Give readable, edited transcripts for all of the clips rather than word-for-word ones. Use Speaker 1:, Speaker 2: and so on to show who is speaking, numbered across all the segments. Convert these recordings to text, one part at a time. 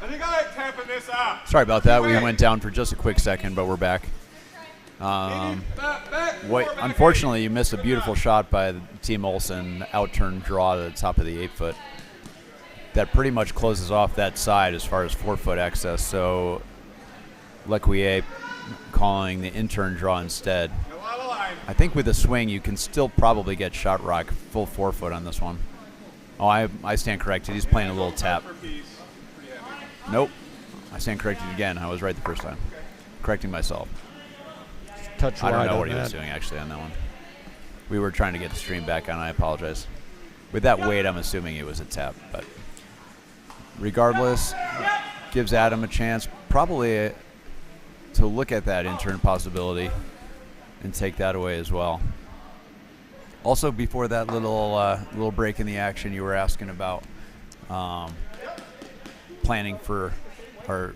Speaker 1: I think I like tapping this out.
Speaker 2: Sorry about that. We went down for just a quick second, but we're back. Unfortunately, you missed a beautiful shot by Team Olsen, out-turn draw to the top of the 8-foot. That pretty much closes off that side as far as 4-foot access. So Lequier calling the in-turn draw instead. I think with a swing, you can still probably get shot rock full 4-foot on this one. Oh, I stand corrected. He's playing a little tap. Nope. I stand corrected again. I was right the first time. Correcting myself.
Speaker 3: Touch
Speaker 2: I don't
Speaker 3: right
Speaker 2: know
Speaker 3: on
Speaker 2: what he was doing actually on that one. We were trying to get the stream back on. I apologize. With that weight, I'm assuming it was a tap, but regardless, gives Adam a chance probably to look at that in-turn possibility and take that away as well. Also, before that little break in the action, you were asking about planning for or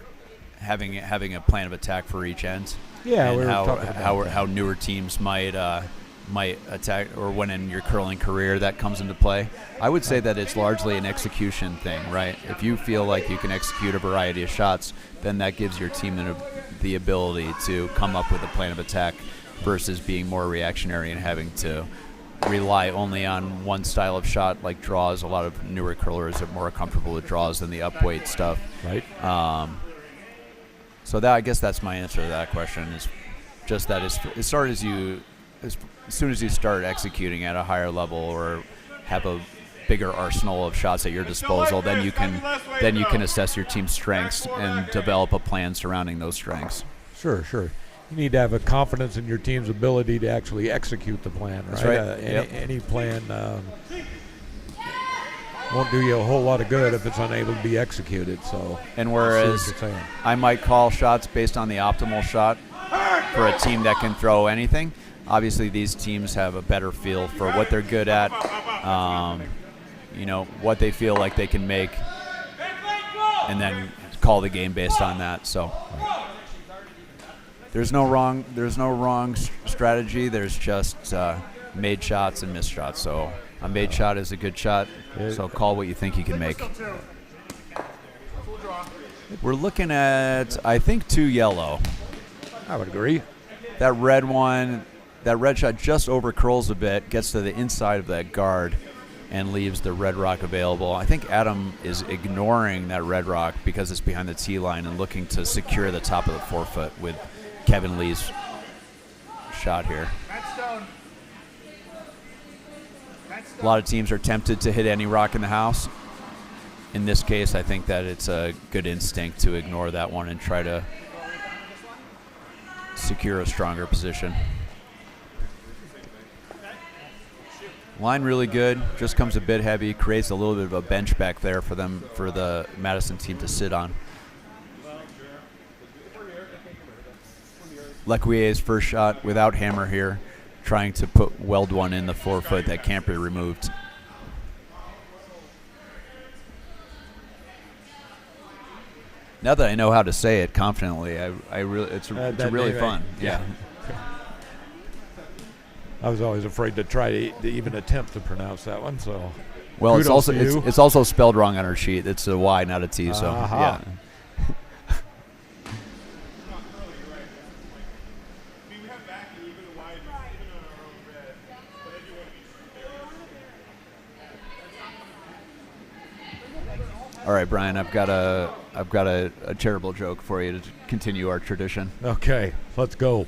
Speaker 2: having a plan of attack for each end.
Speaker 3: Yeah,
Speaker 2: and
Speaker 3: we were talking about
Speaker 2: how newer teams might attack, or when in your curling career that comes into play. I would say that it's largely an execution thing, right? If you feel like you can execute a variety of shots, then that gives your team the ability to come up with a plan of attack versus being more reactionary and having to rely only on one style of shot like draws. A lot of newer curlers are more comfortable with draws than the upweight stuff.
Speaker 3: Right.
Speaker 2: So that, I guess that's my answer to that question, is just that as soon as you start executing at a higher level or have a bigger arsenal of shots at your disposal, then you can assess your team's strengths and develop a plan surrounding those strengths.
Speaker 3: Sure. You need to have a confidence in your team's ability to actually execute the plan, right?
Speaker 2: That's right.
Speaker 3: Any plan won't do you a whole lot of good if it's unable to be executed. So,
Speaker 2: and whereas I might call shots based on the optimal shot for a team that can throw anything, obviously these teams have a better feel for what they're good at, what they feel like they can make, and then call the game based on that. So there's no wrong strategy. There's just made shots and missed shots. So a made shot is a good shot. So call what you think you can make. We're looking at, I think, 2 yellow.
Speaker 3: I would agree.
Speaker 2: That red one, that red shot just over curls a bit, gets to the inside of that guard, and leaves the red rock available. I think Adam is ignoring that red rock because it's behind the tee line and looking to secure the top of the 4-foot with Kevin Lee's shot here. A lot of teams are tempted to hit any rock in the house. In this case, I think that it's a good instinct to ignore that one and try to secure a stronger position. Line really good, just comes a bit heavy, creates a little bit of a bench back there for the Madison team to sit on. Lequier's first shot without hammer here, trying to weld one in the 4-foot that can't be removed. Now that I know how to say it confidently, it's really fun. Yeah.
Speaker 3: I was always afraid to try to even attempt to pronounce that one. So,
Speaker 2: well, it's also spelled wrong on our sheet. It's a Y, not a T. So yeah. All right, Brian, I've got a terrible joke for you to continue our tradition.
Speaker 3: Okay, let's go.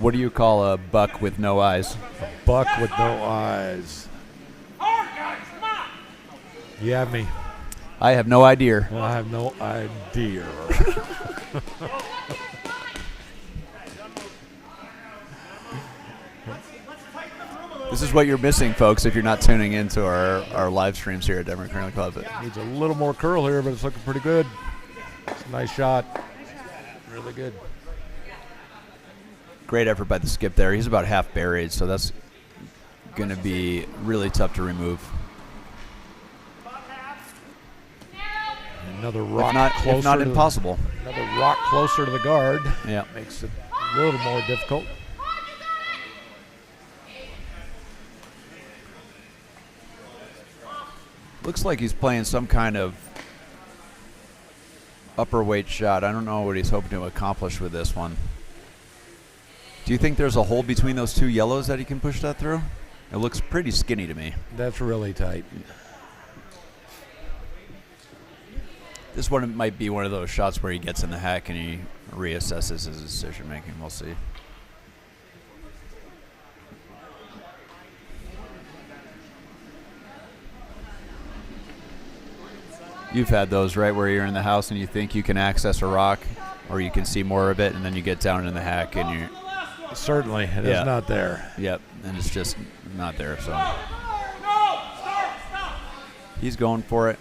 Speaker 2: What do you call a buck with no eyes?
Speaker 3: A buck with no eyes. You have me.
Speaker 2: I have no idea.
Speaker 3: I have no idea.
Speaker 2: This is what you're missing, folks, if you're not tuning into our live streams here at Denver Curling Club.
Speaker 3: Needs a little more curl here, but it's looking pretty good. It's a nice shot. Really good.
Speaker 2: Great effort by the skip there. He's about half buried, so that's going to be really tough to remove.
Speaker 3: Another rock closer.
Speaker 2: If not impossible.
Speaker 3: Another rock closer to the guard.
Speaker 2: Yeah.
Speaker 3: Makes it a little more difficult.
Speaker 2: Looks like he's playing some kind of upper weight shot. I don't know what he's hoping to accomplish with this one. Do you think there's a hole between those two yellows that he can push that through? It looks pretty skinny to me.
Speaker 3: That's really tight.
Speaker 2: This one might be one of those shots where he gets in the hack and he reassesses his decision making. We'll see. You've had those, right, where you're in the house and you think you can access a rock or you can see more of it, and then you get down in the hack and you're...
Speaker 3: Certainly, it is not there.
Speaker 2: Yep, and it's just not there, so... He's going for it.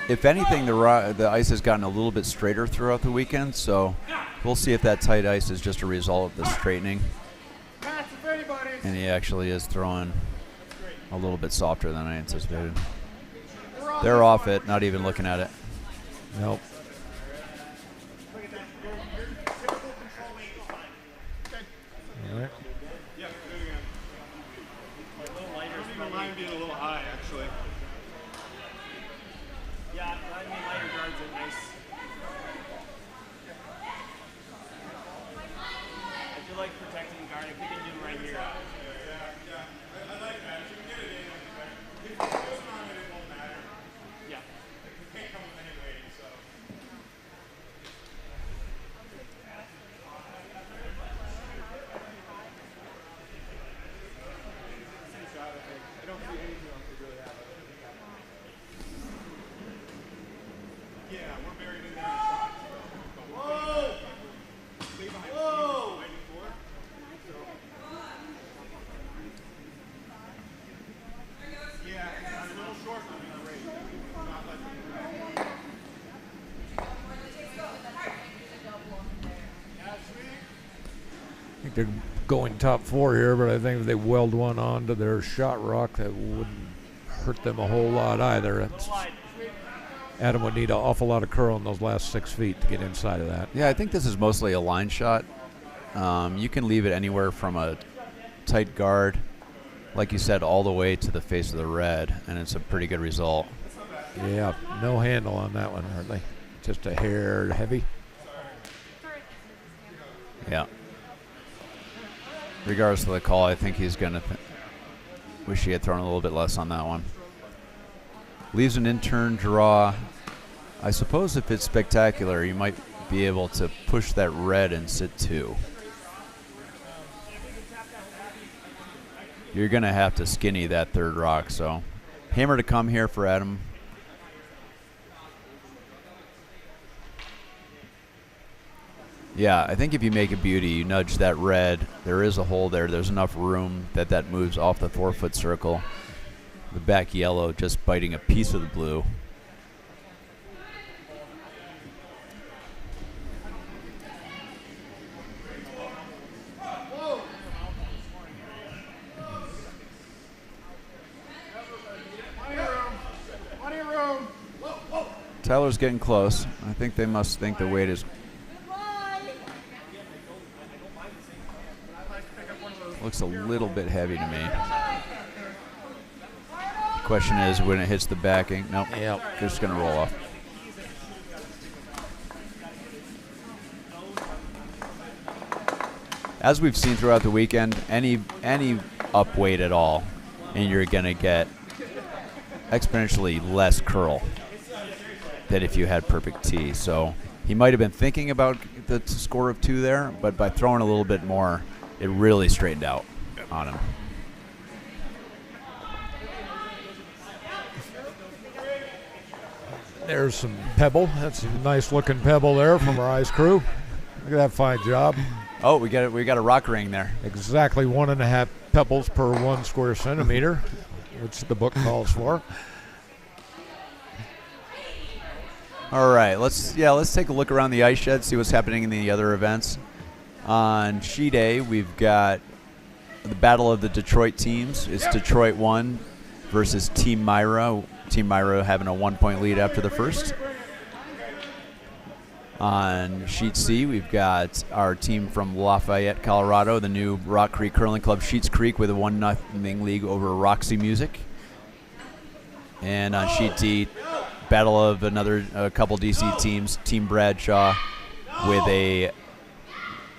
Speaker 2: If anything, the ice has gotten a little bit straighter throughout the weekend, so we'll see if that tight ice is just a result of the straightening. And he actually is throwing a little bit softer than I anticipated. They're off it, not even looking at it.
Speaker 3: Nope. All right.
Speaker 1: Yeah, do it again. A little lighter. The line being a little high, actually.
Speaker 4: Yeah, I mean lighter guards are nice. I do like protecting the guard. I think I can do right here.
Speaker 1: I like that. If you can get it in, if it goes on it, it won't matter.
Speaker 4: Yeah.
Speaker 1: You can't come with any weight, so. I don't see anything else to really have. Yeah, we're buried in there. Whoa! Whoa! Yeah, it's a little short for me to rate. Not like
Speaker 3: I think they're going top 4 here, but I think if they weld one onto their shot rock, that wouldn't hurt them a whole lot either. Adam would need an awful lot of curl in those last 6 feet to get inside of that.
Speaker 2: Yeah, I think this is mostly a line shot. You can leave it anywhere from a tight guard, like you said, all the way to the face of the red, and it's a pretty good result.
Speaker 3: Yeah, no handle on that one, hardly. Just a hair heavy.
Speaker 2: Yeah. Regardless of the call, I think he's going to wish he had thrown a little bit less on that one. Leaves an in-turn draw. I suppose if it's spectacular, you might be able to push that red and sit 2. You're going to have to skinny that third rock, so hammer to come here for Adam. Yeah, I think if you make a beauty, you nudge that red. There is a hole there. There's enough room that moves off the 4-foot circle. The back yellow just biting a piece of the blue. Tyler's getting close. I think they must think the weight is... Looks a little bit heavy to me. Question is when it hits the backing. Nope.
Speaker 3: Yep.
Speaker 2: Just going to roll off. As we've seen throughout the weekend, any up weight at all, and you're going to get exponentially less curl than if you had perfect tee. So he might have been thinking about the score of 2 there, but by throwing a little bit more, it really straightened out on him.
Speaker 3: There's some pebble. That's a nice looking pebble there from our ice crew. Look at that fine job.
Speaker 2: Oh, we got a rock ring there.
Speaker 3: Exactly 1.5 pebbles per 1 square centimeter, which the book calls for.
Speaker 2: All right, let's take a look around the ice shed, see what's happening in the other events. On Sheet A, we've got the battle of the Detroit teams. It's Detroit 1 versus Team Myra. Team Myra having a 1-point lead after the first. On Sheet C, we've got our team from Lafayette, Colorado, the new Rock Creek Curling Club, Sheets Creek, with a 1-0 league over Roxy Music. And on Sheet D, battle of a couple DC teams. Team Bradshaw with a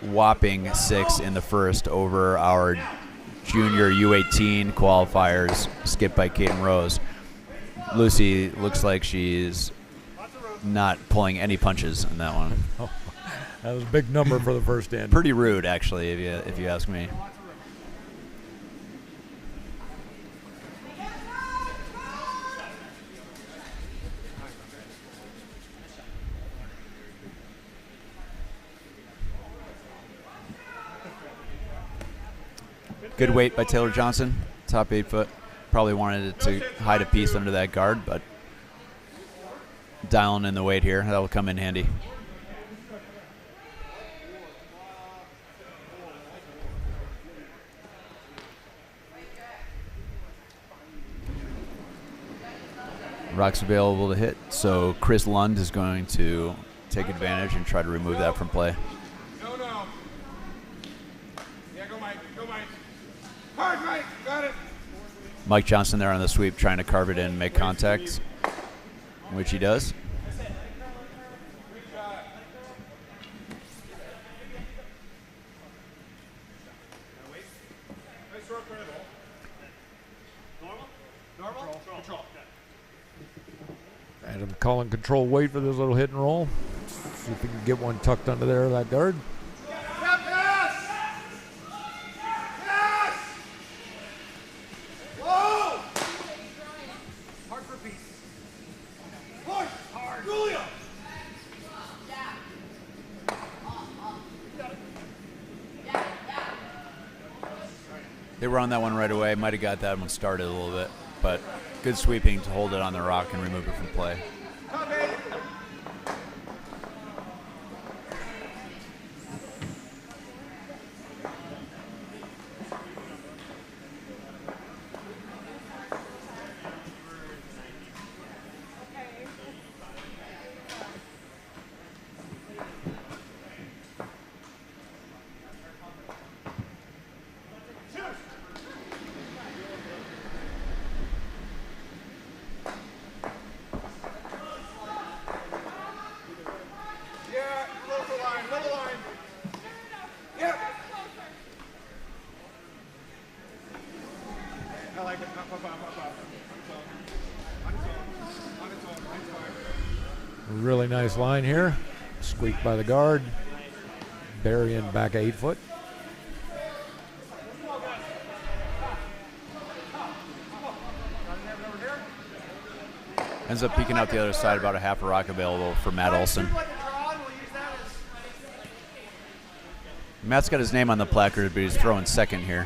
Speaker 2: whopping 6 in the first over our junior U18 qualifiers, skipped by Kaden Rose. Lucy looks like she's not pulling any punches in that one.
Speaker 3: That was a big number for the first end.
Speaker 2: Pretty rude, actually, if you ask me. Good weight by Taylor Johnson, top 8 foot. Probably wanted it to hide a piece under that guard, but dialing in the weight here, that will come in handy. Rock's available to hit, so Chris Lund is going to take advantage and try to remove that from play.
Speaker 1: No. Yeah, go Mike. Hard, Mike. Got it.
Speaker 2: Mike Johnson there on the sweep trying to carve it in and make contact, which he does.
Speaker 1: Nice short critical. Normal? Control.
Speaker 3: Adam calling control weight for this little hit and roll. See if he can get one tucked under there, that guard.
Speaker 2: They were on that one right away. Might have got that one started a little bit, but good sweeping to hold it on the rock and remove it from play.
Speaker 1: Little line. Yep. I like it. Up. On its own.
Speaker 3: Really nice line here. Squeaked by the guard. Burying back 8 foot.
Speaker 2: Ends up peeking out the other side, about a half a rock available for Matt Olson. Matt's got his name on the placard, but he's throwing second here.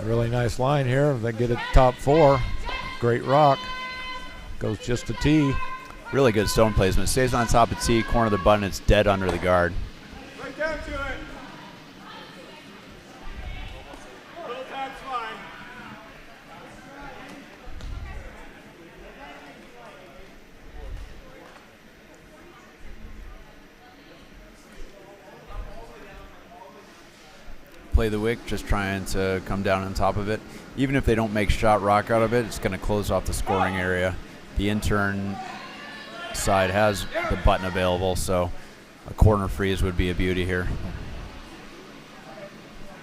Speaker 3: Really nice line here. If they get it top 4, great rock. Goes just to tee.
Speaker 2: Really good stone placement. Stays on top of tee, corner of the button. It's dead under the guard.
Speaker 1: Right down to it. Little tap's fine.
Speaker 2: Play the wick, just trying to come down on top of it. Even if they don't make shot rock out of it, it's going to close off the scoring area. The intern side has the button available, so a corner freeze would be a beauty here.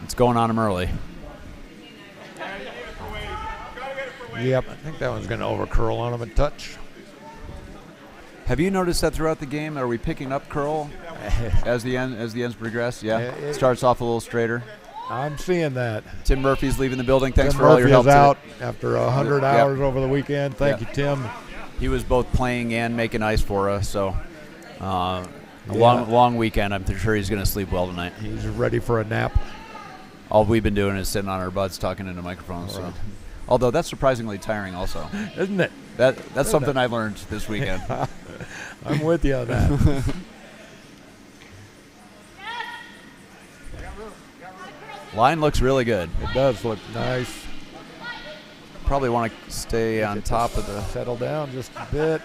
Speaker 2: It's going on him early.
Speaker 3: Yep, I think that one's going to overcurl on him a touch.
Speaker 2: Have you noticed that throughout the game? Are we picking up curl as the ends progress? Yeah,
Speaker 3: It
Speaker 2: starts off a little straighter.
Speaker 3: I'm seeing that.
Speaker 2: Tim Murphy's leaving the building. Thanks
Speaker 3: Tim
Speaker 2: for all your
Speaker 3: Murphy
Speaker 2: help
Speaker 3: is out
Speaker 2: today.
Speaker 3: after 100
Speaker 2: Yep.
Speaker 3: hours over the weekend. Thank
Speaker 2: Yep.
Speaker 3: you, Tim.
Speaker 2: He was both playing and making ice for us, so a
Speaker 3: Yeah.
Speaker 2: long weekend. I'm sure he's going to sleep well tonight.
Speaker 3: He's ready for a nap.
Speaker 2: All we've been doing is sitting on our butts talking into microphones. So.
Speaker 3: Right.
Speaker 2: Although that's surprisingly tiring also.
Speaker 3: Isn't it?
Speaker 2: That's something I learned this weekend.
Speaker 3: I'm with you on that.
Speaker 2: Line looks really good.
Speaker 3: It does look nice.
Speaker 2: Probably want to stay on top of the.
Speaker 3: Settle down just a bit.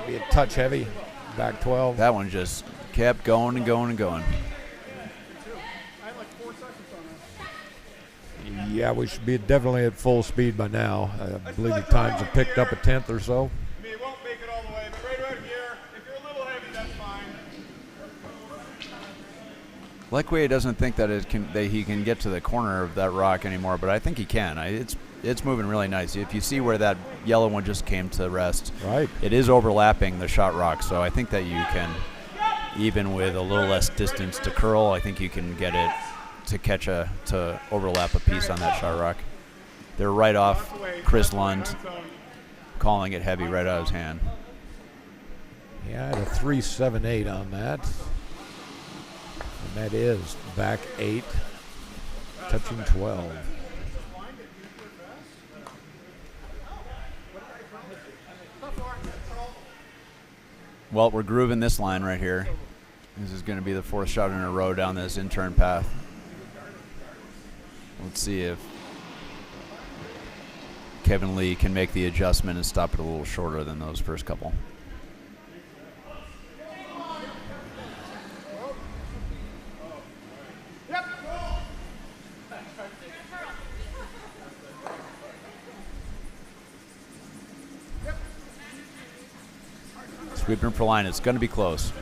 Speaker 3: Be a touch heavy. Back 12.
Speaker 2: That one just kept going and going and going.
Speaker 3: Yeah, we should be definitely at full speed by now. I believe the times have picked up a tenth or so.
Speaker 1: I mean, it won't make it all the way, but right about here, if you're a little heavy, that's fine.
Speaker 2: Likeway doesn't think that he can get to the corner of that rock anymore, but I think he can. It's moving really nice. If you see where that yellow one just came to rest,
Speaker 3: Right.
Speaker 2: it is overlapping the shot rock, so I think that you can, even with a little less distance to curl, I think you can get it to overlap a piece on that shot rock. They're right off Chris Lund, calling it heavy right out of his hand.
Speaker 3: Yeah, I had a 3.78 on that. And that is back 8, touching 12.
Speaker 2: Well, we're grooving this line right here. This is going to be the 4th shot in a row down this intern path. Let's see if Kevin Lee can make the adjustment and stop it a little shorter than those first couple. Sweeping for line. It's going to be close.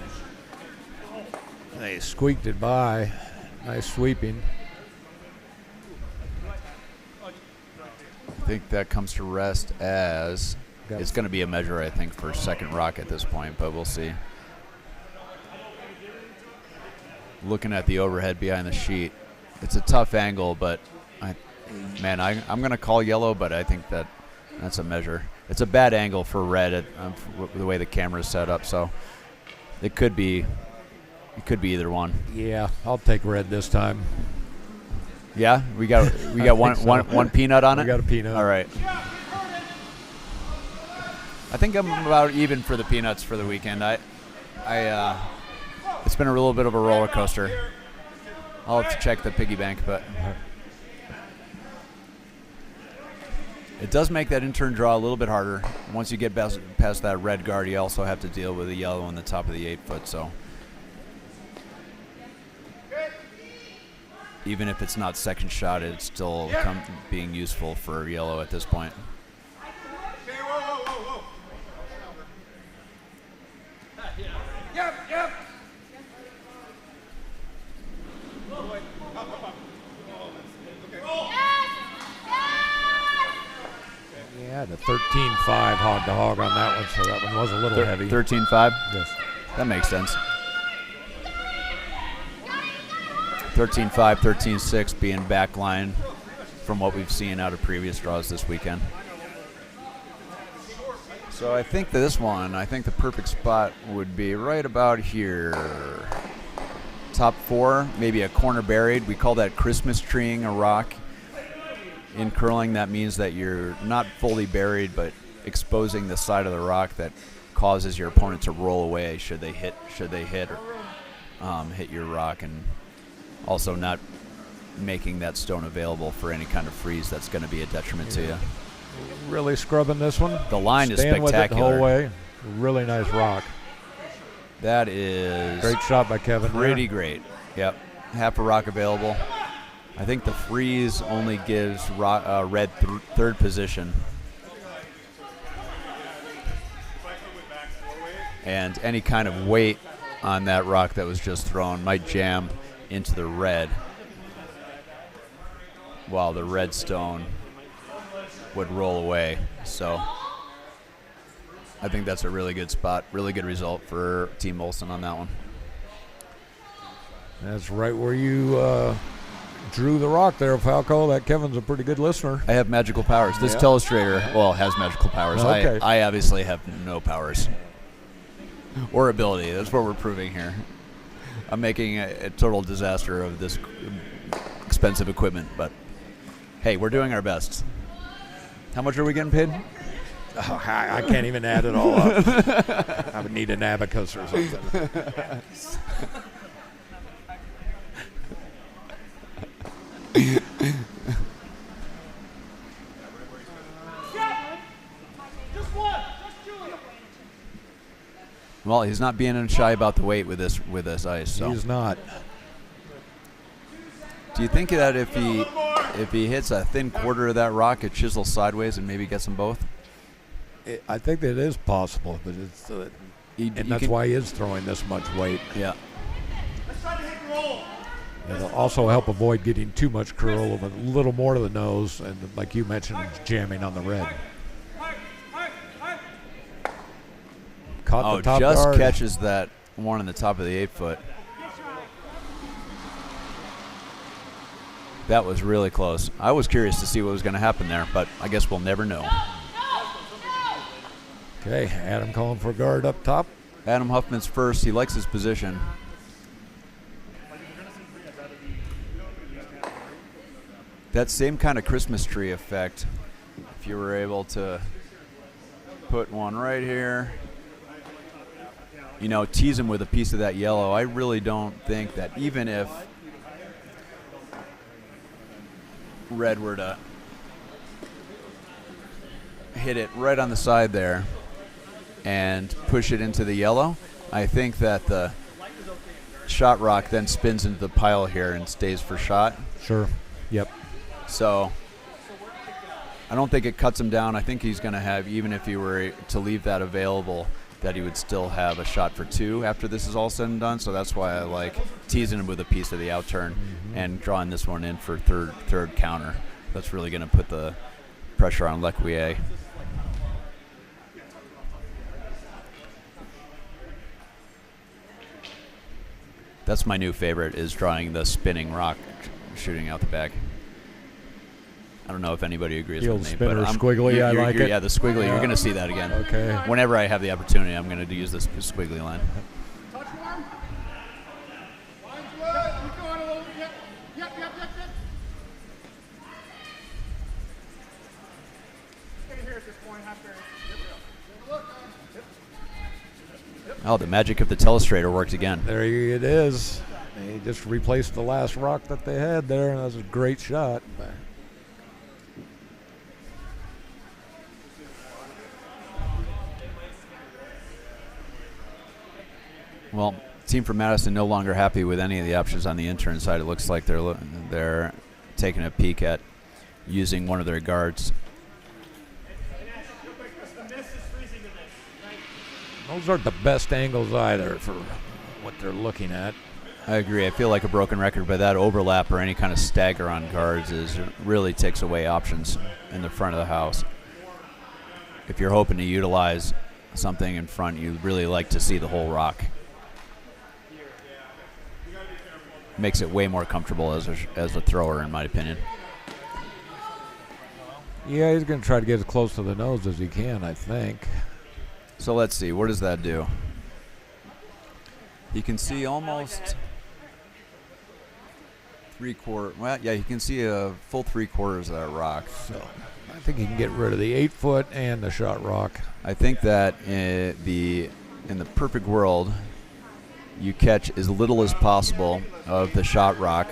Speaker 3: They squeaked it by. Nice sweeping.
Speaker 2: I think that comes to rest as
Speaker 3: Got
Speaker 2: it's going to be a measure, I think, for second rock at this point, but we'll see. Looking at the overhead behind the sheet, it's a tough angle, but I'm going to call yellow, but I think that's a measure. It's a bad angle for red the way the camera is set up, so it could be either one.
Speaker 3: Yeah, I'll take red this time.
Speaker 2: Yeah, we got one peanut on it.
Speaker 3: We got a peanut.
Speaker 2: All right. I think I'm about even for the peanuts for the weekend. It's been a little bit of a roller coaster. I'll have to check the piggy bank, but it does make that intern draw a little bit harder. Once you get past that red guard, you also have to deal with the yellow on the top of the 8-foot. So even if it's not second shot, it's still being useful for yellow at this point.
Speaker 1: Okay, whoa. Yep.
Speaker 3: Yeah, the 13.5 hog to hog on that one, so that one was a little heavy.
Speaker 2: 13.5?
Speaker 3: Yes.
Speaker 2: That makes sense. 13.5, 13.6 being back line from what we've seen out of previous draws this weekend. So I think the perfect spot would be right about here. Top 4, maybe a corner buried. We call that Christmas treeing a rock. In curling, that means that you're not fully buried, but exposing the side of the rock that causes your opponent to roll away should they hit your rock, and also not making that stone available for any kind of freeze that's going to be a detriment to you.
Speaker 3: Really scrubbing this one.
Speaker 2: The line is
Speaker 3: Staying with it the
Speaker 2: spectacular.
Speaker 3: whole way. Really nice rock.
Speaker 2: That is
Speaker 3: Great shot by Kevin.
Speaker 2: pretty great. Yep, half a rock available. I think the freeze only gives red third position. And any kind of weight on that rock that was just thrown might jam into the red, while the red stone would roll away. So I think that's a really good spot, really good result for Team Olson on that one.
Speaker 3: That's right where you drew the rock there, Falco. That Kevin's a pretty good listener.
Speaker 2: I have magical powers. This
Speaker 3: Yeah.
Speaker 2: telestrator, has magical powers.
Speaker 3: Okay.
Speaker 2: I obviously have no powers or ability. That's what we're proving here. I'm making a total disaster of this expensive equipment, but hey, we're doing our best. How much are we getting paid?
Speaker 3: Oh, I can't even add it all up. I would need an abacus or something.
Speaker 2: Well, he's not being shy about the weight with this ice. So.
Speaker 3: He's not.
Speaker 2: Do you think that if he hits a thin quarter of that rock, it chisels sideways and maybe gets them both?
Speaker 3: I think that is possible, but it's and that's why he is throwing this much weight.
Speaker 2: Yeah.
Speaker 1: Let's try to hit and roll.
Speaker 3: It'll also help avoid getting too much curl of a little more to the nose, and like you mentioned, jamming on the red. Caught the top
Speaker 2: just
Speaker 3: guard.
Speaker 2: catches that one on the top of the 8-foot. That was really close. I was curious to see what was going to happen there, but I guess we'll never know.
Speaker 3: Okay, Adam calling for guard up top.
Speaker 2: Adam Huffman's first. He likes his position. That same kind of Christmas tree effect, if you were able to put one right here, tease him with a piece of that yellow. I really don't think that even if red were to hit it right on the side there and push it into the yellow, I think that the shot rock then spins into the pile here and stays for shot.
Speaker 3: Sure. Yep.
Speaker 2: So I don't think it cuts him down. I think he's going to have, even if he were to leave that available, that he would still have a shot for 2 after this is all said and done. So that's why I like teasing him with a piece of the outturn and drawing this one in for third counter. That's really going to put the pressure on Lecuyer. That's my new favorite, is drawing the spinning rock shooting out the back. I don't know if anybody agrees
Speaker 3: The
Speaker 2: with
Speaker 3: old
Speaker 2: me.
Speaker 3: spinner
Speaker 2: but
Speaker 3: squiggly, I like it.
Speaker 2: Yeah, the squiggly. You're going to see that again.
Speaker 3: Okay.
Speaker 2: Whenever I have the opportunity, I'm going to use this squiggly line.
Speaker 1: Touch one. Line's good. Keep going a little bit. Yep. Get in here at this point. Half barrier.
Speaker 2: Oh, the magic of the telestrator worked again.
Speaker 3: There it is. He just replaced the last rock that they had there, and that was a great shot.
Speaker 2: Well, team from Madison no longer happy with any of the options on the intern side. It looks like they're taking a peek at using one of their guards.
Speaker 3: Those aren't the best angles either for what they're looking at.
Speaker 2: I agree. I feel like a broken record, but that overlap or any kind of stagger on guards really takes away options in the front of the house. If you're hoping to utilize something in front, you really like to see the whole rock. Makes it way more comfortable as a thrower, in my opinion.
Speaker 3: Yeah, he's going to try to get as close to the nose as he can, I think.
Speaker 2: So let's see. What does that do? You can see almost 3/4. Well, yeah, you can see a full 3/4 of that rock.
Speaker 3: So I think he can get rid of the 8-foot and the shot rock.
Speaker 2: I think that in the perfect world, you catch as little as possible of the shot rock.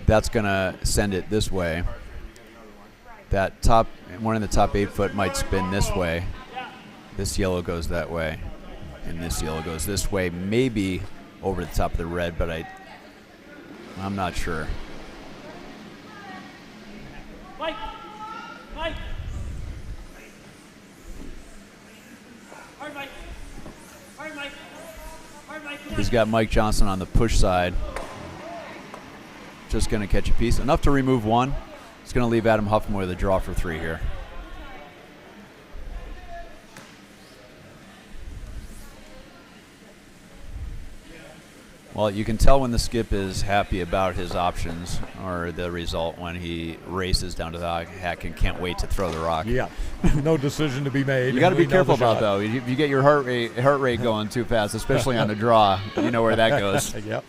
Speaker 2: That's going to send it this way. That one in the top 8-foot might spin this way. This yellow goes that way. And this yellow goes this way, maybe over the top of the red, but I'm not sure.
Speaker 4: Mike. Hard, Mike.
Speaker 2: He's got Mike Johnson on the push side. Just going to catch a piece. Enough to remove one. It's going to leave Adam Huffman with a draw for 3 here. Well, you can tell when the skip is happy about his options or the result when he races down to the hack and can't wait to throw the rock.
Speaker 3: Yeah, no decision to be made.
Speaker 2: You got to be
Speaker 3: We know
Speaker 2: careful
Speaker 3: the
Speaker 2: about
Speaker 3: shot.
Speaker 2: though. If you get your heart rate going too fast, especially on the draw, you know where that goes.
Speaker 3: Yep.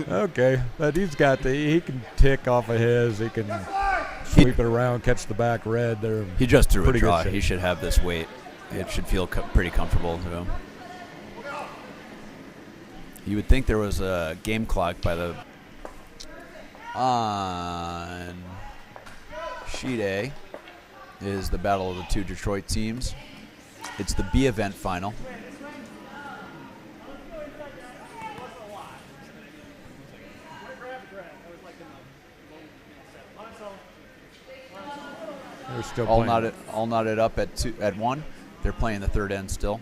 Speaker 3: Okay, but he can tick off of his. He can sweep it around, catch the back red. They're
Speaker 2: He just threw a
Speaker 3: pretty good
Speaker 2: draw.
Speaker 3: shape.
Speaker 2: He should have this weight. It should feel pretty comfortable to him. You would think there was a game clock on sheet A is the battle of the 2 Detroit teams. It's the B event final.
Speaker 3: They're still
Speaker 2: All
Speaker 3: playing.
Speaker 2: knotted up at 1. They're playing the third end still.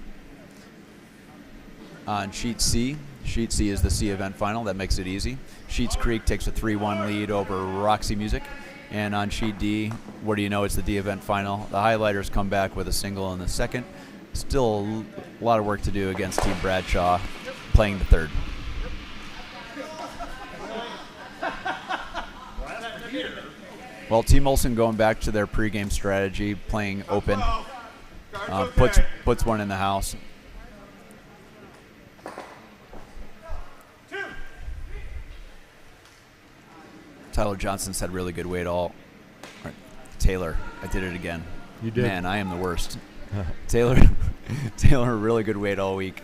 Speaker 2: On sheet C is the C event final. That makes it easy. Sheets Creek takes a 3-1 lead over Roxy Music. And on sheet D, what do you know? It's the D event final. The Highlighters come back with a single in the second. Still a lot of work to do against Team Bradshaw playing the third. Well, Team Olson going back to their pregame strategy, playing open, puts one in the house. Tyler Johnson's had really good weight all. Taylor, I did it again.
Speaker 3: You did.
Speaker 2: Man, I am the worst. Taylor, really good weight all week.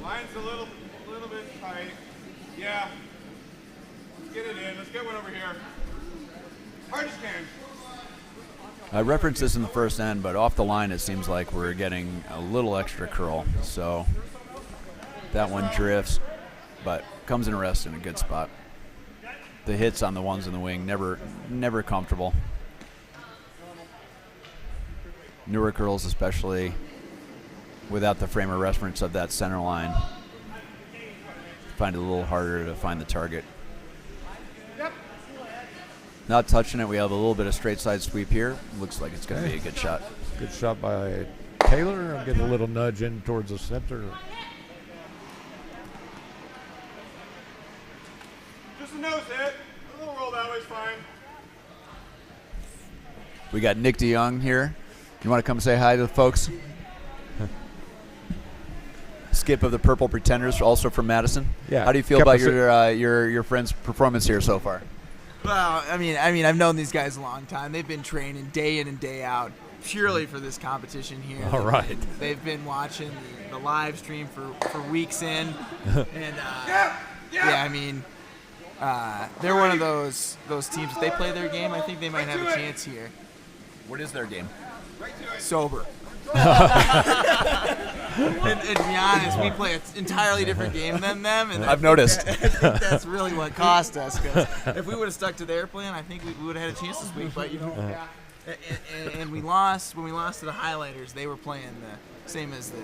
Speaker 1: Line's a little bit tight. Yeah. Let's get it in. Let's get one over here. Hard as can.
Speaker 2: I referenced this in the first end, but off the line it seems like we're getting a little extra curl. So that one drifts, but comes and rests in a good spot. The hits on the ones in the wing, never comfortable. Newer curls, especially without the frame of reference of that center line, find it a little harder to find the target. Not touching it. We have a little bit of straight side sweep here. Looks like it's going to be a good shot.
Speaker 3: Good shot by Taylor. I'm getting a little nudge in towards the center.
Speaker 1: Just a nose hit. A little roll that way's fine.
Speaker 2: We got Nick DeYoung here. You want to come say hi to the folks? Skip of the Purple Pretenders, also from Madison.
Speaker 3: Yeah.
Speaker 2: How do you feel
Speaker 3: kept
Speaker 2: about
Speaker 3: us-
Speaker 2: your friend's performance here so far?
Speaker 5: Well, I mean, I've known these guys a long time. They've been training day in and day out purely for this competition here.
Speaker 3: All right.
Speaker 5: They've been watching the live stream for weeks in, and yeah, I mean, they're one of those teams. If they play their game, I think they might have a chance here.
Speaker 2: What is their game?
Speaker 5: Sober. and to be honest, we play an entirely different game than them, and
Speaker 2: I've noticed.
Speaker 5: I think that's really what cost us. Because if we would have stuck to their plan, I think we would have had a chance this week. But and we lost when we lost to the Highlighters. They were playing the same as the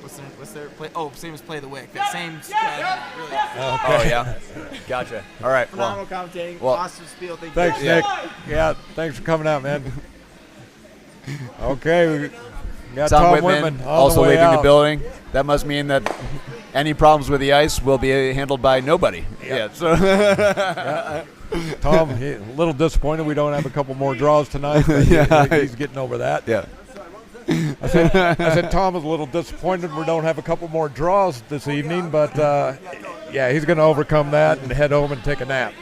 Speaker 5: what's their play? Oh, same as Play the Wick. That same strategy. Really
Speaker 2: Oh yeah, gotcha. All right.
Speaker 5: phenomenal
Speaker 2: Well,
Speaker 5: commentating.
Speaker 2: well,
Speaker 5: Awesome spiel. Thank
Speaker 3: Thanks,
Speaker 5: you.
Speaker 3: Nick. Yeah, thanks for coming out, man. Okay, we got
Speaker 2: Tom,
Speaker 3: Tom
Speaker 2: Whitman,
Speaker 3: Whitman on
Speaker 2: also
Speaker 3: the way
Speaker 2: leaving
Speaker 3: out.
Speaker 2: the building. That must mean that any problems with the ice will be handled by nobody. Yeah. So
Speaker 3: Tom, a little disappointed we don't have a couple more draws tonight. But he's getting over that.
Speaker 2: yeah.
Speaker 3: I said Tom was a little disappointed we don't have a couple more draws this evening, but yeah, he's going to overcome that and head home and take a nap.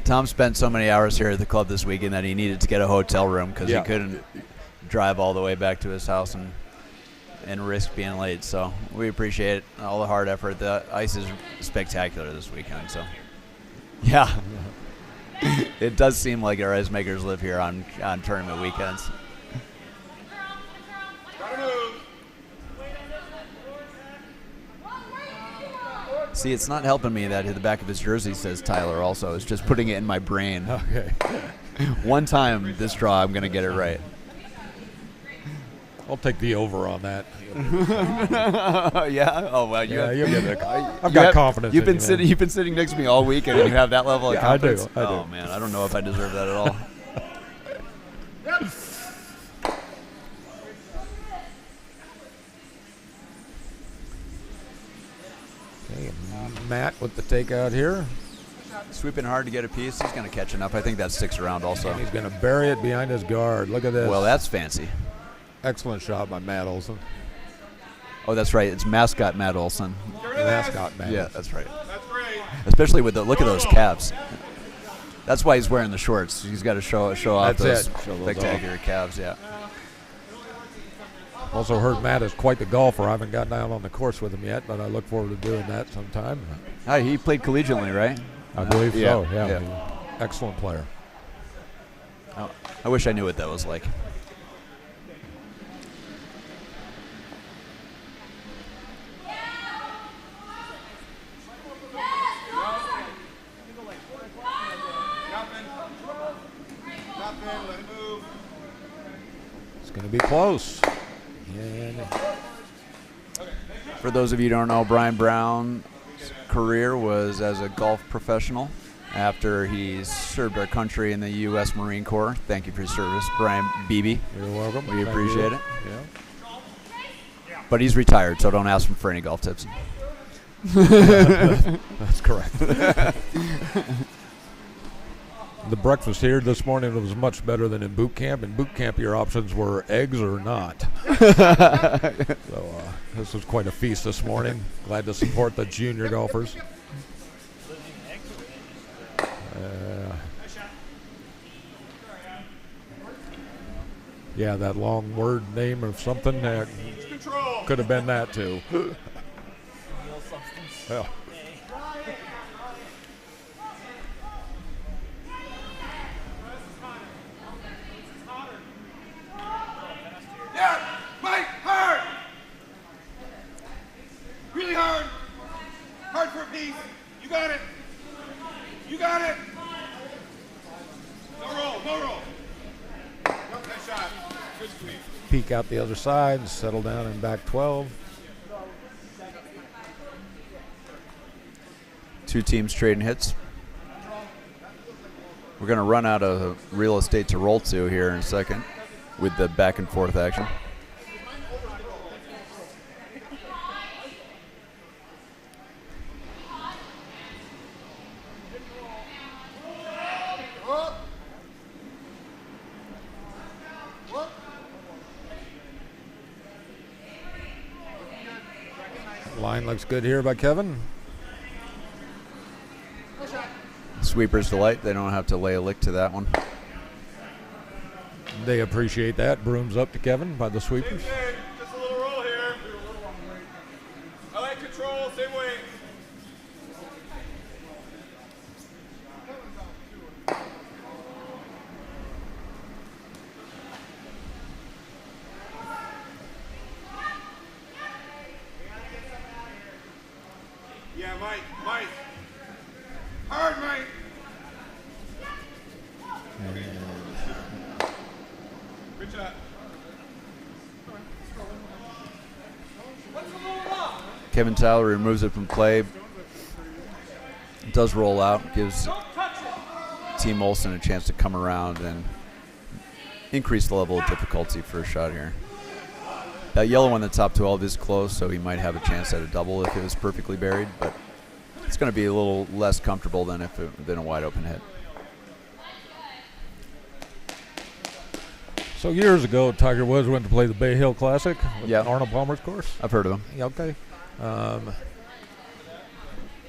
Speaker 2: Tom spent so many hours here at the club this weekend that he needed to get a hotel room because
Speaker 3: Yeah.
Speaker 2: he couldn't drive all the way back to his house and risk being late. So we appreciate all the hard effort. The ice is spectacular this weekend. So yeah, it does seem like our ice makers live here on tournament weekends.
Speaker 1: Gotta move.
Speaker 2: See, it's not helping me that the back of his jersey says Tyler also. It's just putting it in my brain.
Speaker 3: Okay.
Speaker 2: One time this draw, I'm going to get it right.
Speaker 3: I'll take the over on that.
Speaker 2: Yeah? Oh, well,
Speaker 3: Yeah, you'll get it. I've
Speaker 2: you
Speaker 3: got
Speaker 2: have-
Speaker 3: confidence
Speaker 2: You've
Speaker 3: in
Speaker 2: been
Speaker 3: you,
Speaker 2: sitting.
Speaker 3: man.
Speaker 2: You've been sitting next to me all weekend, and you have that level of
Speaker 3: Yeah, I do,
Speaker 2: confidence.
Speaker 3: I do.
Speaker 2: Oh man, I don't know if I deserve that at all.
Speaker 3: Okay, Matt with the takeout here.
Speaker 2: Sweeping hard to get a piece. He's going to catch enough. I think that sticks around also.
Speaker 3: He's going to bury it behind his guard. Look at this.
Speaker 2: Well, that's fancy.
Speaker 3: Excellent shot by Matt Olson.
Speaker 2: Oh, that's right. It's mascot Matt Olson.
Speaker 1: Get rid of that.
Speaker 3: Mascot Matt.
Speaker 2: Yeah, that's right.
Speaker 1: That's great.
Speaker 2: Especially with the look at those calves. That's why he's wearing the shorts. He's got to show off
Speaker 3: That's
Speaker 2: those
Speaker 3: it. Show those
Speaker 2: spectacular calves. Yeah.
Speaker 3: Also heard Matt is quite the golfer. I haven't gotten out on the course with him yet, but I look forward to doing that sometime.
Speaker 2: Hi, he played collegiately, right?
Speaker 3: I believe
Speaker 2: Yeah,
Speaker 3: so. Yeah,
Speaker 2: yeah.
Speaker 3: excellent player.
Speaker 2: Oh, I wish I knew what that was like.
Speaker 1: Nothing. Let it move.
Speaker 3: It's going to be close. And
Speaker 2: For those of you who don't know, Brian Brown's career was as a golf professional after he served our country in the U.S. Marine Corps. Thank you for your service, Brian Beebe.
Speaker 3: you're welcome.
Speaker 2: We
Speaker 3: Thank
Speaker 2: appreciate
Speaker 3: you.
Speaker 2: it.
Speaker 3: Yeah.
Speaker 2: But he's retired, so don't ask him for any golf tips.
Speaker 3: That's correct. The breakfast here this morning was much better than in boot camp. In boot camp, your options were eggs or not. So this was quite a feast this morning. Glad to support the junior golfers. Yeah, that long word name of something
Speaker 1: Control.
Speaker 3: could have been that too. Well,
Speaker 1: Yeah, Mike, hard. Really hard. Hard for a piece. You got it. You got it. No roll. No roll. Nope, nice shot. Good squeeze.
Speaker 3: peek out the other side, settle down in back 12.
Speaker 2: Two teams trading hits. We're going to run out of real estate to roll to here in a second with the back and forth action.
Speaker 3: Line looks good here by Kevin.
Speaker 2: Sweeper's delight. They don't have to lay a lick to that one.
Speaker 3: They appreciate that. Brooms up to Kevin by the sweepers.
Speaker 1: Same thing. Just a little roll here. I like control. Same way. Yeah, Mike. Mike. Hard, Mike. Good shot.
Speaker 2: Kevin Tyler removes it from play. It does roll out. Gives Team Olson a chance to come around and increase the level of difficulty for a shot here. That yellow on the top 12 is close, so he might have a chance at a double if it was perfectly buried, but it's going to be a little less comfortable than if it than a wide open hit.
Speaker 3: So years ago, Tiger Woods went to play the Bay Hill Classic with
Speaker 2: Yeah.
Speaker 3: Arnold Palmer's course.
Speaker 2: I've heard of him.
Speaker 3: Yeah, okay.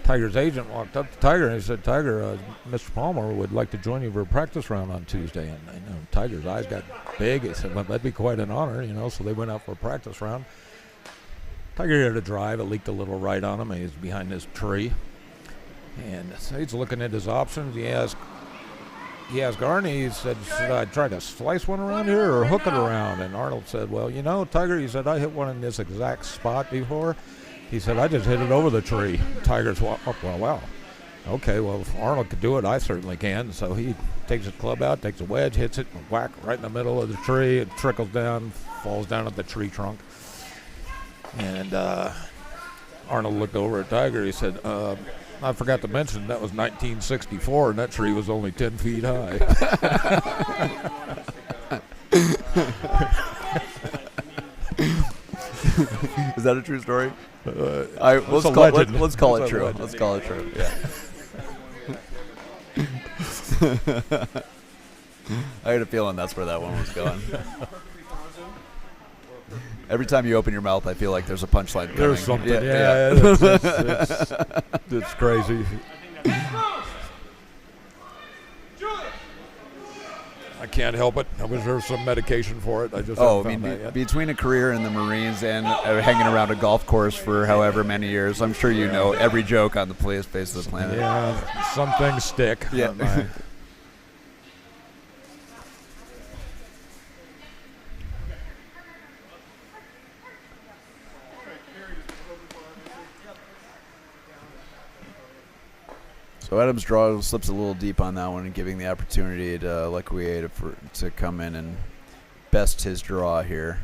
Speaker 3: Tiger's agent walked up to Tiger and he said, Tiger, Mr. Palmer would like to join you for a practice round on Tuesday. And you know, Tiger's eyes got big. He said, well, that'd be quite an honor, you know. So they went out for a practice round. Tiger had a drive. It leaked a little right on him. He was behind this tree. And so he's looking at his options. He asked Arnie, he said, should I try to slice one around here or hook it around? And Arnold said, well, you know, Tiger, he said, I hit one in this exact spot before. He said, I just hit it over the tree. Tiger's, well, wow. Okay, well, if Arnold could do it, I certainly can. So he takes his club out, takes a wedge, hits it, whack, right in the middle of the tree. It trickles down, falls down at the tree trunk. And Arnold looked over at Tiger. He said, I forgot to mention that was 1964, and that tree was only 10 feet high.
Speaker 2: Is that a true story? Let's
Speaker 3: a
Speaker 2: call it
Speaker 3: legend.
Speaker 2: let's call it
Speaker 3: It's a
Speaker 2: true.
Speaker 3: legend.
Speaker 2: Let's call it true. Yeah. I had a feeling that's where that one was going. Every time you open your mouth, I feel like there's a punchline coming.
Speaker 3: There's something,
Speaker 2: Yeah.
Speaker 3: it's crazy. I can't help it. I wish there was some medication for it. I just
Speaker 2: Oh, I
Speaker 3: haven't
Speaker 2: mean,
Speaker 3: found that yet.
Speaker 2: between a career in the Marines and hanging around a golf course for however many years, I'm sure you know every joke on the face of the planet.
Speaker 3: Yeah, some things stick.
Speaker 2: Yeah. So Adam's draw slips a little deep on that one, and giving the opportunity to Lequier to come in and best his draw here.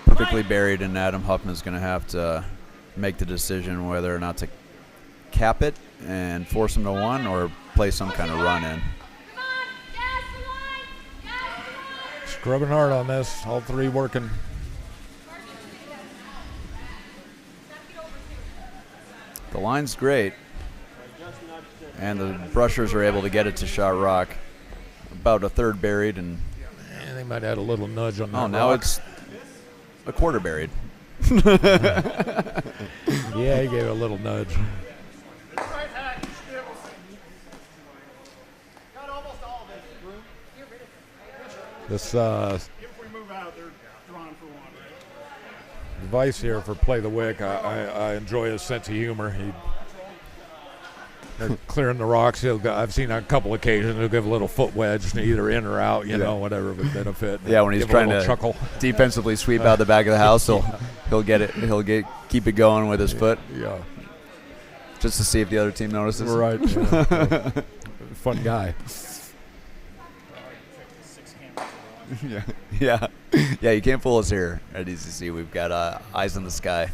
Speaker 2: Perfectly buried, and Adam Huffman's going to have to make the decision whether or not to cap it and force him to one or play some kind of run in.
Speaker 3: Scrubbing hard on this. All three working.
Speaker 2: The line's great, and the brushers are able to get it to shot rock. About a third buried, and
Speaker 3: They might add a little nudge on that.
Speaker 2: oh, now
Speaker 3: rock.
Speaker 2: it's a quarter buried.
Speaker 3: Yeah, he gave it a little nudge. This
Speaker 1: If we move out, they're drawn for one.
Speaker 3: device here for Play the Wick, I enjoy his sense of humor. They're clearing the rocks. I've seen on a couple occasions he'll give a little foot wedge, either in or out, you know, whatever would benefit.
Speaker 2: Yeah, when he's
Speaker 3: Give a
Speaker 2: trying
Speaker 3: little
Speaker 2: to
Speaker 3: chuckle.
Speaker 2: defensively sweep out the back of the house, he'll get it. Keep it going with his foot
Speaker 3: Yeah,
Speaker 2: just to see if the other team notices.
Speaker 3: right. Yeah. Fun guy.
Speaker 2: Yeah. You can't fool us here at ECC. We've got eyes in the sky.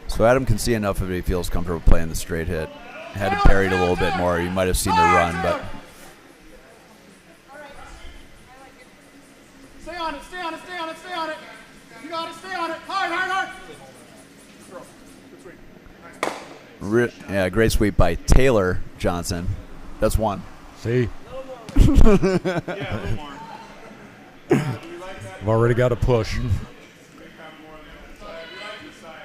Speaker 2: So Adam can see enough of it. He feels comfortable playing the straight hit. Had it buried a little bit more. You might have seen the run, but
Speaker 1: Stay on it, stay on it, stay on it, stay on it. You got it, stay on it. Hard, hard, hard. Throw. Good swing. Nice.
Speaker 2: great sweep by Taylor Johnson. That's one.
Speaker 3: See,
Speaker 1: Yeah, a little more.
Speaker 3: I've already got a push.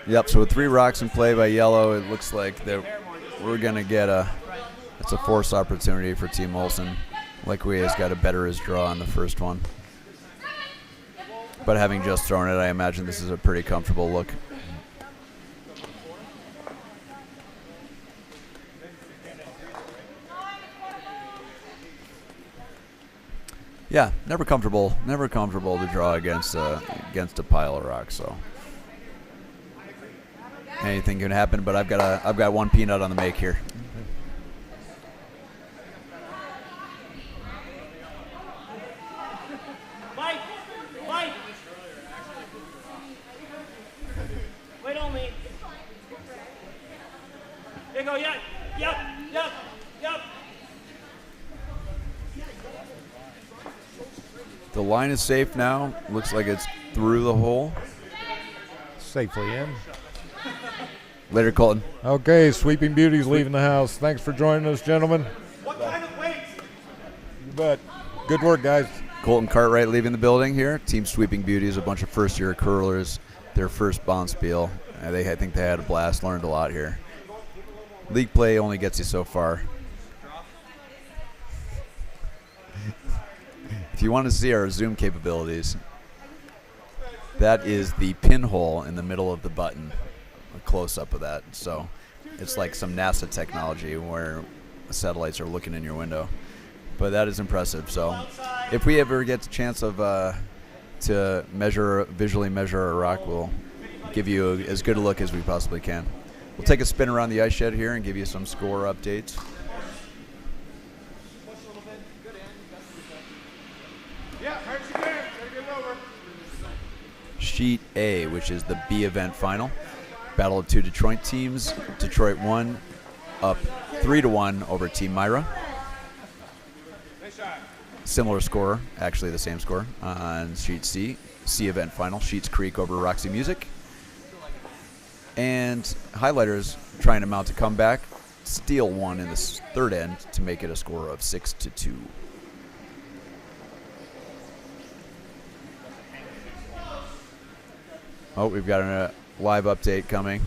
Speaker 2: Yep, so with 3 rocks in play by Yellow, it looks like that we're going to get it's a force opportunity for Team Olsen. Lequier's got to better his draw on the first one. But having just thrown it, I imagine this is a pretty comfortable look. Yeah, never comfortable to draw against a pile of rocks, so anything can happen, but I've got one peanut on the make here.
Speaker 4: Mike! Mike! Wait on me. There you go, yep, yep, yep, yep.
Speaker 2: The line is safe now. Looks like it's through the hole.
Speaker 3: Safely in.
Speaker 2: Later, Colton.
Speaker 3: Okay, Sweeping Beauty's leaving the house. Thanks for joining us, gentlemen.
Speaker 1: What kind of weights?
Speaker 3: You bet. Good work, guys.
Speaker 2: Colton Cartwright leaving the building here. Team Sweeping Beauties, a bunch of first-year curlers. Their first Bonspiel. I think they had a blast, learned a lot here. League play only gets you so far. If you want to see our zoom capabilities, that is the pinhole in the middle of the button. A close-up of that. So it's like some NASA technology where satellites are looking in your window. But that is impressive. So if we ever get the chance of to visually measure a rock, we'll give you as good a look as we possibly can. We'll take a spin around the ice shed here and give you some score updates.
Speaker 1: Yeah, hard as you can. Gotta get it over.
Speaker 2: Sheet A, which is the B event final. Battle of 2 Detroit teams. Detroit won, up 3-1 over Team Myra.
Speaker 1: Nice shot.
Speaker 2: Similar score, actually the same score on Sheet C. C event final, Sheets Creek over Roxy Music. And Highlighters trying to mount a comeback. Steal one in the third end to make it a score of 6-2. Oh, we've got a live update coming.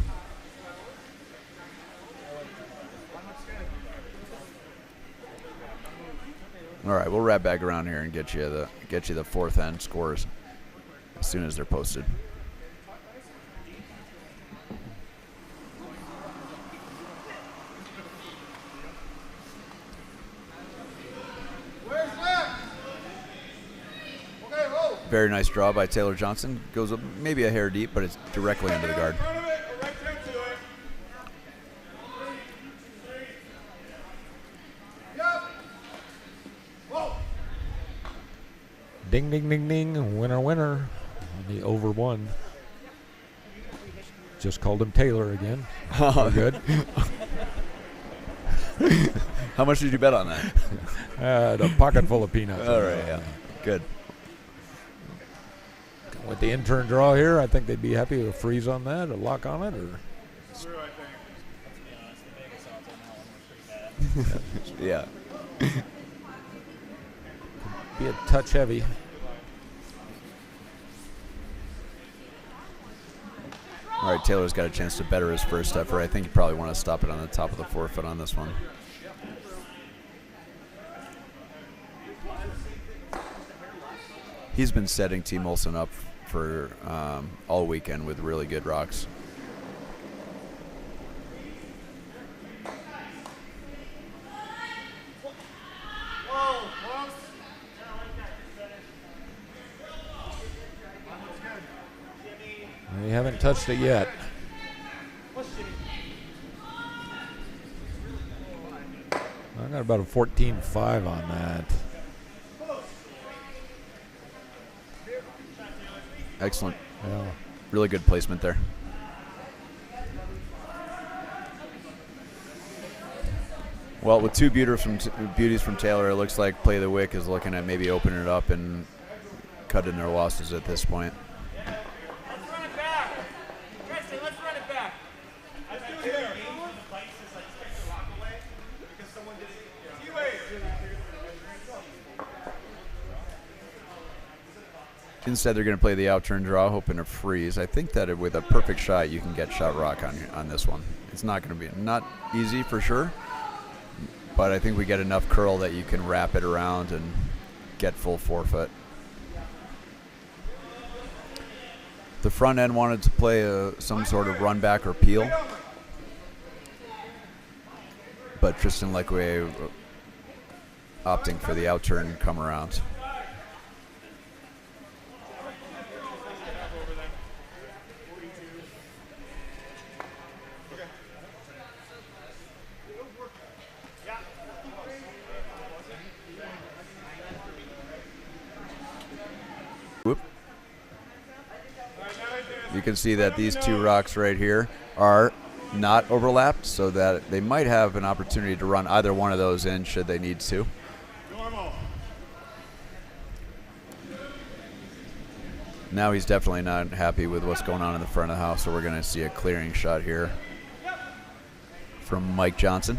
Speaker 2: All right, we'll wrap back around here and get you the fourth end scores as soon as they're posted. Very nice draw by Taylor Johnson. Goes up maybe a hair deep, but it's directly into the guard.
Speaker 3: Ding, ding, ding, ding. Winner, winner. On the over one. Just called him Taylor again. We're good.
Speaker 2: How much did you bet on that?
Speaker 3: A pocket full of peanuts.
Speaker 2: All right, yeah. Good.
Speaker 3: With the intern draw here, I think they'd be happy with a freeze on that, a lock on it, or
Speaker 2: Yeah.
Speaker 3: be a touch heavy.
Speaker 2: All right, Taylor's got a chance to better his first effort. I think you probably want to stop it on the top of the forefoot on this one. He's been setting Team Olson up for all weekend with really good rocks.
Speaker 3: They haven't touched it yet. I got about a 14.5 on that.
Speaker 2: Excellent.
Speaker 3: Yeah.
Speaker 2: Really good placement there. Well, with two beauties from Taylor, it looks like Play the Wick is looking at maybe opening it up and cutting their losses at this point.
Speaker 4: Let's run it back. Tristan, let's run it back.
Speaker 2: Instead, they're going to play the out-turn draw, hoping to freeze. I think that with a perfect shot, you can get shot rock on this one. It's not going to be not easy for sure, but I think we get enough curl that you can wrap it around and get full forefoot. The front end wanted to play some sort of run back or peel, but Tristan Lekwe opting for the out-turn come around. Whoop. You can see that these two rocks right here are not overlapped, so that they might have an opportunity to run either one of those in should they need to. Now he's definitely not happy with what's going on in the front of the house, so we're going to see a clearing shot here from Mike Johnson.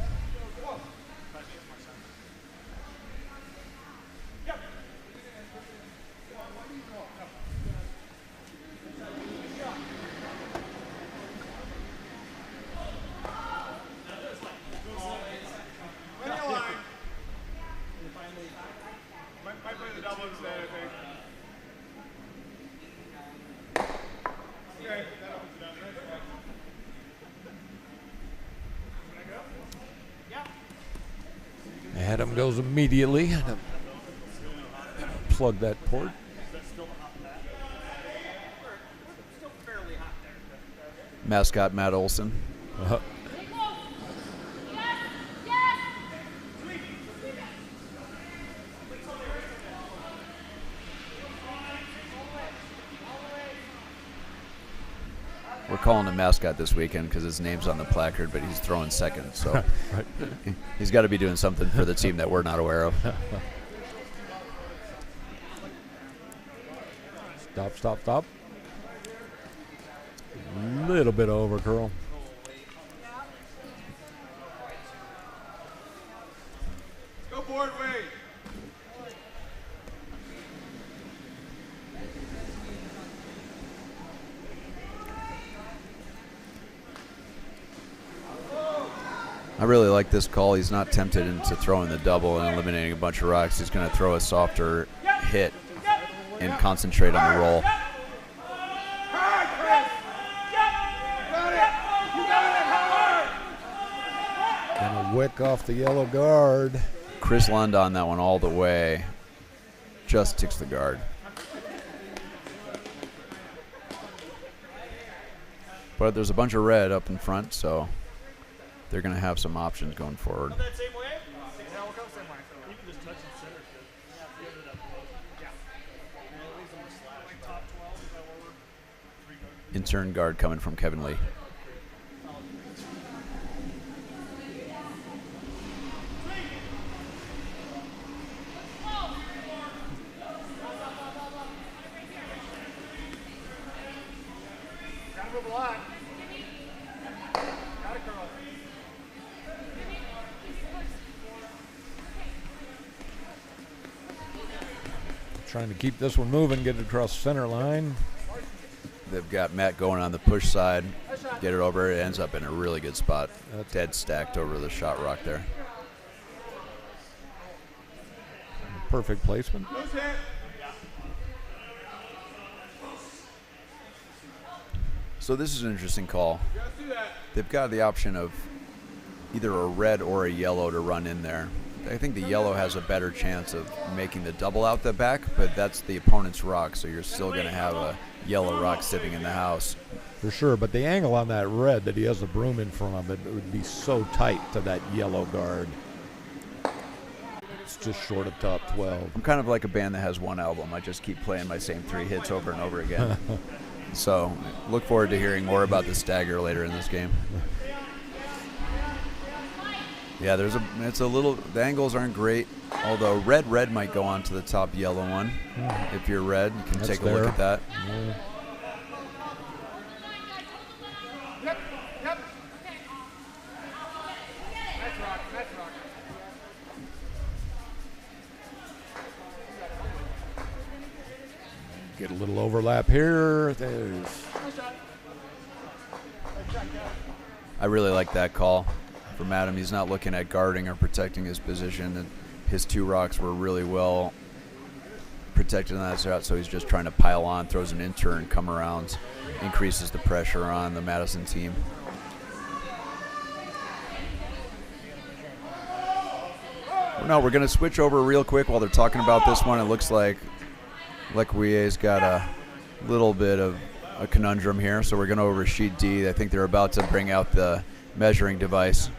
Speaker 3: Adam goes immediately. Plug that port.
Speaker 2: Mascot Matt Olson. We're calling him mascot this weekend because his name's on the placard, but he's throwing second, so he's got to be doing something for the team that we're not aware of.
Speaker 3: Stop, stop, stop. Little bit of over curl.
Speaker 1: Go board, Wade.
Speaker 2: I really like this call. He's not tempted into throwing the double and eliminating a bunch of rocks. He's going to throw a softer hit and concentrate on the roll.
Speaker 3: Gonna wick off the yellow guard.
Speaker 2: Chris Lund on that one all the way. Just ticks the guard. But there's a bunch of red up in front, so they're going to have some options going forward.
Speaker 4: That same way? Yeah, we'll go same way. You can just touch and center. Yeah. And it leaves them to slash. Like top 12, is that where we're?
Speaker 2: Intern guard coming from Kevin Lee.
Speaker 4: Gotta move a lot. Gotta curl.
Speaker 3: Trying to keep this one moving, get it across the center line.
Speaker 2: They've got Matt going on the push side. Get it over. It ends up in a really good spot. Dead stacked over the shot rock there.
Speaker 3: Perfect placement.
Speaker 2: So this is an interesting call. They've got the option of either a red or a yellow to run in there. I think the yellow has a better chance of making the double out the back, but that's the opponent's rock, so you're still going to have a yellow rock sitting in the house.
Speaker 3: For sure, but the angle on that red that he has the broom in front of it would be so tight to that yellow guard. It's just short of top 12.
Speaker 2: I'm kind of like a band that has one album. I just keep playing my same 3 hits over and over again. So look forward to hearing more about the stagger later in this game. Yeah, it's a little, the angles aren't great, although red might go on to the top yellow one. If you're red, you can take a look at that.
Speaker 3: Yeah.
Speaker 4: Yep. Yep. Nice rock. Nice rock.
Speaker 3: Get a little overlap here. There's
Speaker 4: Nice shot.
Speaker 2: I really like that call from Adam. He's not looking at guarding or protecting his position. And his 2 rocks were really well protected on that shot, so he's just trying to pile on, throws an in-turn, come around, increases the pressure on the Madison team. No, we're going to switch over real quick while they're talking about this one. It looks like Lecuye's got a little bit of a conundrum here, so we're going over sheet D. I think they're about to bring out the measuring device.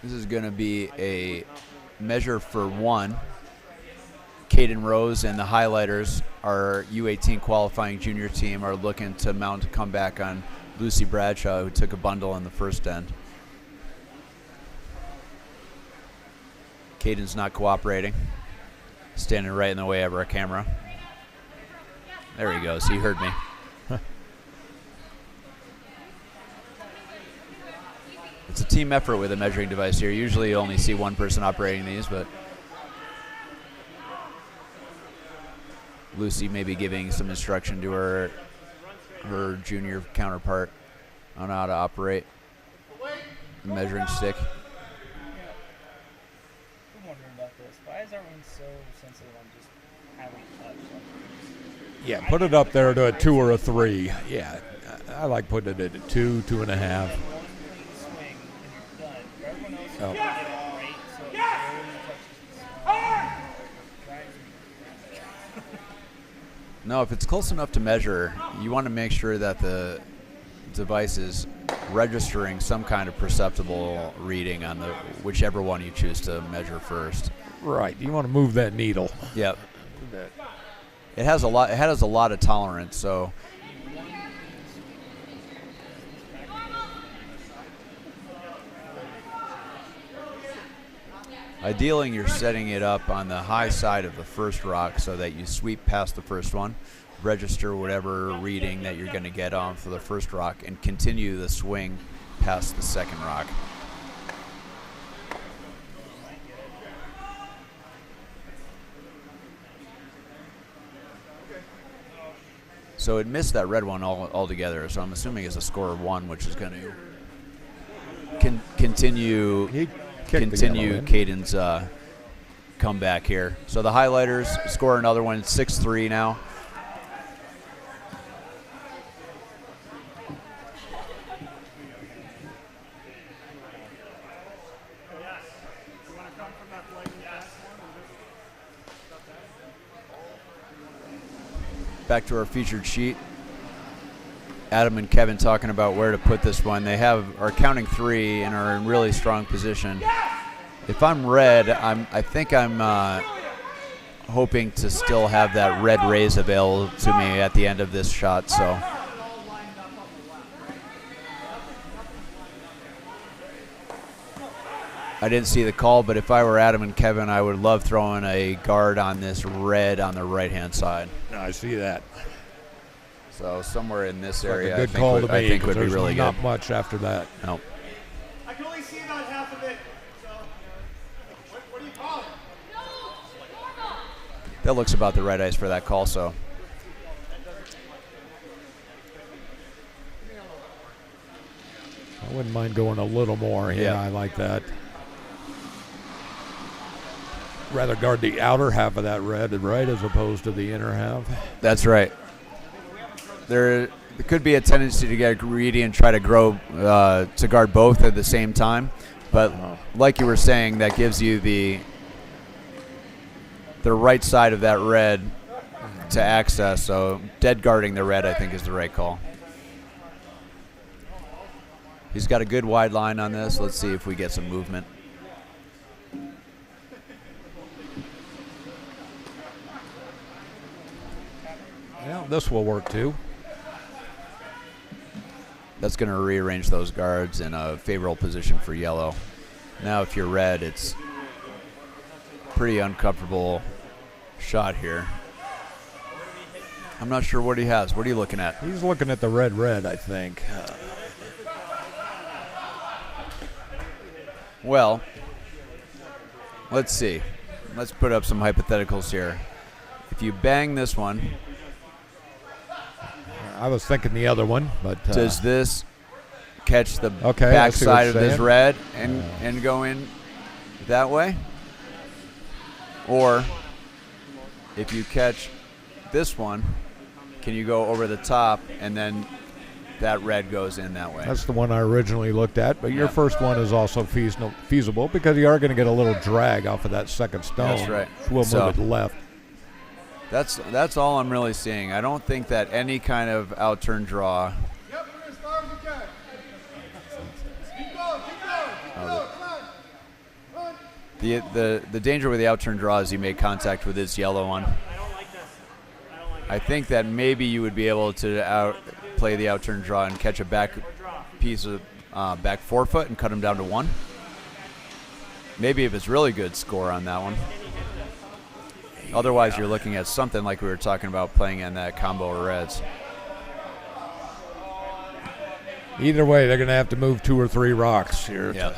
Speaker 2: This is going to be a measure for 1. Caden Rose and the highlighters, our U18 qualifying junior team, are looking to mount a comeback on Lucy Bradshaw, who took a bundle on the first end. Caden's not cooperating, standing right in the way of our camera. There he goes. He heard me. It's a team effort with a measuring device here. Usually you only see one person operating these, but Lucy may be giving some instruction to her junior counterpart on how to operate the measuring stick.
Speaker 6: I'm wondering about this. Why is everyone so sensitive on just having touch?
Speaker 3: yeah, put it up there to a 2 or a 3. Yeah, I like putting it at a 2, 2.5.
Speaker 6: Swing and you're done. For everyone else,
Speaker 3: Oh.
Speaker 6: you get it right, so it really touches drives me.
Speaker 2: No, if it's close enough to measure, you want to make sure that the device is registering some kind of perceptible reading on the whichever one you choose to measure first.
Speaker 3: Right, you want to move that needle.
Speaker 2: Yep. It has a lot. It has a lot of tolerance. So ideally, you're setting it up on the high side of the first rock so that you sweep past the first one, register whatever reading that you're going to get on for the first rock, and continue the swing past the second rock. So it missed that red one altogether. So I'm assuming it's a score of 1, which is going to continue
Speaker 3: He kicked the yellow in.
Speaker 2: Caden's comeback here. So the highlighters score another one, 6-3 now. Back to our featured sheet. Adam and Kevin talking about where to put this one. They are counting 3 and are in really strong position. If I'm red, I think I'm hoping to still have that red raise available to me at the end of this shot. So I didn't see the call, but if I were Adam and Kevin, I would love throwing a guard on this red on the right-hand side.
Speaker 3: I see that.
Speaker 2: So somewhere in this
Speaker 3: Like
Speaker 2: area,
Speaker 3: a good call to
Speaker 2: I
Speaker 3: me,
Speaker 2: think
Speaker 3: 'cause
Speaker 2: would be
Speaker 3: there's
Speaker 2: really
Speaker 3: not
Speaker 2: good.
Speaker 3: much after that.
Speaker 2: No.
Speaker 4: I can only see about half of it. So, what do you call it?
Speaker 2: That looks about the right ice for that call, so.
Speaker 3: I wouldn't mind going a little more. Yeah, I like that. Rather guard the outer half of that red, right, as opposed to the inner half.
Speaker 2: That's right. There could be a tendency to get greedy and try to grow to guard both at the same time, but like you were saying, that gives you the right side of that red to access. So dead guarding the red, I think, is the right call. He's got a good wide line on this. Let's see if we get some movement.
Speaker 3: Yeah, this will work too.
Speaker 2: That's going to rearrange those guards in a favorable position for yellow. Now if you're red, it's pretty uncomfortable shot here. I'm not sure what he has. What are you looking at?
Speaker 3: He's looking at the red, I think.
Speaker 2: Well, let's see. Let's put up some hypotheticals here. If you bang this one,
Speaker 3: I was thinking the other one, but
Speaker 2: does this catch the
Speaker 3: Okay, I
Speaker 2: back
Speaker 3: see what
Speaker 2: side
Speaker 3: you're
Speaker 2: of this
Speaker 3: saying.
Speaker 2: red and go in that way? Or if you catch this one, can you go over the top and then that red goes in that way?
Speaker 3: that's the one I originally looked at. But your first one is also feasible because you are going to get a little drag off of that second stone.
Speaker 2: That's right.
Speaker 3: We'll
Speaker 2: So-
Speaker 3: move it left.
Speaker 2: That's all I'm really seeing. I don't think that any kind of outturn draw.
Speaker 1: Yep, we're as far as we can. Keep going, keep going. Come on.
Speaker 2: The danger with the outturn draw is you make contact with this yellow one.
Speaker 4: I don't like this. I don't like
Speaker 2: I think that maybe you would be able to play the outturn draw and catch a back piece of back forefoot and cut him down to 1. Maybe if it's really good, score on that one. Otherwise, you're looking at something like we were talking about playing in that combo of reds.
Speaker 3: Either way, they're going to have to move 2 or 3 rocks here.
Speaker 2: Yeah.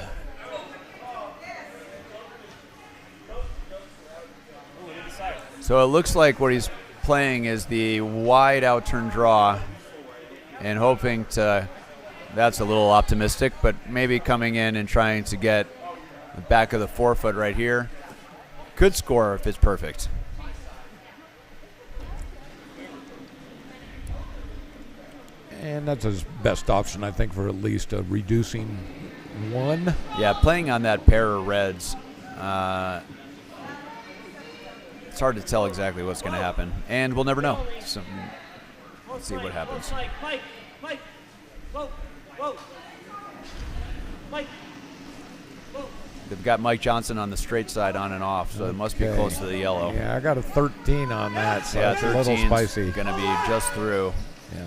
Speaker 2: So it looks like what he's playing is the wide outturn draw and hoping to, that's a little optimistic, but maybe coming in and trying to get the back of the forefoot right here. Could score if it's perfect.
Speaker 3: And that's his best option, I think, for at least a reducing 1.
Speaker 2: Yeah, playing on that pair of reds, it's hard to tell exactly what's going to happen, and we'll never know. So, let's see what happens.
Speaker 4: Mike, whoa, whoa, Mike, whoa.
Speaker 2: They've got Mike Johnson on the straight side on and off, so it must be
Speaker 3: Okay.
Speaker 2: close to the yellow.
Speaker 3: Yeah, I got a 13 on that, so
Speaker 2: Yeah,
Speaker 3: it's a little
Speaker 2: 13's
Speaker 3: spicy.
Speaker 2: going to be just through.
Speaker 3: Yeah.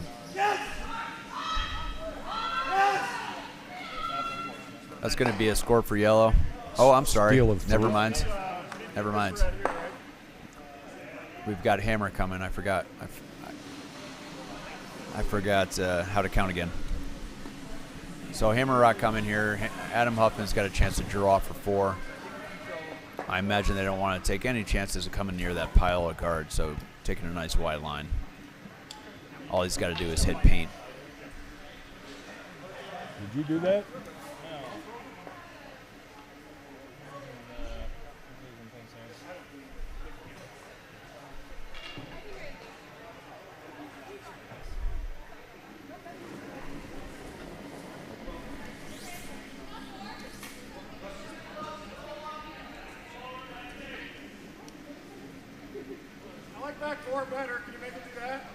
Speaker 2: That's going to be a score for yellow. Oh, I'm sorry.
Speaker 3: Steal of
Speaker 2: Never
Speaker 3: 3.
Speaker 2: mind. Never mind. We've got hammer coming. I forgot. I forgot how to count again. So Hammer Rock coming here. Adam Huffman's got a chance to draw for 4. I imagine they don't want to take any chances of coming near that pile of guards, so taking a nice wide line. All he's got to do is hit paint.
Speaker 3: Did you do that?
Speaker 4: I like back 4 better. Can you make it do that?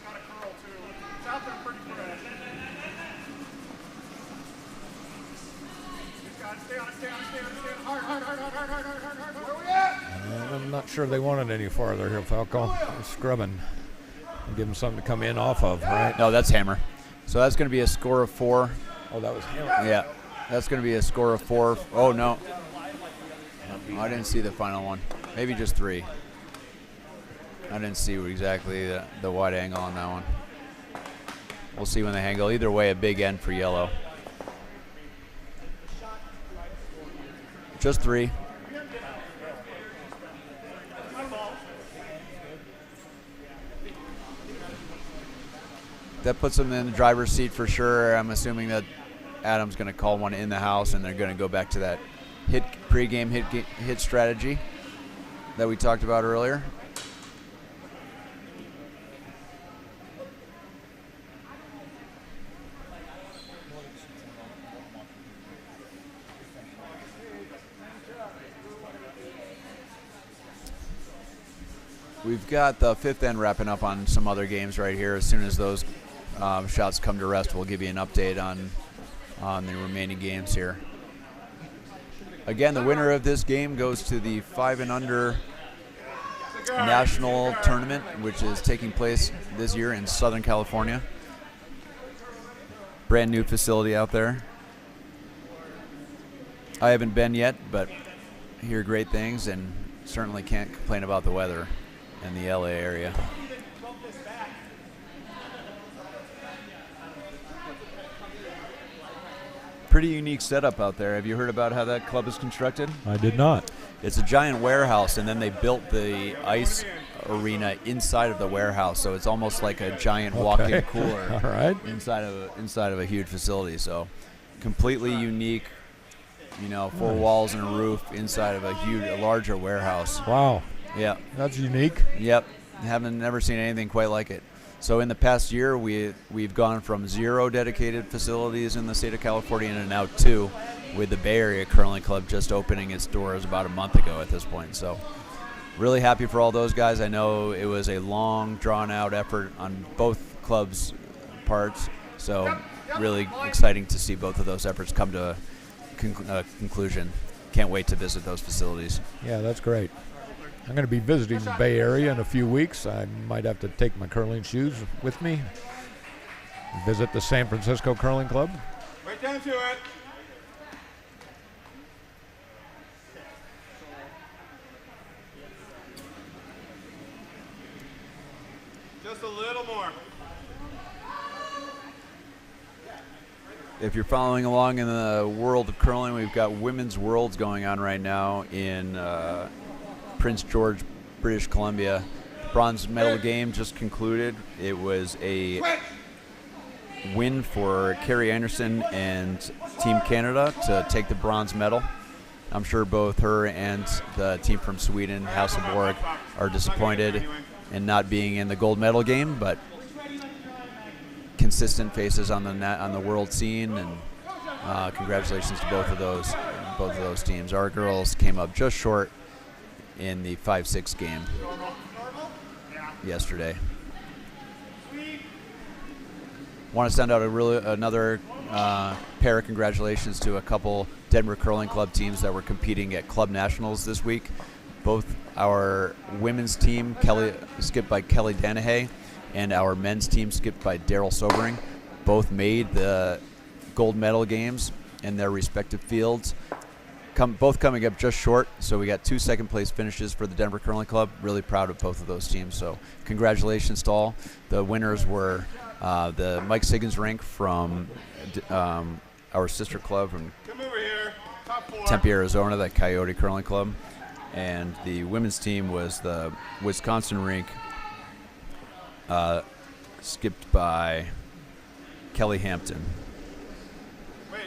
Speaker 4: Got a curl too. It's out there pretty fresh. Just gotta stay on it, stay on it, stay on it, stay on it. Hard. Where we at?
Speaker 3: I'm not sure they wanted any farther here, Falco. They're scrubbing. I'll give them something to come in off of, right?
Speaker 2: No, that's Hammer. So that's going to be a score of 4.
Speaker 3: Oh, that was him.
Speaker 2: Yeah, that's going to be a score of 4. Oh, no. I didn't see the final one. Maybe just 3. I didn't see exactly the wide angle on that one. We'll see when they angle. Either way, a big end for yellow. Just 3. That puts them in the driver's seat for sure. I'm assuming that Adam's going to call one in the house, and they're going to go back to that pregame hit strategy that we talked about earlier. We've got the 5th end wrapping up on some other games right here. As soon as those shots come to rest, we'll give you an update on the remaining games here. Again, the winner of this game goes to the 5 and under national tournament, which is taking place this year in Southern California. Brand new facility out there. I haven't been yet, but hear great things and certainly can't complain about the weather in the LA area. Pretty unique setup out there. Have you heard about how that club is constructed?
Speaker 3: I did not.
Speaker 2: It's a giant warehouse, and then they built the ice arena inside of the warehouse, so it's almost like a giant walk-in cooler.
Speaker 3: All right.
Speaker 2: Inside of a huge facility. So completely unique, 4 walls and a roof inside of a larger warehouse.
Speaker 3: Wow.
Speaker 2: Yeah.
Speaker 3: That's unique.
Speaker 2: Yep. Never seen anything quite like it. So in the past year, we've gone from 0 dedicated facilities in the state of California to now 2, with the Bay Area Curling Club just opening its doors about a month ago at this point. So really happy for all those guys. I know it was a long, drawn-out effort on both clubs' parts. So really exciting to see both of those efforts come to a conclusion. Can't wait to visit those facilities.
Speaker 3: Yeah, that's great. I'm going to be visiting the Bay Area in a few weeks. I might have to take my curling shoes with me. Visit the San Francisco Curling Club.
Speaker 1: Right down to it. Just a little more.
Speaker 2: If you're following along in the world of curling, we've got Women's Worlds going on right now in Prince George, British Columbia. Bronze medal game just concluded. It was a win for Carrie Anderson and Team Canada to take the bronze medal. I'm sure both her and the team from Sweden, House of Borg, are disappointed in not being in the gold medal game, but consistent faces on the world scene, and congratulations to both of those teams. Our girls came up just short in the 5-6 game yesterday. Want to send out another pair of congratulations to a couple Denver Curling Club teams that were competing at Club Nationals this week. Both our women's team, skipped by Kelly Danahay, and our men's team, skipped by Daryl Sobering, both made the gold medal games in their respective fields. Both coming up just short, so we got 2 second-place finishes for the Denver Curling Club. Really proud of both of those teams, so congratulations to all. The winners were The Mike Siggins rink from our sister club from
Speaker 1: Come over here. Top 4.
Speaker 2: Tempe, Arizona, that Coyote Curling Club. And the women's team was the Wisconsin rink, skipped by Kelly Hampton.
Speaker 1: Wait.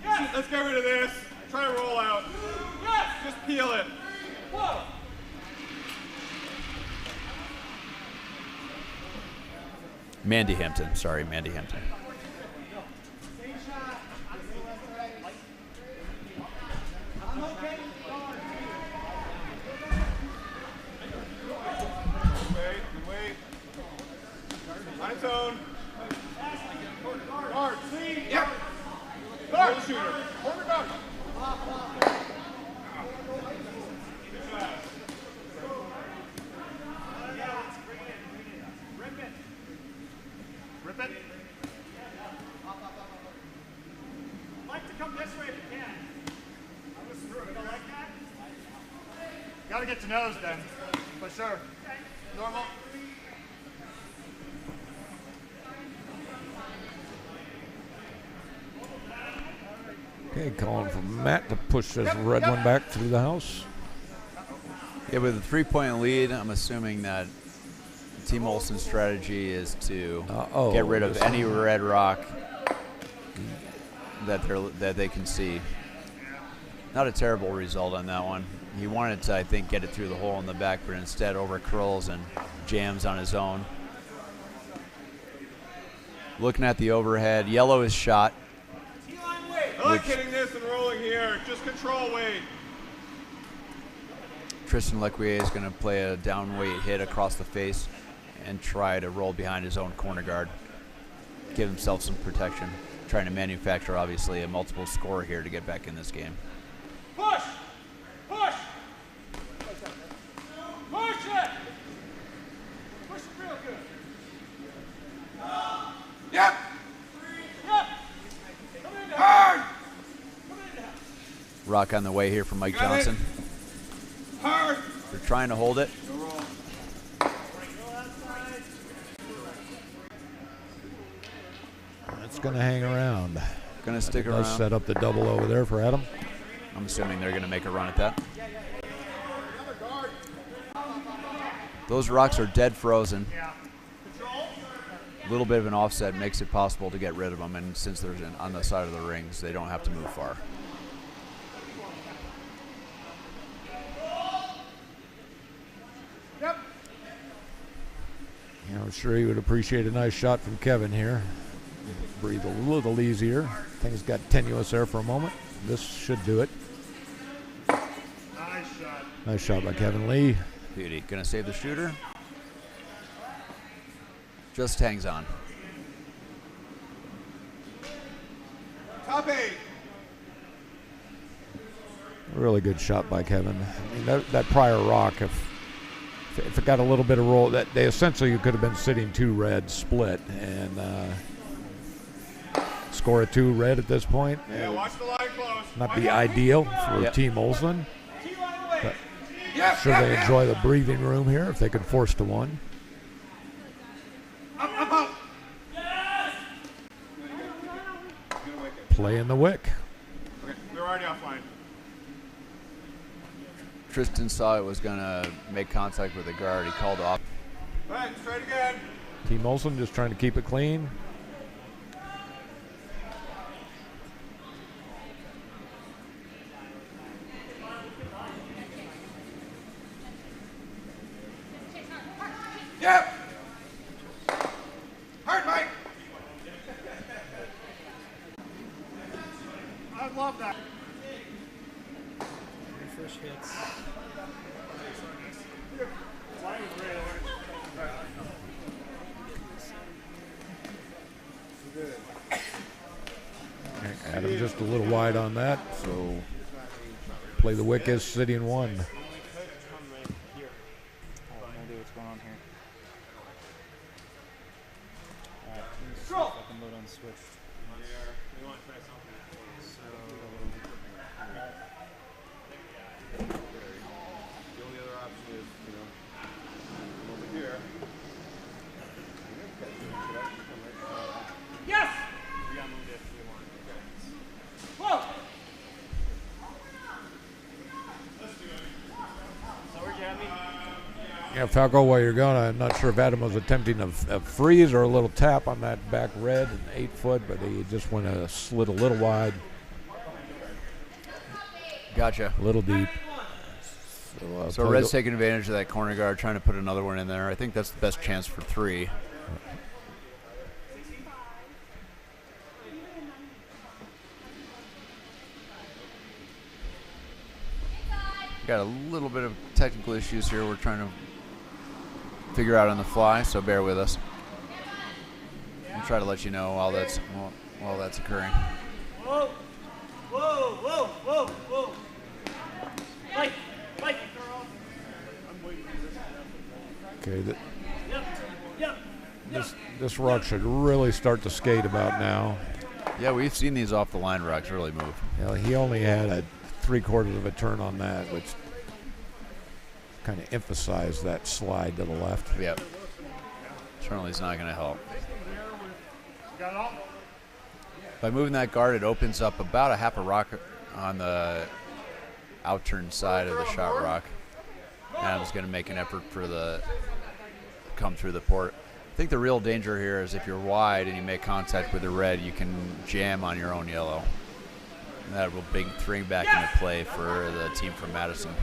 Speaker 1: Yes. Let's get rid of this. Try to roll out. Yes. Just peel it. Whoa.
Speaker 2: Mandy Hampton. Sorry, Mandy Hampton.
Speaker 1: Wait. On its own. Guard. Yep. Guard. Shooter. Corner guard.
Speaker 4: Rip it. Like to come this way if you can. I'm just screw it. You don't like that? Gotta get to nose then. For sure. Normal.
Speaker 3: Okay, calling for Matt to push this red one back through the house.
Speaker 2: Yeah, with a 3-point lead, I'm assuming that Team Olson's strategy is to get rid of any red rock that they can see. Not a terrible result on that one. He wanted to, I think, get it through the hole in the back, but instead over curls and jams on his own. Looking at the overhead, yellow is shot.
Speaker 1: I like hitting this and rolling here. Just control weight.
Speaker 2: Tristan Lequier is going to play a down weight hit across the face and try to roll behind his own corner guard. Give himself some protection. Trying to manufacture, obviously, a multiple score here to get back in this game.
Speaker 1: Push! Push! Push it! Push it real good. Yep! Yep! Come in now. Hard! Come in now.
Speaker 2: Rock on the way here from Mike
Speaker 1: Got it.
Speaker 2: Johnson.
Speaker 1: Hard!
Speaker 2: They're trying to hold it.
Speaker 3: It's going to hang around.
Speaker 2: Going to stick
Speaker 3: Does
Speaker 2: around.
Speaker 3: set up the double over there for Adam.
Speaker 2: I'm assuming they're going to make a run at that. Those rocks are dead frozen. A little bit of an offset makes it possible to get rid of them, and since there's on the side of the rings, they don't have to move far.
Speaker 1: Yep.
Speaker 3: Yeah, I'm sure he would appreciate a nice shot from Kevin here. Breathe a little easier. Things got tenuous there for a moment. This should do it.
Speaker 4: Nice shot.
Speaker 3: Nice shot by Kevin Lee.
Speaker 2: Beauty. Going to save the shooter. Just hangs on.
Speaker 1: Top 8.
Speaker 3: Really good shot by Kevin. I mean, that prior rock, if it got a little bit of roll, that they essentially could have been sitting 2 red split and score a 2 red at this point.
Speaker 1: Yeah, watch the line close.
Speaker 3: Not
Speaker 1: Watch
Speaker 3: be
Speaker 1: out.
Speaker 3: ideal for
Speaker 2: Yep.
Speaker 3: Team Olson.
Speaker 1: T-line away.
Speaker 3: But
Speaker 1: Yep,
Speaker 3: sure they enjoy the breathing room here if they could force to 1.
Speaker 1: Up.
Speaker 3: Play in the wick.
Speaker 1: Okay, we're already offline.
Speaker 2: Tristan saw it was going to make contact with the guard. He called off.
Speaker 1: All right, let's try it again.
Speaker 3: Team Olson just trying to keep it clean.
Speaker 1: Yep. Hard, Mike.
Speaker 4: I love that.
Speaker 6: Fish hits.
Speaker 4: Line is great.
Speaker 3: Adam just a little wide on that, so play the wick is sitting 1.
Speaker 6: I have no idea what's going on here. Alright, let me see if I can load on the switch.
Speaker 1: The only other option is,
Speaker 4: Yes! We gotta move it if we want. Whoa! So where'd you have me?
Speaker 3: Yeah, Falco, while you're gone, I'm not sure if Adam was attempting a freeze or a little tap on that back red and 8 foot, but he just went slid a little wide,
Speaker 2: Gotcha.
Speaker 3: a little deep.
Speaker 2: So
Speaker 3: play
Speaker 2: Red's
Speaker 3: the-
Speaker 2: taking advantage of that corner guard, trying to put another one in there. I think that's the best chance for 3. Got a little bit of technical issues here we're trying to figure out on the fly, so bear with us. We'll try to let you know while that's occurring.
Speaker 4: Whoa! Whoa! Whoa! Whoa! Whoa! Mike! Mike!
Speaker 3: Okay,
Speaker 4: Yep!
Speaker 3: this rock should really start to skate about now.
Speaker 2: Yeah, we've seen these off the line rocks really move.
Speaker 3: You know, he only had a 3/4 of a turn on that, which kind of emphasized that slide to the left.
Speaker 2: Yep. Certainly is not going to help.
Speaker 4: Got it all?
Speaker 2: By moving that guard, it opens up about a half a rock on the outturned side of the shot rock. Adam's going to make an effort for the come through the port. I think the real danger here is if you're wide and you make contact with the red, you can jam on your own yellow. And that will bring back into play for the team from Madison.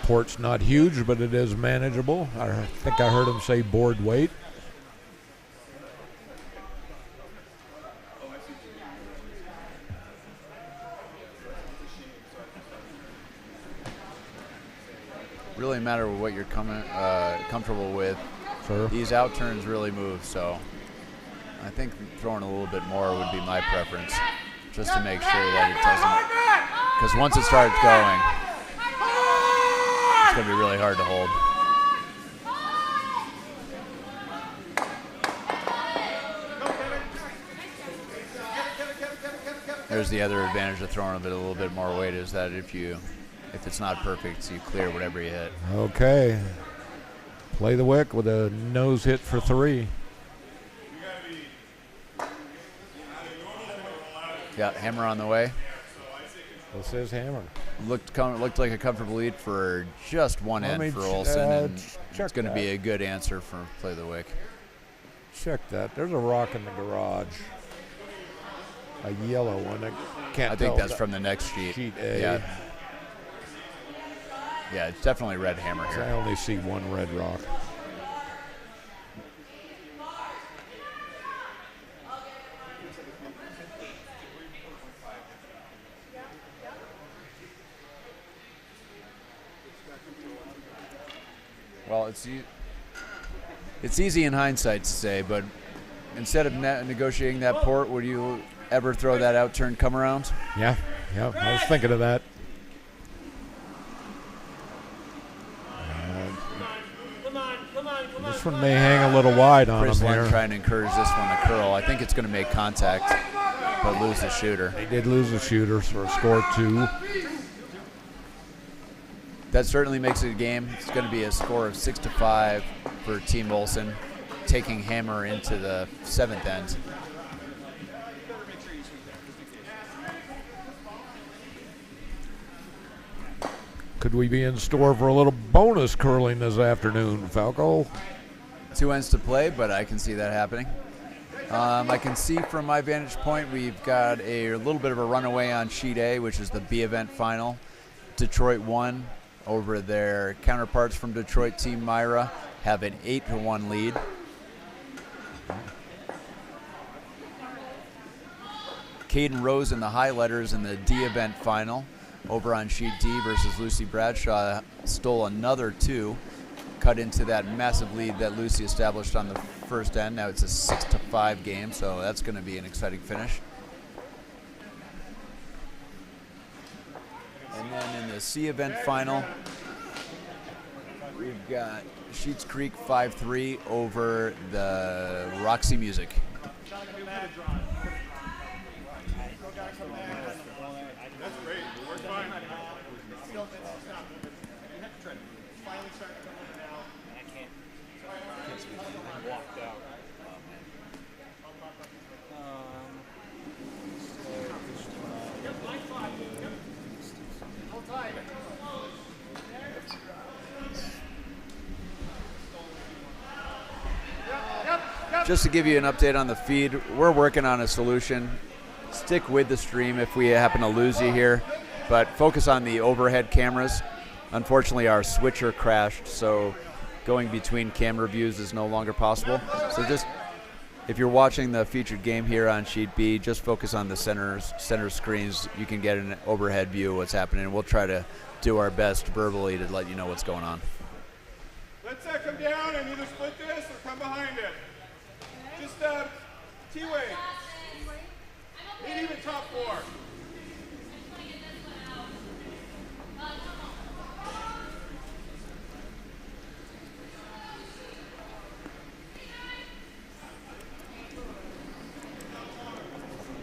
Speaker 3: Port's not huge, but it is manageable. I think I heard him say board weight.
Speaker 2: Really matter what you're comfortable with.
Speaker 3: Sir.
Speaker 2: These outturns really move, so I think throwing a little bit more would be my preference, just to make sure that it doesn't. Because once it starts going, it's going to be really hard to hold. There's the other advantage of throwing a little bit more weight is that if it's not perfect, you clear whatever you hit.
Speaker 3: Okay. Play the wick with a nose hit for 3.
Speaker 2: Got hammer on the way.
Speaker 3: This is hammer.
Speaker 2: Looked like a comfortable lead for just one
Speaker 3: Let me
Speaker 2: end for Olsen, and
Speaker 3: check
Speaker 2: it's going to be
Speaker 3: that.
Speaker 2: a good answer for play the wick.
Speaker 3: Check that. There's a rock in the garage. A yellow one. I can't
Speaker 2: I think
Speaker 3: tell.
Speaker 2: that's from the next sheet.
Speaker 3: Sheet A.
Speaker 2: Yeah, it's definitely red hammer
Speaker 3: I
Speaker 2: here.
Speaker 3: only see one red rock.
Speaker 2: Well, it's easy in hindsight to say, but instead of negotiating that port, would you ever throw that out-turn come around?
Speaker 3: Yeah, I was thinking of that. This one may hang a little wide on him
Speaker 2: Frizzling
Speaker 3: here.
Speaker 2: trying to encourage this one to curl. I think it's going to make contact, but lose the shooter.
Speaker 3: They did lose a shooter for a score 2.
Speaker 2: That certainly makes it a game. It's going to be a score of 6-5 for Team Olsen, taking hammer into the 7th end.
Speaker 3: Could we be in store for a little bonus curling this afternoon, Falco?
Speaker 2: 2 ends to play, but I can see that happening. I can see from my vantage point we've got a little bit of a runaway on sheet A, which is the B event final. Detroit won over their counterparts from Detroit, Team Myra, have an 8-1 lead. Caden Rose and the Highlighters in the D event final over on sheet D versus Lucy Bradshaw stole another 2, cut into that massive lead that Lucy established on the first end. Now it's a 6-5 game, so that's going to be an exciting finish. And then in the C event final, We've got Sheets Creek 5-3 over the Roxy Music.
Speaker 1: That's great. We're fine.
Speaker 4: Finally starting to come over now.
Speaker 6: I can't speak. I walked out.
Speaker 2: Just to give you an update on the feed, we're working on a solution. Stick with the stream if we happen to lose you here, but focus on the overhead cameras. Unfortunately, our switcher crashed, so going between camera views is no longer possible. So just, if you're watching the featured game here on Sheet B, just focus on the center screens. You can get an overhead view of what's happening. We'll try to do our best verbally to let you know what's going on.
Speaker 1: Let's come down and either split this or come behind it. Just T-way. Maybe even top 4.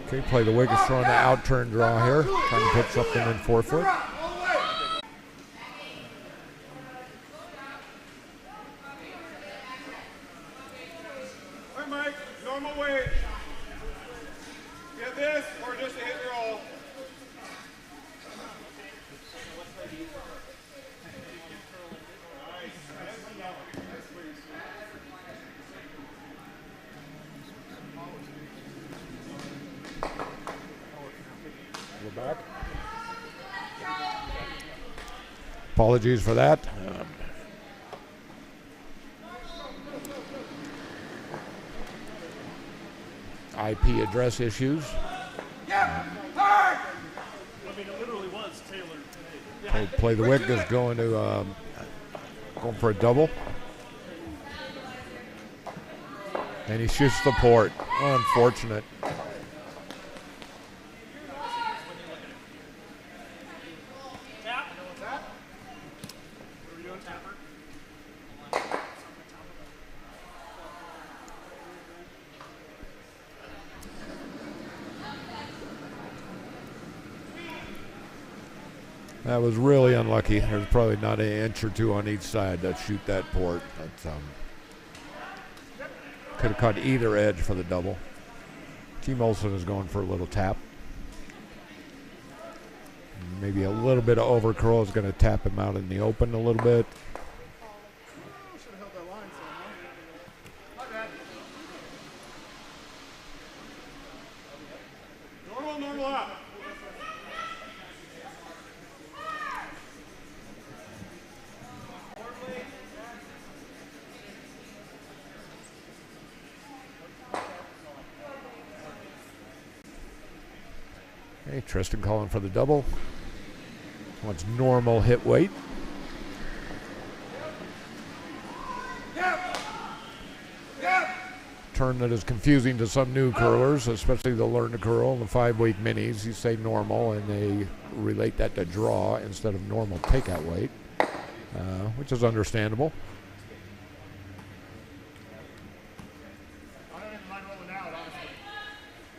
Speaker 3: Okay, play the Wiggins throwing the out turn draw here, trying to put something in 4 foot.
Speaker 1: All right, Mike, normal weight. Get this or just a hit and roll.
Speaker 3: We're back. Apologies for that. IP address issues.
Speaker 4: I mean, it literally was tailored today.
Speaker 3: Play the wick is going to going for a double. And he shoots the port. Unfortunate.
Speaker 4: Tap. What are we doing, Tapper?
Speaker 3: That was really unlucky. There's probably not an inch or two on each side that shoot that port. That could have caught either edge for the double. Team Olson is going for a little tap. Maybe a little bit of overcurl is going to tap him out in the open a little bit.
Speaker 4: Should have held that line some, huh? My bad.
Speaker 1: Normal up.
Speaker 3: Hey, Tristan calling for the double. Wants normal hit weight. Turn that is confusing to some new curlers, especially the learn to curl and the 5-week minis. You say normal and they relate that to draw instead of normal takeout weight, which is understandable.
Speaker 4: I don't even mind rolling out, honestly.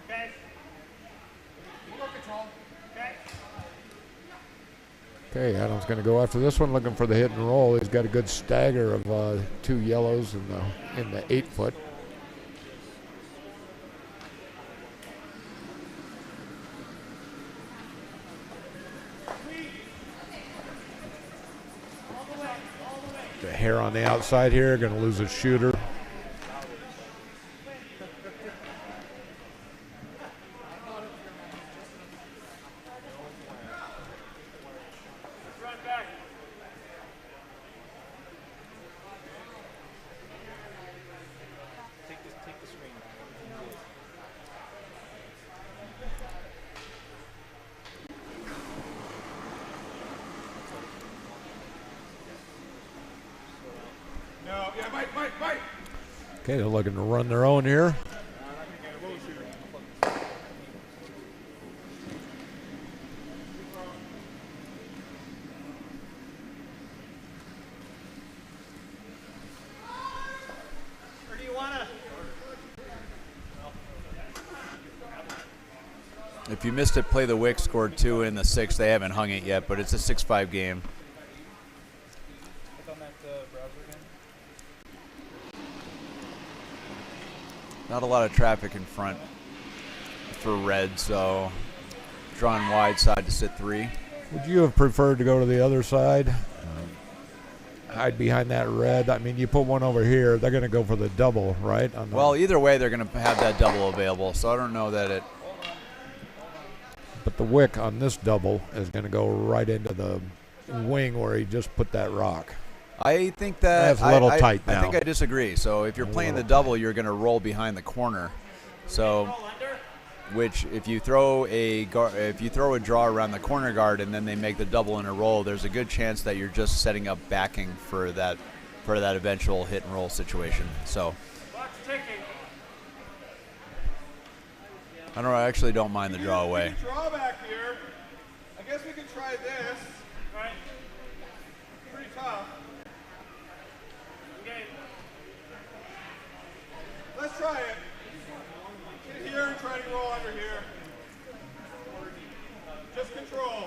Speaker 4: Okay. More control. Okay.
Speaker 3: Okay, Adam's going to go after this one, looking for the hit and roll. He's got a good stagger of 2 yellows in the 8 foot. The hair on the outside here, going to lose his shooter.
Speaker 4: Run back.
Speaker 6: Take the screen.
Speaker 1: No, yeah, Mike.
Speaker 3: Okay, they're looking to run their own here.
Speaker 2: If you missed it, Play the Wick scored 2 in the 6th. They haven't hung it yet, but it's a 6-5 game.
Speaker 6: Click on that browser again.
Speaker 2: Not a lot of traffic in front for red, so drawing wide side to sit 3.
Speaker 3: Would you have preferred to go to the other side? Hide behind that red. I mean, you put one over here, they're going to go for the double, right? On the,
Speaker 2: Well, either way, they're going to have that double available, so I don't know that it...
Speaker 3: but the wick on this double is going to go right into the wing where he just put that rock.
Speaker 2: I think that...
Speaker 3: That's a little tight
Speaker 2: I
Speaker 3: now.
Speaker 2: think I disagree. So if you're playing the double, you're going to roll behind the corner. So... which if you throw a draw around the corner guard and then they make the double in a roll, there's a good chance that you're just setting up backing for that eventual hit and roll situation. So I don't know. I actually don't mind the draw away.
Speaker 1: Draw back here. I guess we could try this. Right. Pretty tough. Okay. Let's try it. Get here and try to roll under here. Just control.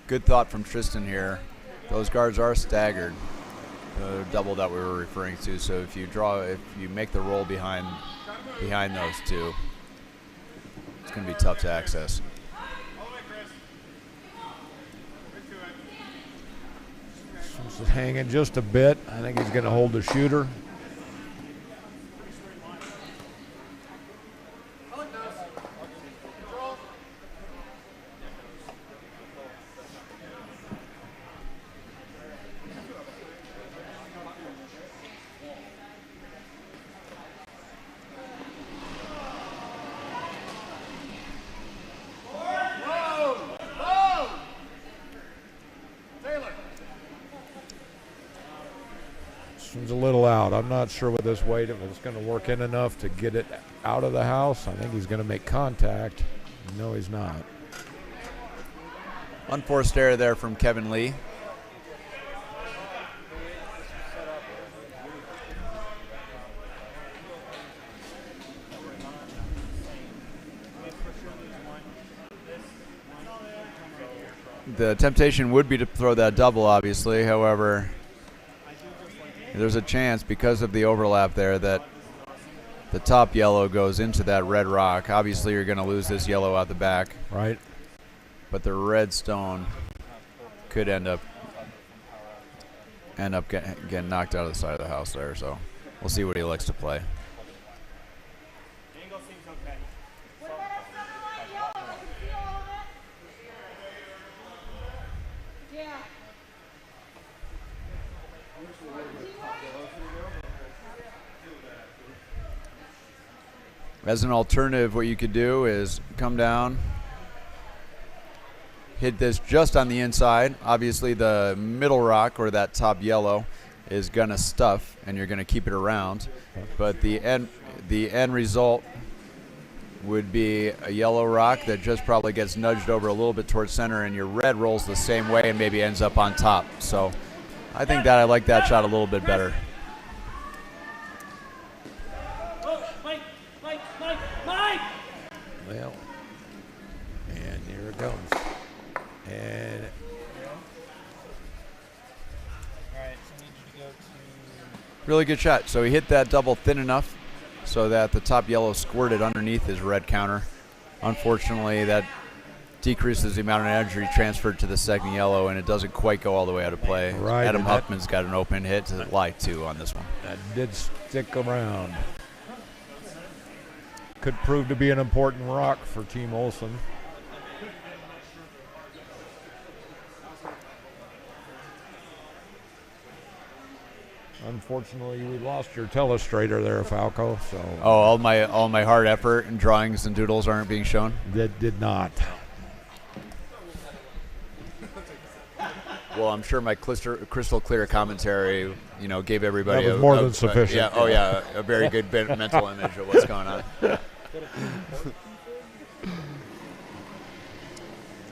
Speaker 2: Good thought from Tristan here. Those guards are staggered. The double that we were referring to. So if you make the roll behind those two, it's going to be tough to access.
Speaker 1: All the way, Chris. Right to it.
Speaker 3: This is hanging just a bit. I think he's going to hold the shooter. One's a little out. I'm not sure with this weight if it's going to work in enough to get it out of the house. I think he's going to make contact. No, he's not.
Speaker 2: Unforced error there from Kevin Lee. The temptation would be to throw that double, obviously. However, there's a chance because of the overlap there that the top yellow goes into that red rock. Obviously, you're going to lose this yellow out the back.
Speaker 3: Right.
Speaker 2: But the red stone could end up getting knocked out of the side of the house there. So we'll see what he likes to play.
Speaker 4: Angle seems okay.
Speaker 2: As an alternative, what you could do is come down, hit this just on the inside. Obviously, the middle rock or that top yellow is going to stuff, and you're going to keep it around. But the end result would be a yellow rock that just probably gets nudged over a little bit towards center, and your red rolls the same way and maybe ends up on top. So I think that I like that shot a little bit better.
Speaker 3: Well, and here it comes. And
Speaker 6: Alright, so I need you to go to...
Speaker 2: Really good shot. So he hit that double thin enough so that the top yellow squirted underneath his red counter. Unfortunately, that decreases the amount of energy transferred to the second yellow, and it doesn't quite go all the way out of play.
Speaker 3: Right,
Speaker 2: Adam
Speaker 3: and that-
Speaker 2: Huffman's got an open hit to lie 2 on this one.
Speaker 3: that did stick around. Could prove to be an important rock for Team Olson. Unfortunately, we lost your telestrator there, Falco. So
Speaker 2: Oh, all my hard effort and drawings and doodles aren't being shown?
Speaker 3: that did not.
Speaker 2: Well, I'm sure my crystal clear commentary, gave everybody
Speaker 3: That was more than sufficient.
Speaker 2: a very good mental image of what's going on.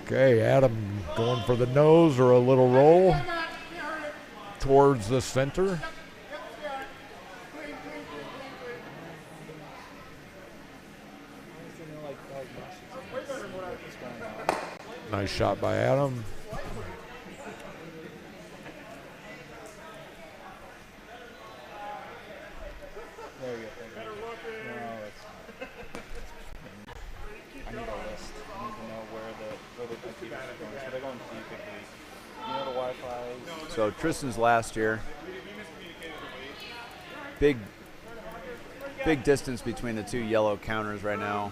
Speaker 3: Okay, Adam going for the nose or a little roll towards the center.
Speaker 6: what's going on.
Speaker 3: Nice shot by Adam.
Speaker 6: There you go. Thank you. No, it's. I need a list. I need to know where the computers are going. So they're going deep. You know the Wi-Fi.
Speaker 2: So Tristan's last year. Big distance between the two yellow counters right now.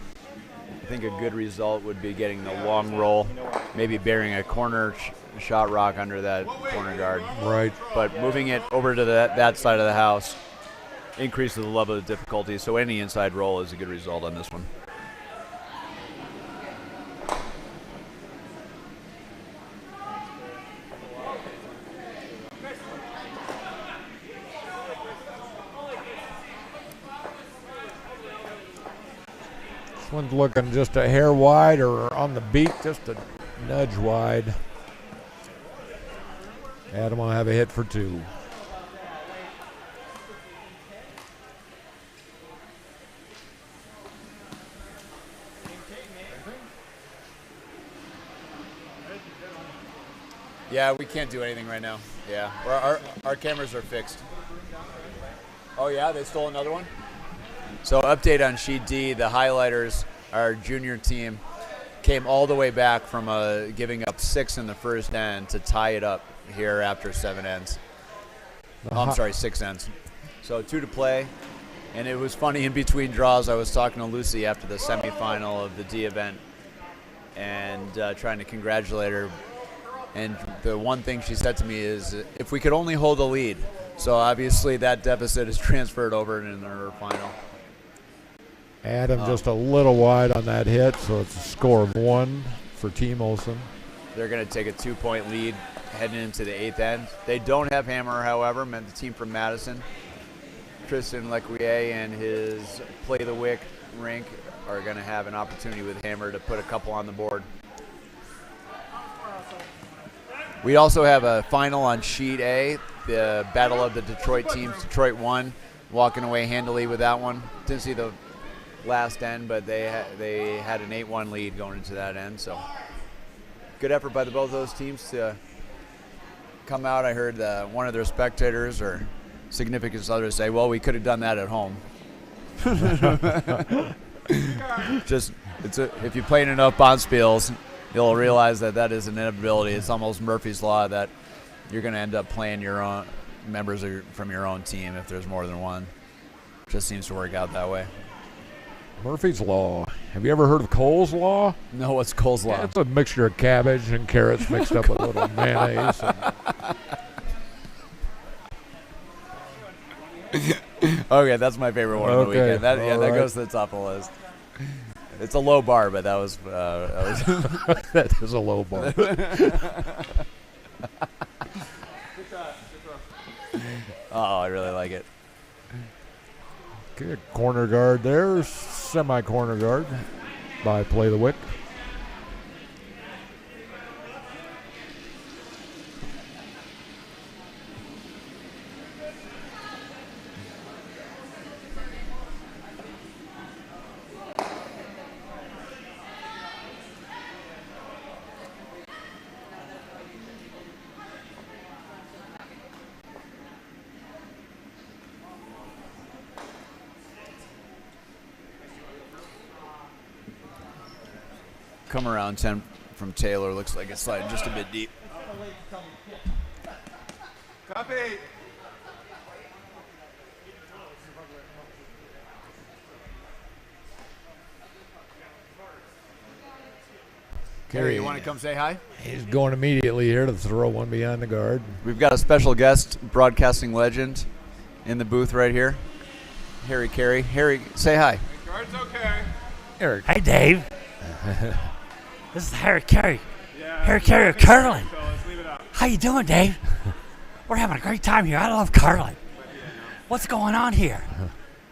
Speaker 2: I think a good result would be getting the long roll, maybe burying a corner shot rock under that corner guard.
Speaker 3: Right.
Speaker 2: But moving it over to that side of the house increases the level of difficulty, so any inside roll is a good result on this one.
Speaker 3: This one's looking just a hair wide or on the beak, just a nudge wide. Adam will have a hit for 2.
Speaker 2: Yeah, we can't do anything right now. Yeah, our cameras are fixed. Oh yeah, they stole another one? So update on sheet D, the highlighters, our junior team, came all the way back from giving up 6 in the first end to tie it up here after 7 ends. Oh, I'm sorry, 6 ends. So 2 to play. And it was funny, in between draws, I was talking to Lucy after the semifinal of the D event and trying to congratulate her. And the one thing she said to me is, if we could only hold the lead. So obviously that deficit is transferred over in her final.
Speaker 3: Adam just a little wide on that hit, so it's a score of 1 for Team Olson.
Speaker 2: They're going to take a 2-point lead heading into the 8th end. They don't have Hammer, however, the team from Madison. Tristan Lequier and his Play the Wick rink are going to have an opportunity with Hammer to put a couple on the board. We also have a final on sheet A, the Battle of the Detroit teams. Detroit won, walking away handily with that one. Didn't see the last end, but they had an 8-1 lead going into that end. So good effort by both those teams to come out. I heard one of their spectators or significant others say, well, we could have done that at home. If you play enough bonspiels, you'll realize that is an inability. It's almost Murphy's Law that you're going to end up playing your own members from your own team if there's more than one. Just seems to work out that way.
Speaker 3: Murphy's Law. Have you ever heard of Cole's Law?
Speaker 2: No, what's Cole's Law?
Speaker 3: Yeah, it's a mixture of cabbage and carrots mixed up with a little mayonnaise.
Speaker 2: Okay, that's my favorite one of the weekend. That
Speaker 3: right.
Speaker 2: goes to the top of the list. It's a low bar, but that was
Speaker 3: that is a low bar.
Speaker 2: Oh, I really like it.
Speaker 3: Okay, corner guard there, semi-corner guard by Play the Wick.
Speaker 2: Come around 10 from Taylor. Looks like it's sliding just a bit deep.
Speaker 1: Copy.
Speaker 2: Kerry, you want to come say hi?
Speaker 3: He's going immediately here to throw one behind the guard.
Speaker 2: We've got a special guest, broadcasting legend, in the booth right here. Harry Carey. Harry, say hi.
Speaker 1: Guard's okay.
Speaker 3: Eric.
Speaker 7: Hey, Dave. This is Harry Carey.
Speaker 1: Yeah.
Speaker 7: Harry Carey of curling.
Speaker 1: So let's leave it up.
Speaker 7: How you doing, Dave? We're having a great time here. I love curling. What's going on here?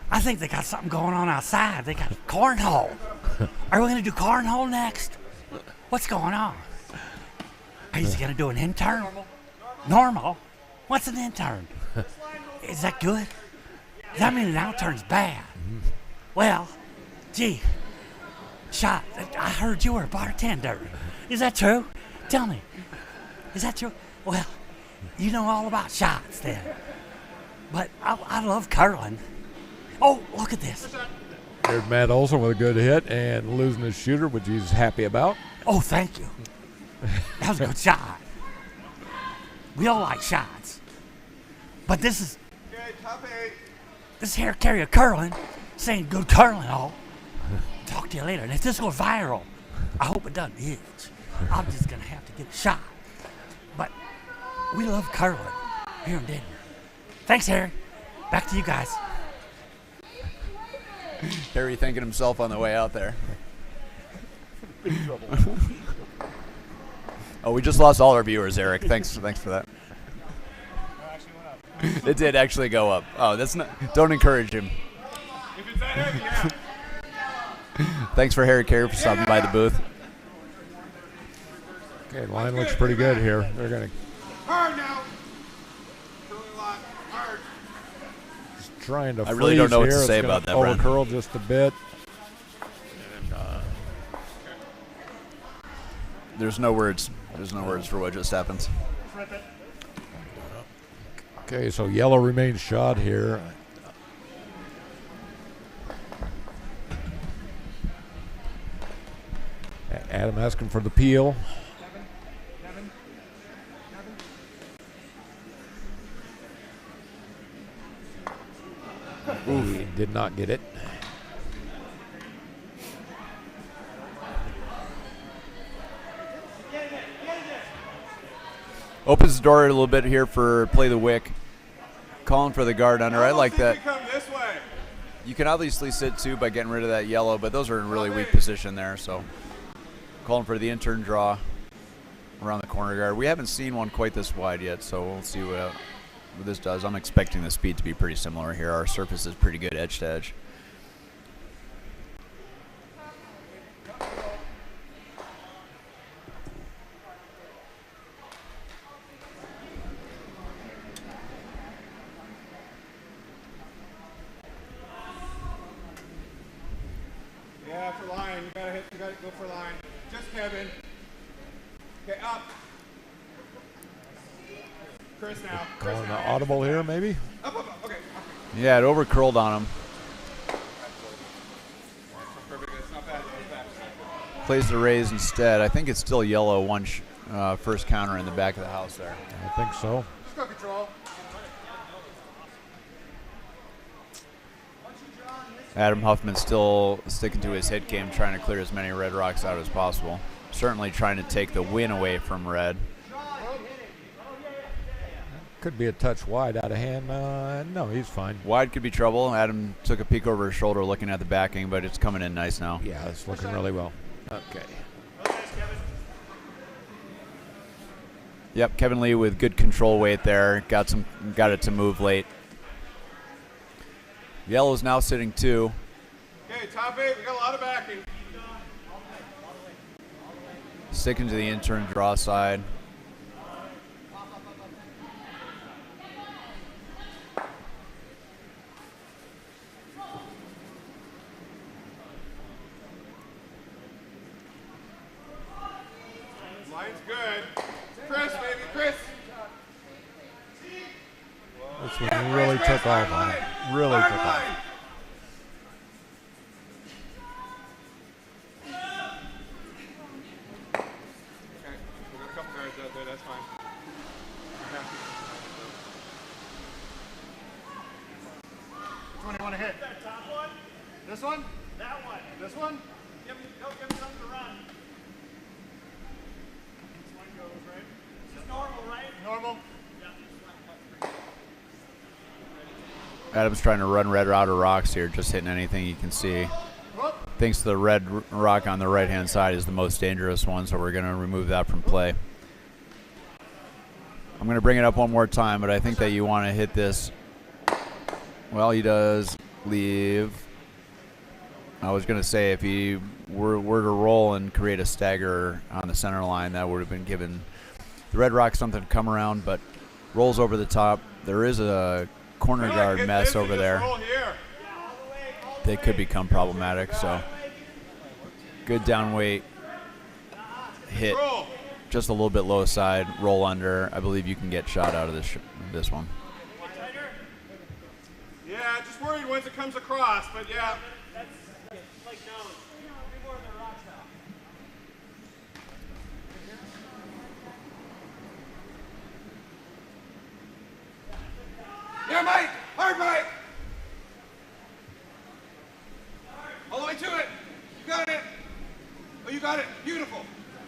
Speaker 7: I think they got something going on outside. They got cornhole. Are we going to do cornhole next? What's going on? Are you going to do an intern? Normal? What's an intern? Is that good? Does that mean an outturn's bad? Well, gee, shot. I heard you were a bartender. Is that true? Tell me. Is that true? Well, you know all about shots then. But I love curling. Oh, look at this.
Speaker 3: There's Matt Olson with a good hit and losing his shooter, which he's happy about.
Speaker 7: Oh, thank you. That was a good shot. We all like shots. But this is
Speaker 1: Okay, top 8.
Speaker 7: this hair carrier curling, saying good curling all. Talk to you later. And if this goes viral, I hope it doesn't itch. I'm just gonna have to get a shot. But we love curling here in Denver. Thanks, Harry. Back to you guys.
Speaker 2: Harry thanking himself on the way out there. Oh, we just lost all our viewers, Eric. Thanks for that. It did actually go up. Oh, that's not. Don't encourage him.
Speaker 1: If it's that heavy, yeah.
Speaker 2: Thanks for Harry Carey for stopping by the booth.
Speaker 3: Okay, line looks pretty good here. They're going to
Speaker 1: Hard now. Curling a lot. Hard.
Speaker 3: trying to
Speaker 2: I really don't know what
Speaker 3: freeze
Speaker 2: to
Speaker 3: here.
Speaker 2: say
Speaker 3: It's gonna
Speaker 2: about that, Brent.
Speaker 3: overcurl just a bit.
Speaker 2: There's no words. There's no words for what just happened.
Speaker 3: Okay, so yellow remains shot here. Adam asking for the peel. He did not get it.
Speaker 2: Opens the door a little bit here for play the wick. Calling for the guard under. I like that.
Speaker 1: Come this way.
Speaker 2: You can obviously sit too by getting rid of that yellow, but those are in really weak position there. So calling for the intern draw around the corner guard. We haven't seen one quite this wide yet, so we'll see what this does. I'm expecting the speed to be pretty similar here. Our surface is pretty good edge to edge.
Speaker 1: Yeah, for line. You gotta go for line. Just Kevin. Okay, up. Chris now. Chris
Speaker 3: Calling
Speaker 1: now.
Speaker 3: the audible here, maybe?
Speaker 1: Up. Okay.
Speaker 2: Yeah, it over curled on him.
Speaker 1: Perfect. It's not bad. It's bad.
Speaker 2: Plays the raise instead. I think it's still yellow. First counter in the back of the house there.
Speaker 3: I think so.
Speaker 1: Just go control.
Speaker 2: Adam Huffman still sticking to his hit game, trying to clear as many red rocks out as possible. Certainly trying to take the win away from red.
Speaker 3: Could be a touch wide out of hand. No, he's fine.
Speaker 2: Wide could be trouble. Adam took a peek over his shoulder looking at the backing, but it's coming in nice now.
Speaker 3: Yeah, it's looking really well. Okay.
Speaker 2: Yep, Kevin Lee with good control weight there. Got it to move late. Yellow's now sitting 2.
Speaker 1: Okay, top 8. We got a lot of backing.
Speaker 2: Sticking to the intern draw side.
Speaker 1: Line's good. Chris, baby, Chris.
Speaker 3: This one really took off on him. Really took off.
Speaker 1: Okay, we got a couple guards out there. That's fine.
Speaker 4: Which one do you want to hit? That top one? This one? That one. This one? Give me something to run. This one goes right. This is normal, right? Normal.
Speaker 2: Adam's trying to run red out of rocks here, just hitting anything you can see. Thinks the red rock on the right-hand side is the most dangerous one, so we're going to remove that from play. I'm going to bring it up one more time, but I think that you want to hit this. Well, he does leave. I was going to say if he were to roll and create a stagger on the center line, that would have been given the red rock something to come around, but rolls over the top. There is a corner guard mess over there. They could become problematic, so good down weight hit,
Speaker 1: Roll.
Speaker 2: just a little bit low side, roll under. I believe you can get shot out of this one.
Speaker 1: Yeah, just worried once it comes across, but yeah. Yeah, Mike! Hard, Mike! All the way to it! You got it! Oh, you got it! Beautiful!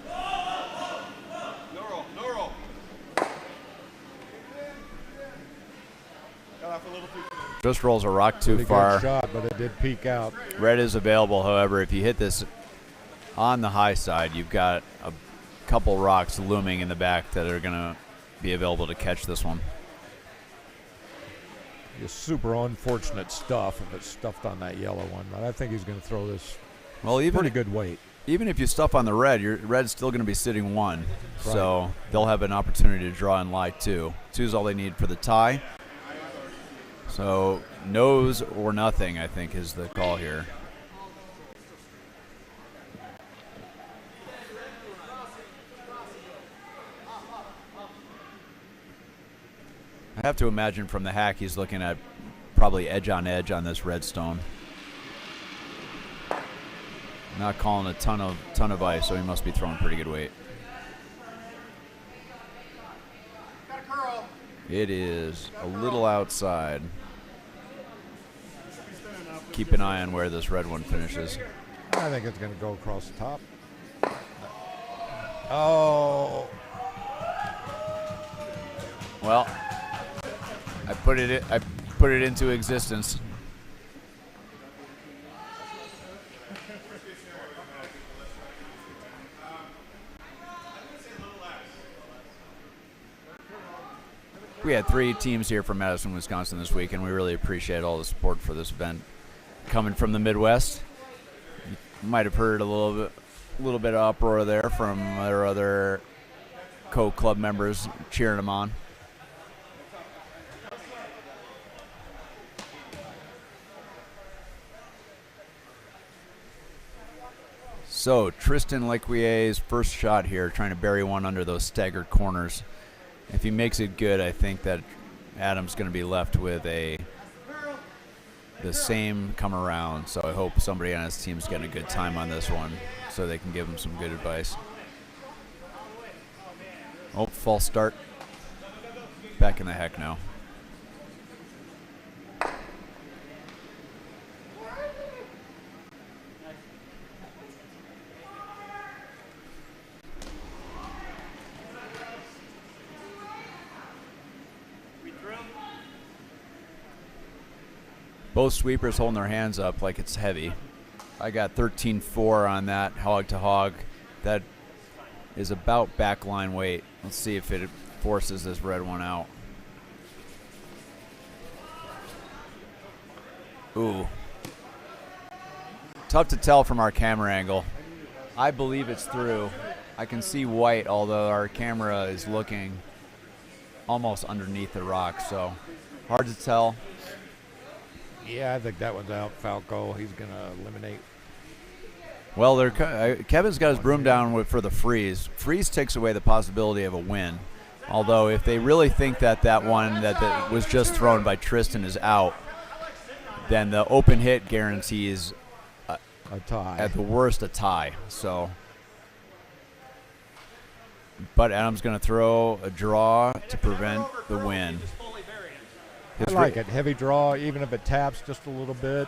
Speaker 1: No roll, no roll. Got off a little too soon.
Speaker 2: Just rolls a rock too
Speaker 3: Pretty
Speaker 2: far.
Speaker 3: good shot, but it did peek out.
Speaker 2: Red is available, however, if you hit this on the high side, you've got a couple rocks looming in the back that are going to be available to catch this one.
Speaker 3: Just super unfortunate stuff if it's stuffed on that yellow one. But I think he's going to throw this
Speaker 2: Well, even
Speaker 3: pretty good weight.
Speaker 2: even if you stuff on the red, your red's still going to be sitting 1. So they'll have an opportunity to draw and lie 2. 2 is all they need for the tie. So nose or nothing, I think, is the call here. I have to imagine from the hack he's looking at probably edge on this redstone. Not calling a ton of ice, so he must be throwing pretty good weight.
Speaker 1: Got a curl.
Speaker 2: It is a little outside. Keep an eye on where this red one finishes.
Speaker 3: I think it's going to go across the top. Oh,
Speaker 2: Well, I put it into existence. We had 3 teams here from Madison, Wisconsin this week, and we really appreciate all the support for this event coming from the Midwest. You might have heard a little bit of uproar there from our other co-club members cheering them on. So Tristan Lequier's first shot here, trying to bury one under those staggered corners. If he makes it good, I think that Adam's going to be left with the same come around. So I hope somebody on his team's getting a good time on this one so they can give him some good advice. Oh, false start. Back in the heck now. Both sweepers holding their hands up like it's heavy. I got 13-4 on that hog to hog. That is about backline weight. Let's see if it forces this red one out. Ooh. Tough to tell from our camera angle. I believe it's through. I can see white, although our camera is looking almost underneath the rock, so hard to tell.
Speaker 3: yeah, I think that one's out. Falco, he's going to eliminate.
Speaker 2: Well, Kevin's got his broom down for the freeze. Freeze takes away the possibility of a win. Although if they really think that one that was just thrown by Tristan is out, then the open hit guarantees
Speaker 3: A tie.
Speaker 2: at the worst a tie. So, but Adam's going to throw a draw to prevent the win.
Speaker 3: I like it. Heavy draw, even if it taps just a little bit.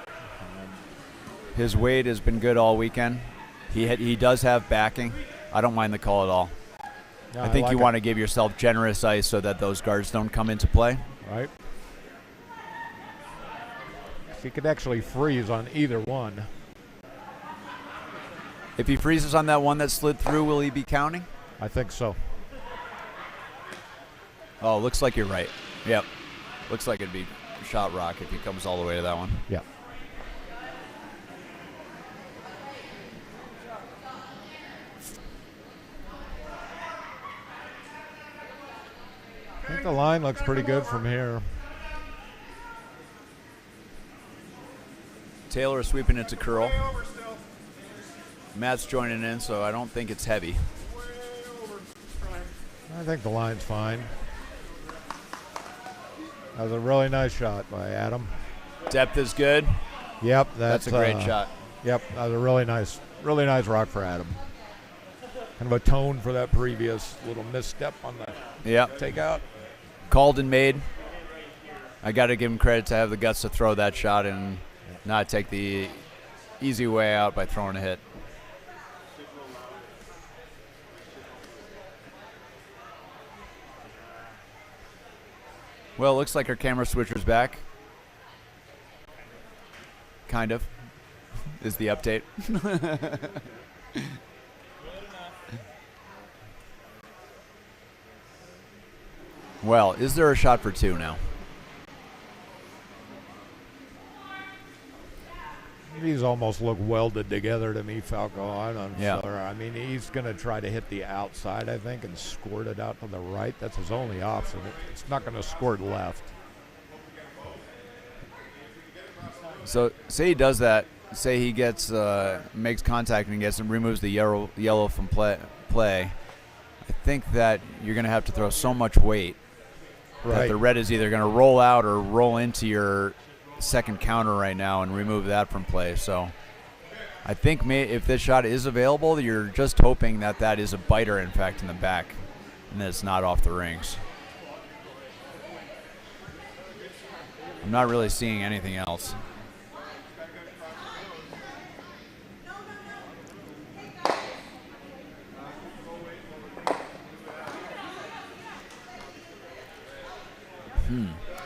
Speaker 2: His weight has been good all weekend. He does have backing. I don't mind the call at all.
Speaker 3: No,
Speaker 2: I think
Speaker 3: like
Speaker 2: you
Speaker 3: it.
Speaker 2: want to give yourself generous ice so that those guards don't come into play.
Speaker 3: Right. He could actually freeze on either one.
Speaker 2: If he freezes on that one that slid through, will he be counting?
Speaker 3: I think so.
Speaker 2: Oh, looks like you're right. Yep. Looks like it'd be shot rock if he comes all the way to that one.
Speaker 3: Yeah. I think the line looks pretty good from here.
Speaker 2: Taylor sweeping it to curl. Matt's joining in, so I don't think it's heavy.
Speaker 3: I think the line's fine. That was a really nice shot by Adam.
Speaker 2: Depth is good.
Speaker 3: Yep,
Speaker 2: That's a great shot.
Speaker 3: Yep, that was a really nice rock for Adam. Kind of a tone for that previous little misstep on the
Speaker 2: Yep.
Speaker 3: takeout.
Speaker 2: Called and made. I got to give him credit to have the guts to throw that shot and not take the easy way out by throwing a hit. Well, it looks like our camera switcher's back. Kind of. Is the update. Well, is there a shot for two now?
Speaker 3: These almost look welded together to me, Falco. I'm not
Speaker 2: Yeah.
Speaker 3: sure. I mean, he's going to try to hit the outside, I think, and squirt it out to the right. That's his only option. It's not going to squirt left.
Speaker 2: So say he does that. Say he gets makes contact and removes the yellow from play. I think that you're going to have to throw so much weight that
Speaker 3: Right.
Speaker 2: the red is either going to roll out or roll into your second counter right now and remove that from play. So I think if this shot is available, you're just hoping that that is a biter, in fact, in the back, and that it's not off the rings. I'm not really seeing anything else.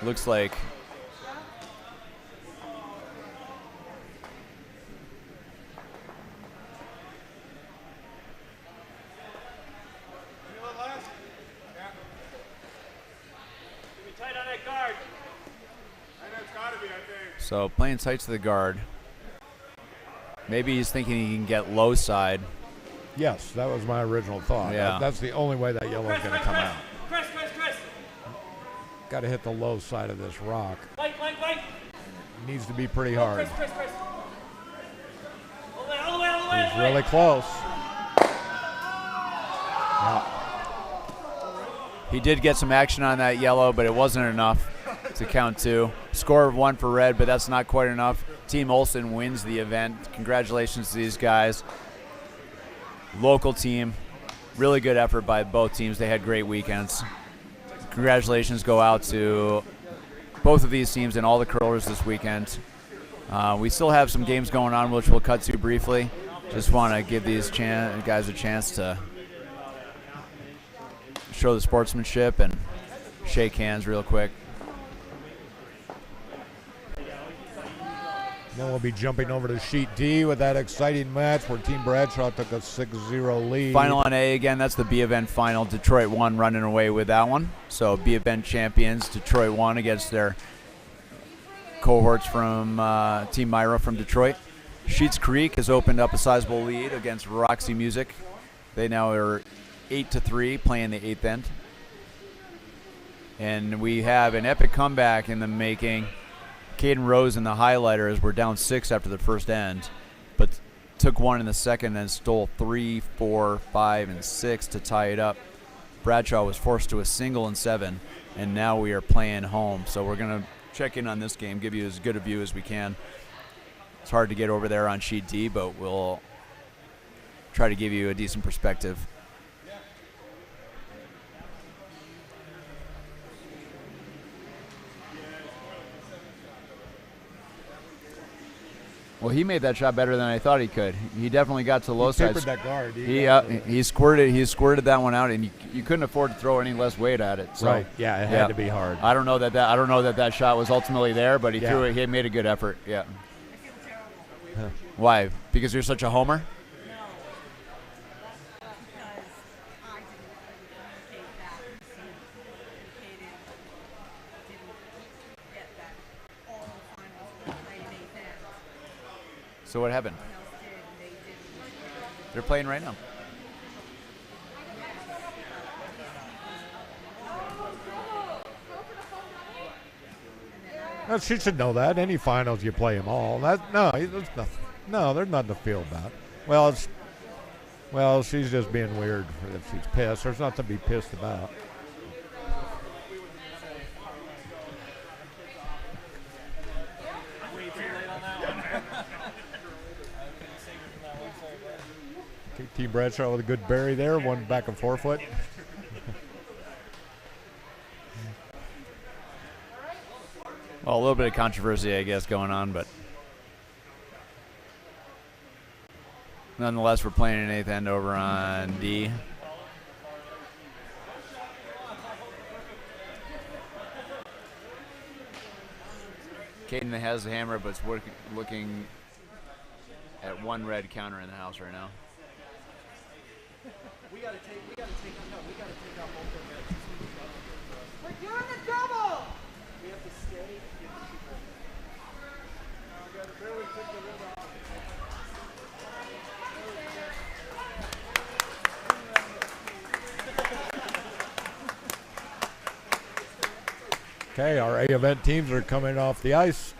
Speaker 2: Looks like
Speaker 4: Tight on that guard.
Speaker 1: And that's got to be, I think.
Speaker 2: so playing tight to the guard. Maybe he's thinking he can get low side.
Speaker 3: Yes, that was my original thought.
Speaker 2: Yeah.
Speaker 3: That's the only way that yellow's going to come out.
Speaker 4: Chris.
Speaker 3: Got to hit the low side of this rock.
Speaker 4: Wait.
Speaker 3: Needs to be pretty hard.
Speaker 4: Chris. All the way.
Speaker 3: He's really close. Yeah.
Speaker 2: He did get some action on that yellow, but it wasn't enough to count two. Score of 1 for red, but that's not quite enough. Team Olsen wins the event. Congratulations to these guys. Local team. Really good effort by both teams. They had great weekends. Congratulations go out to both of these teams and all the curlers this weekend. We still have some games going on, which we'll cut to briefly. Just want to give these guys a chance to show the sportsmanship and shake hands real quick.
Speaker 3: Then we'll be jumping over to Sheet D with that exciting match where Team Bradshaw took a 6-0 lead.
Speaker 2: Final on A again, that's the B event final. Detroit won, running away with that one. So B event champions, Detroit won against their cohorts from Team Myra from Detroit. Sheets Creek has opened up a sizable lead against Roxy Music. They now are 8-3 playing the 8th end. And we have an epic comeback in the making. Caden Rose and the Highlighters were down 6 after the first end, but took 1 in the second and stole 3, 4, 5, and 6 to tie it up. Bradshaw was forced to a single in 7, and now we are playing home. So we're going to check in on this game, give you as good a view as we can. It's hard to get over there on Sheet D, but we'll try to give you a decent perspective. Well, he made that shot better than I thought he could. He definitely got to low side.
Speaker 3: Tapered that guard.
Speaker 2: He squirted that one out, and you couldn't afford to throw any less weight at it. So,
Speaker 3: Right. Yeah, it had to be hard.
Speaker 2: I don't know that shot was ultimately there, but he threw it. He made a good effort. Yeah. Why? Because you're such a homer? So what happened? They're playing right now.
Speaker 3: Well, she should know that. Any finals, you play them all. There's nothing to feel about. Well, Well, she's just being weird if she's pissed. There's nothing to be pissed about.
Speaker 4: Way too late on that one. I couldn't save her from that one. Sorry, bud.
Speaker 3: Okay, Team Bradshaw with a good berry there. One back and 4 foot.
Speaker 2: Well, a little bit of controversy, I guess, going on, but nonetheless, we're playing an eighth end over on D. Caden has the hammer, but it's looking at one red counter in the house right now.
Speaker 5: We gotta take out both of them.
Speaker 8: We're doing the double!
Speaker 5: We have to stay.
Speaker 3: Okay, our A event teams are coming off the ice.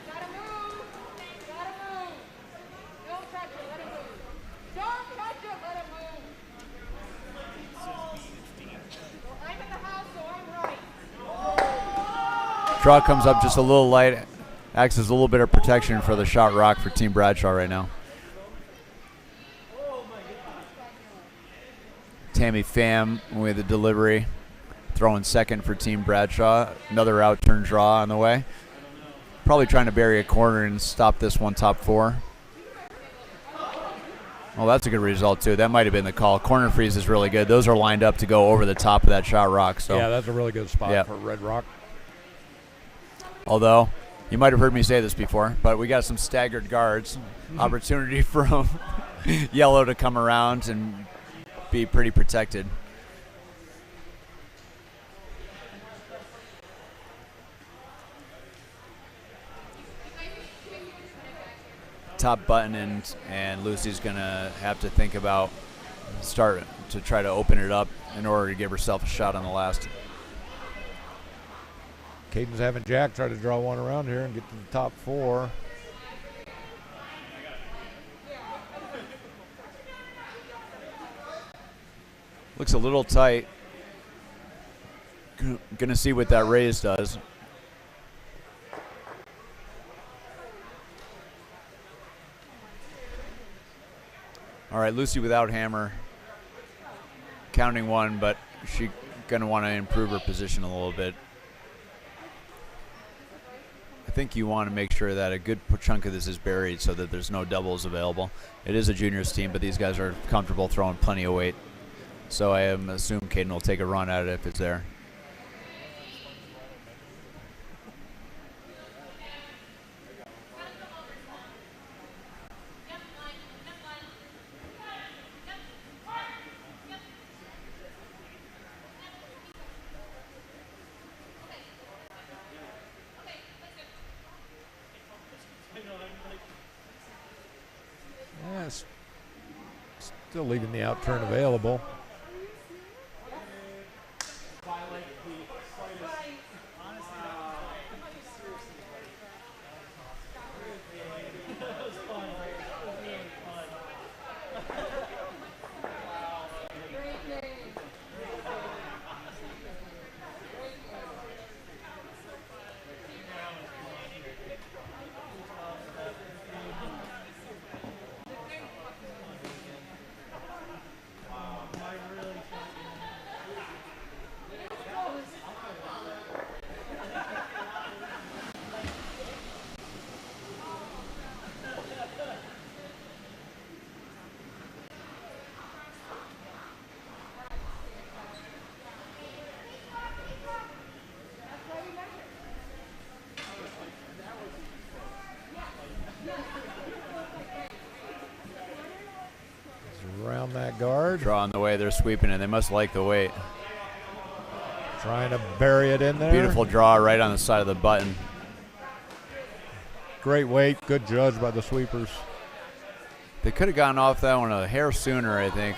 Speaker 8: Gotta move! Gotta move! Don't touch it, let it move. Don't touch it, let it move. Well, I'm in the house, so I'm right.
Speaker 2: Draw comes up just a little light. Acts as a little bit of protection for the shot rock for Team Bradshaw right now. Tammy Pham with the delivery. Throwing second for Team Bradshaw. Another out turn draw on the way. Probably trying to bury a corner and stop this one top 4. Well, that's a good result, too. That might have been the call. Corner freeze is really good. Those are lined up to go over the top of that shot rock. So
Speaker 3: Yeah, that's a really good spot
Speaker 2: Yep.
Speaker 3: for Red Rock.
Speaker 2: Although, you might have heard me say this before, but we got some staggered guards. Opportunity from yellow to come around and be pretty protected. Top button and Lucy's gonna have to think about start to try to open it up in order to give herself a shot on the last.
Speaker 3: Caden's having Jack try to draw one around here and get to the top 4.
Speaker 2: Looks a little tight. Gonna see what that raise does. All right, Lucy without hammer. Counting one, but she gonna want to improve her position a little bit. I think you want to make sure that a good chunk of this is buried so that there's no doubles available. It is a juniors team, but these guys are comfortable throwing plenty of weight. So I assume Caden will take a run at it if it's there.
Speaker 3: Yes. Still leaving the out turn available. Around that guard.
Speaker 2: Draw on the way, they're sweeping it. They must like the weight.
Speaker 3: Trying to bury it in there.
Speaker 2: Beautiful draw right on the side of the button.
Speaker 3: Great weight. Good judge by the sweepers.
Speaker 2: They could have gotten off that one a hair sooner, I think.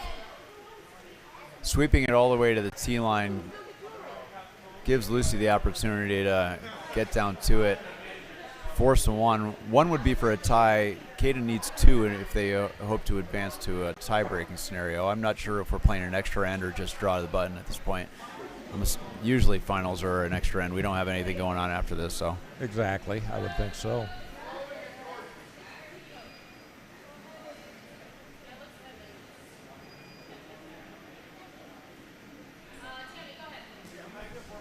Speaker 2: Sweeping it all the way to the T line gives Lucy the opportunity to get down to it force a one. One would be for a tie. Caden needs 2 if they hope to advance to a tie-breaking scenario. I'm not sure if we're playing an extra end or just draw the button at this point. Usually finals are an extra end. We don't have anything going on after this, so.
Speaker 3: Exactly. I would think so.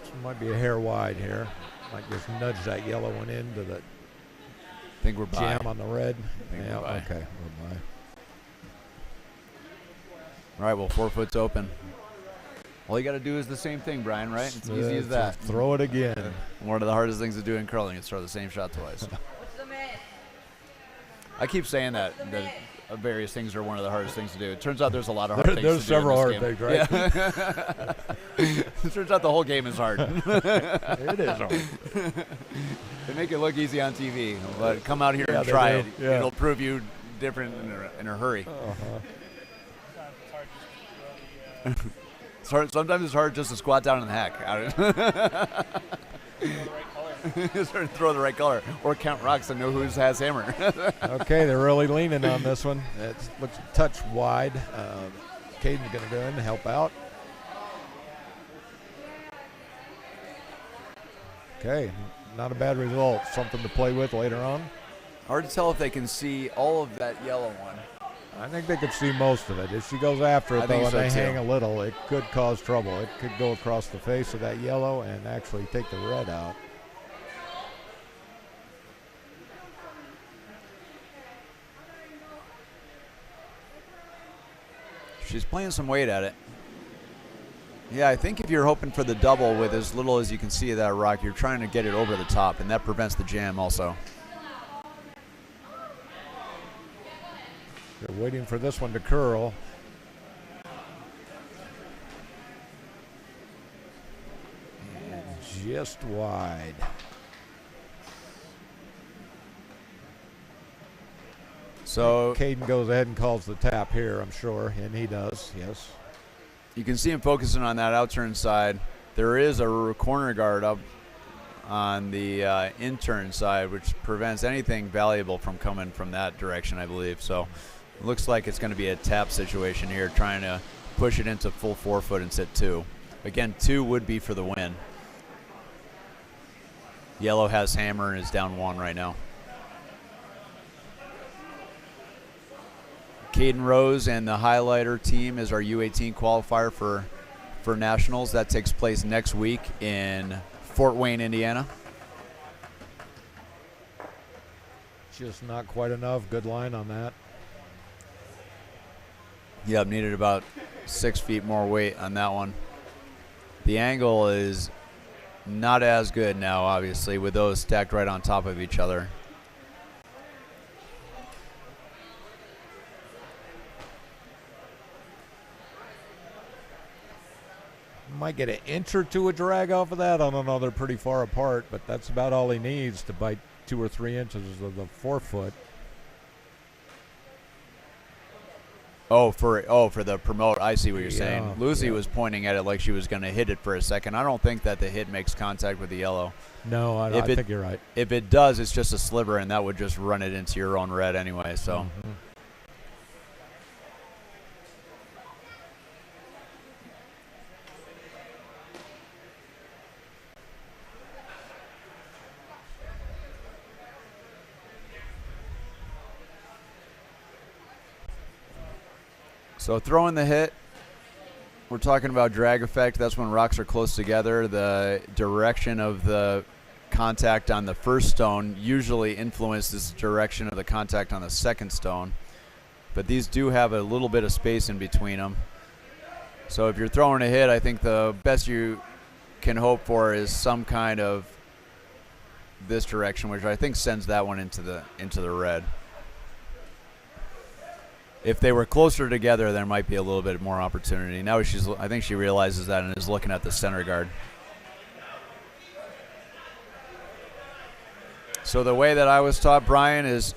Speaker 3: This might be a hair wide here. Might just nudge that yellow one into the
Speaker 2: I think we're by.
Speaker 3: jam on the red.
Speaker 2: think
Speaker 3: Yeah,
Speaker 2: we're by.
Speaker 3: okay. We're by.
Speaker 2: All right, well, 4 foot's open. All you got to do is the same thing, Brian, right? It's easy as that.
Speaker 3: Throw it again.
Speaker 2: One of the hardest things to do in curling is throw the same shot twice.
Speaker 8: What's the miss?
Speaker 2: I keep saying that various things are one of the hardest things to do. It turns out there's a lot of hard things
Speaker 3: There's
Speaker 2: to do in
Speaker 3: several
Speaker 2: this
Speaker 3: hard
Speaker 2: game.
Speaker 3: things, right?
Speaker 2: Yeah. It turns out the whole game is hard.
Speaker 3: It is hard.
Speaker 2: They make it look easy on TV, but come out here
Speaker 3: Yeah,
Speaker 2: and
Speaker 3: they
Speaker 2: try
Speaker 3: do.
Speaker 2: it.
Speaker 3: Yeah.
Speaker 2: It'll prove you different in a hurry. Sometimes it's hard just to squat down in the hack. Just throw the right color or count rocks and know who has hammer.
Speaker 3: Okay, they're really leaning on this one. It looks a touch wide. Caden's going to go in and help out. Okay, not a bad result. Something to play with later on.
Speaker 2: Hard to tell if they can see all of that yellow one.
Speaker 3: I think they could see most of it. If she goes after
Speaker 2: I
Speaker 3: it,
Speaker 2: think
Speaker 3: though, and
Speaker 2: so,
Speaker 3: they
Speaker 2: too.
Speaker 3: hang a little, it could cause trouble. It could go across the face of that yellow and actually take the red out.
Speaker 2: She's playing some weight at it. Yeah, I think if you're hoping for the double with as little as you can see of that rock, you're trying to get it over the top, and that prevents the jam also.
Speaker 3: They're waiting for this one to curl. And just wide.
Speaker 2: So
Speaker 3: Caden goes ahead and calls the tap here, I'm sure, and he does, yes.
Speaker 2: you can see him focusing on that outturn side. There is a corner guard up on the in-turn side, which prevents anything valuable from coming from that direction, I believe. So it looks like it's going to be a tap situation here, trying to push it into full 4 foot and sit 2. Again, 2 would be for the win. Yellow has hammer and is down 1 right now. Caden Rose and the highlighter team is our U18 qualifier for nationals. That takes place next week in Fort Wayne, Indiana.
Speaker 3: Just not quite enough. Good line on that.
Speaker 2: Yep, needed about 6 feet more weight on that one. The angle is not as good now, obviously, with those stacked right on top of each other.
Speaker 3: Might get an inch or two of drag off of that. I don't know. They're pretty far apart, but that's about all he needs to bite 2 or 3 inches of the 4 foot.
Speaker 2: Oh, for the promote, I see what you're saying.
Speaker 3: Yeah,
Speaker 2: Lucy
Speaker 3: yeah.
Speaker 2: was pointing at it like she was going to hit it for a second. I don't think that the hit makes contact with the yellow.
Speaker 3: No, I think you're right.
Speaker 2: If it does, it's just a sliver, and that would just run it into your own red anyway. So.
Speaker 3: Mhm.
Speaker 2: So throwing the hit, we're talking about drag effect. That's when rocks are close together. The direction of the contact on the first stone usually influences the direction of the contact on the second stone. But these do have a little bit of space in between them. So if you're throwing a hit, I think the best you can hope for is some kind of this direction, which I think sends that one into the red. If they were closer together, there might be a little bit more opportunity. Now I think she realizes that and is looking at the center guard. So the way that I was taught, Brian, is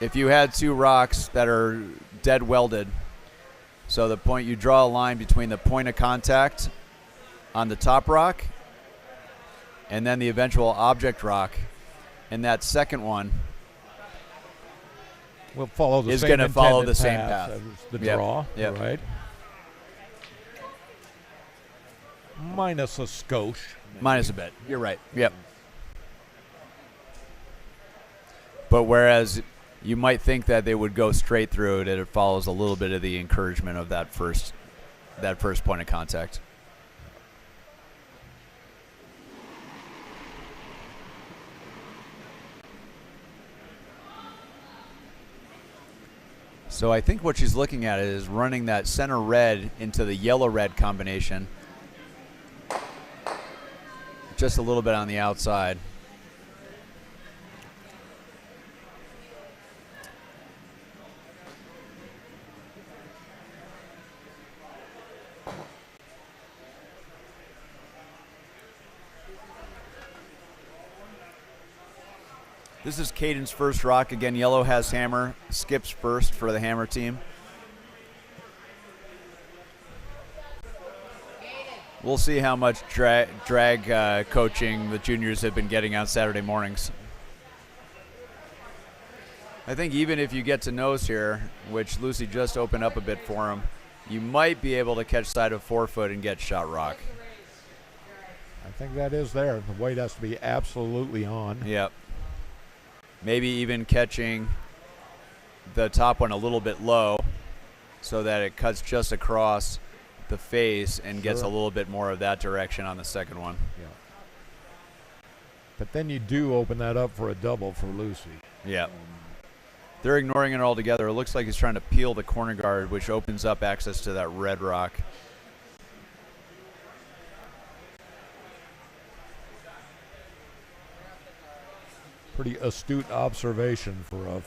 Speaker 2: if you had 2 rocks that are dead welded, so the point, you draw a line between the point of contact on the top rock and then the eventual object rock. And that second one
Speaker 3: We'll follow the
Speaker 2: is
Speaker 3: same
Speaker 2: gonna follow
Speaker 3: intended
Speaker 2: the same
Speaker 3: path
Speaker 2: path.
Speaker 3: as the
Speaker 2: Yep,
Speaker 3: draw,
Speaker 2: yep.
Speaker 3: right? Minus a skosh.
Speaker 2: minus a bit. You're right. Yep. But whereas you might think that they would go straight through it, it follows a little bit of the encouragement of that first point of contact. So I think what she's looking at is running that center red into the yellow-red combination. Just a little bit on the outside. This is Caden's first rock. Again, yellow has hammer. Skips first for the hammer team. We'll see how much drag coaching the juniors have been getting on Saturday mornings. I think even if you get to nose here, which Lucy just opened up a bit for him, you might be able to catch side of 4 foot and get shot rock.
Speaker 3: I think that is there. The weight has to be absolutely on.
Speaker 2: Yep. Maybe even catching the top one a little bit low so that it cuts just across the face and gets a
Speaker 3: Sure.
Speaker 2: little bit more of that direction on the second one.
Speaker 3: Yeah. But then you do open that up for a double for Lucy.
Speaker 2: Yeah. They're ignoring it altogether. It looks like he's trying to peel the corner guard, which opens up access to that red rock.
Speaker 3: Pretty astute observation for a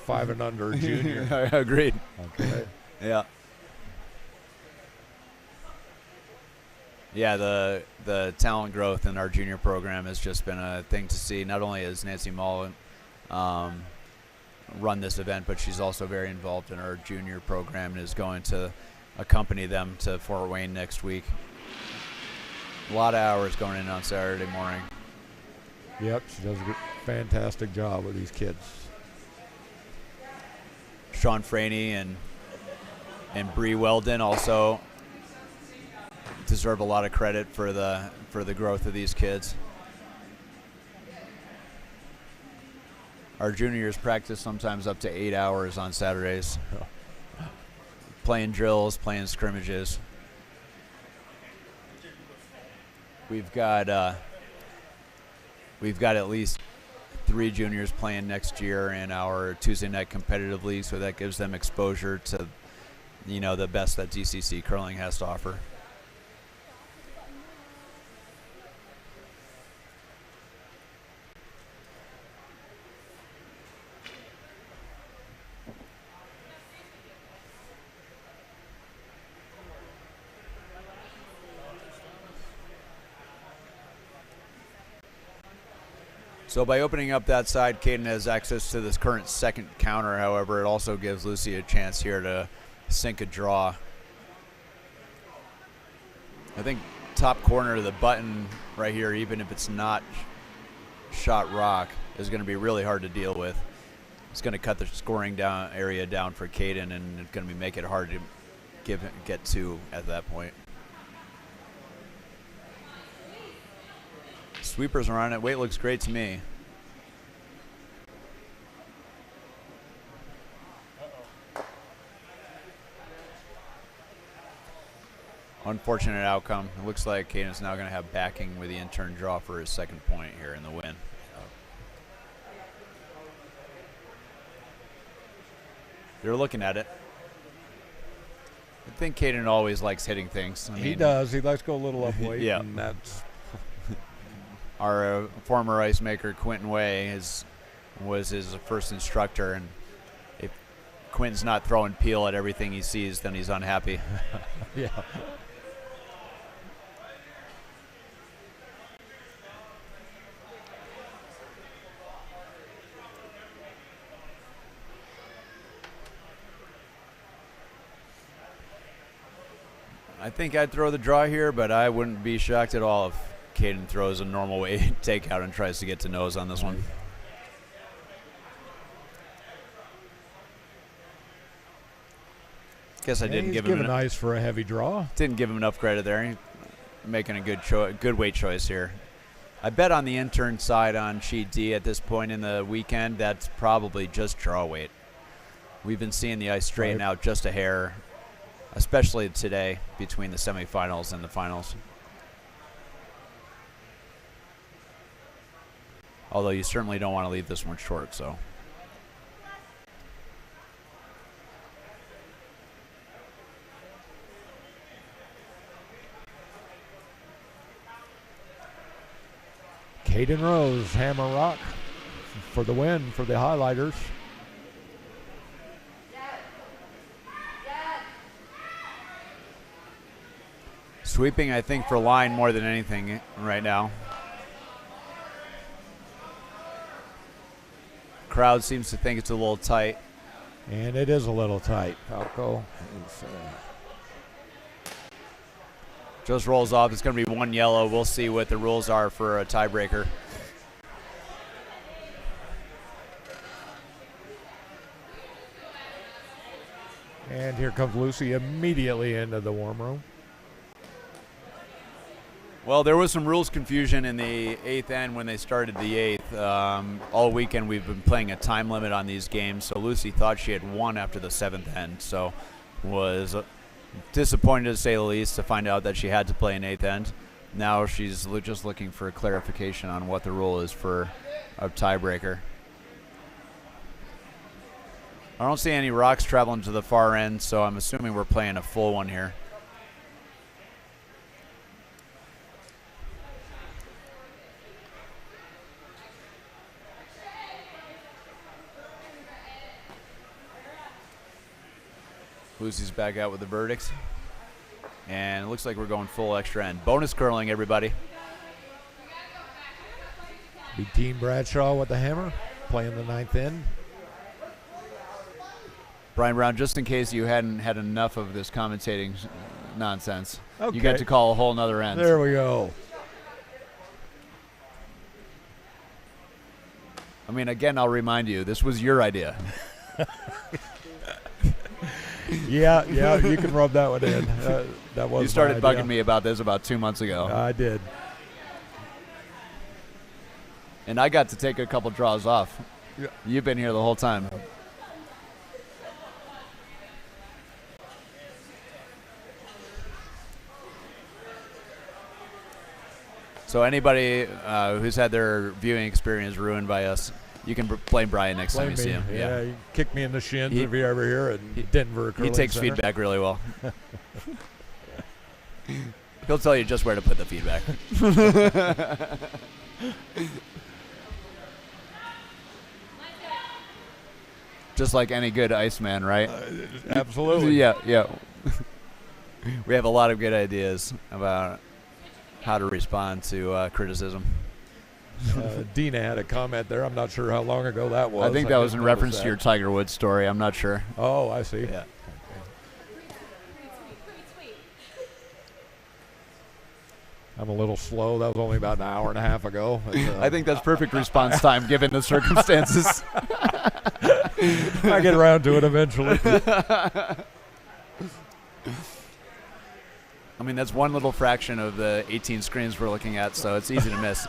Speaker 3: 5 and under junior.
Speaker 2: Agreed.
Speaker 3: Okay.
Speaker 2: Yeah. Yeah, the talent growth in our junior program has just been a thing to see. Not only has Nancy Mullen run this event, but she's also very involved in our junior program and is going to accompany them to Fort Wayne next week. A lot of hours going in on Saturday morning.
Speaker 3: Yep, she does a fantastic job with these kids.
Speaker 2: Sean Franey and Bree Weldon also deserve a lot of credit for the growth of these kids. Our juniors practice sometimes up to 8 hours on Saturdays, playing drills, playing scrimmages. We've got at least 3 juniors playing next year in our Tuesday night competitive league, so that gives them exposure to, the best that DCC curling has to offer. So by opening up that side, Caden has access to this current second counter. However, it also gives Lucy a chance here to sink a draw. I think top corner of the button right here, even if it's not shot rock, is going to be really hard to deal with. It's going to cut the scoring area down for Caden, and it's going to make it hard to get to at that point. Sweepers are on it. Weight looks great to me. Unfortunate outcome. It looks like Caden's now going to have backing with the intern draw for his second point here in the win. They're looking at it. I think Caden always likes hitting things.
Speaker 3: He does. He likes to go a little up weight.
Speaker 2: Yeah.
Speaker 3: And that's
Speaker 2: Our former ice maker, Quentin Way, was his first instructor, and if Quentin's not throwing peel at everything he sees, then he's unhappy.
Speaker 3: yeah.
Speaker 2: I think I'd throw the draw here, but I wouldn't be shocked at all if Caden throws a normal way takeout and tries to get to nose on this one. Guess I didn't
Speaker 3: he's
Speaker 2: give him
Speaker 3: giving ice for a heavy draw.
Speaker 2: didn't give him enough credit there. He's making a good weight choice here. I bet on the intern side on sheet D at this point in the weekend. That's probably just draw weight. We've been seeing the ice straighten out just a hair, especially today between the semifinals and the finals. Although you certainly don't want to leave this one short, so.
Speaker 3: Caden Rose, Hammer Rock for the win for the highlighters.
Speaker 2: Sweeping, I think, for line more than anything right now. Crowd seems to think it's a little tight.
Speaker 3: And it is a little tight. Falco is,
Speaker 2: Just rolls off. It's going to be one yellow. We'll see what the rules are for a tiebreaker.
Speaker 3: and here comes Lucy immediately into the warm room.
Speaker 2: Well, there was some rules confusion in the eighth end when they started the eighth. All weekend we've been playing a time limit on these games, so Lucy thought she had won after the seventh end, so was disappointed to say the least to find out that she had to play an eighth end. Now she's just looking for clarification on what the rule is for a tiebreaker. I don't see any rocks traveling to the far end, so I'm assuming we're playing a full one here. Lucy's back out with the verdicts. And it looks like we're going full extra end. Bonus curling, everybody.
Speaker 3: Be Team Bradshaw with the hammer, playing the ninth end.
Speaker 2: Brian Brown, just in case you hadn't had enough of this commentating nonsense,
Speaker 3: Okay.
Speaker 2: you get to call a whole nother end.
Speaker 3: There we go.
Speaker 2: I mean, again, I'll remind you, this was your idea.
Speaker 3: Yeah, you can rub that one in. That was
Speaker 2: You started
Speaker 3: my idea.
Speaker 2: bugging me about this about 2 months ago.
Speaker 3: I did.
Speaker 2: And I got to take a couple draws off.
Speaker 3: Yeah.
Speaker 2: You've been here the whole time. So anybody who's had their viewing experience ruined by us, you can blame Brian next time
Speaker 3: Blame
Speaker 2: you see
Speaker 3: me.
Speaker 2: him.
Speaker 3: Yeah, you kick me in the shins
Speaker 2: He-
Speaker 3: if you're ever here at Denver.
Speaker 2: He
Speaker 3: Curling
Speaker 2: takes
Speaker 3: Center.
Speaker 2: feedback really well. He'll tell you just where to put the feedback. Just like any good Iceman, right?
Speaker 3: Absolutely.
Speaker 2: Yeah. We have a lot of good ideas about how to respond to criticism.
Speaker 3: Dina had a comment there. I'm not sure how long ago that was.
Speaker 2: I think that was in
Speaker 3: didn't
Speaker 2: reference
Speaker 3: notice
Speaker 2: to your
Speaker 3: that.
Speaker 2: Tiger Woods story. I'm not sure.
Speaker 3: Oh, I see.
Speaker 2: Yeah.
Speaker 3: I'm a little slow. That was only about an hour and a half ago. But,
Speaker 2: I think that's perfect response time given the circumstances.
Speaker 3: I get around to it eventually.
Speaker 2: I mean, that's one little fraction of the 18 screens we're looking at, so it's easy to miss.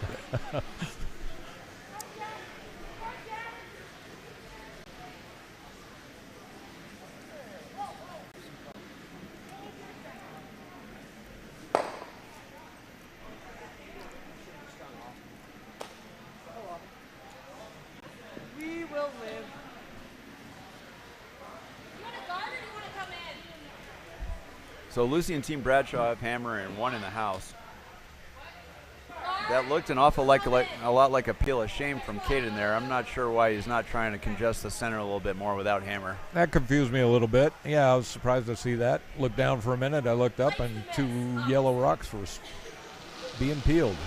Speaker 8: We will live. You want to guard or do you want to come in?
Speaker 2: So Lucy and Team Bradshaw have hammer and one in the house. That looked an awful a lot like a peel of shame from Caden there. I'm not sure why he's not trying to congest the center a little bit more without hammer.
Speaker 3: That confused me a little bit. Yeah, I was surprised to see that. Looked down for a minute. I looked up, and 2 yellow rocks were being peeled.
Speaker 8: Go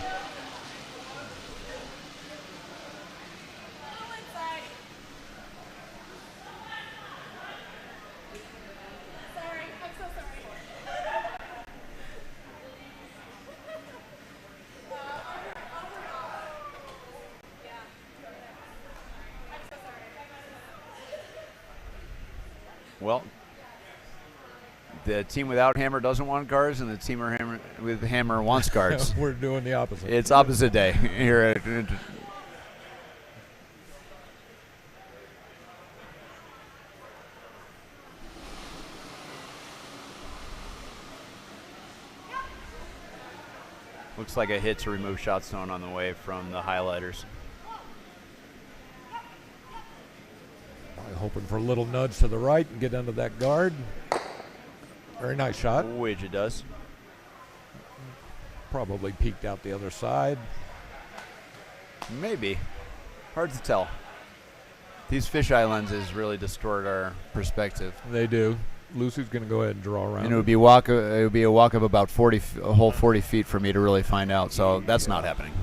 Speaker 8: inside. Sorry, I'm so sorry.
Speaker 2: Well, The team without hammer doesn't want guards, and the team with hammer wants guards.
Speaker 3: We're doing the opposite.
Speaker 2: It's opposite day here at looks like a hit to remove shot stone on the way from the highlighters.
Speaker 3: Probably hoping for a little nudge to the right and get under that guard. Very nice shot.
Speaker 2: Which it does.
Speaker 3: Probably peeked out the other side.
Speaker 2: Maybe. Hard to tell. These fisheye lenses really distort our perspective.
Speaker 3: They do. Lucy's going to go ahead and draw around.
Speaker 2: And it would be a walk of about 40, a whole 40 feet for me to really find out. So that's not happening.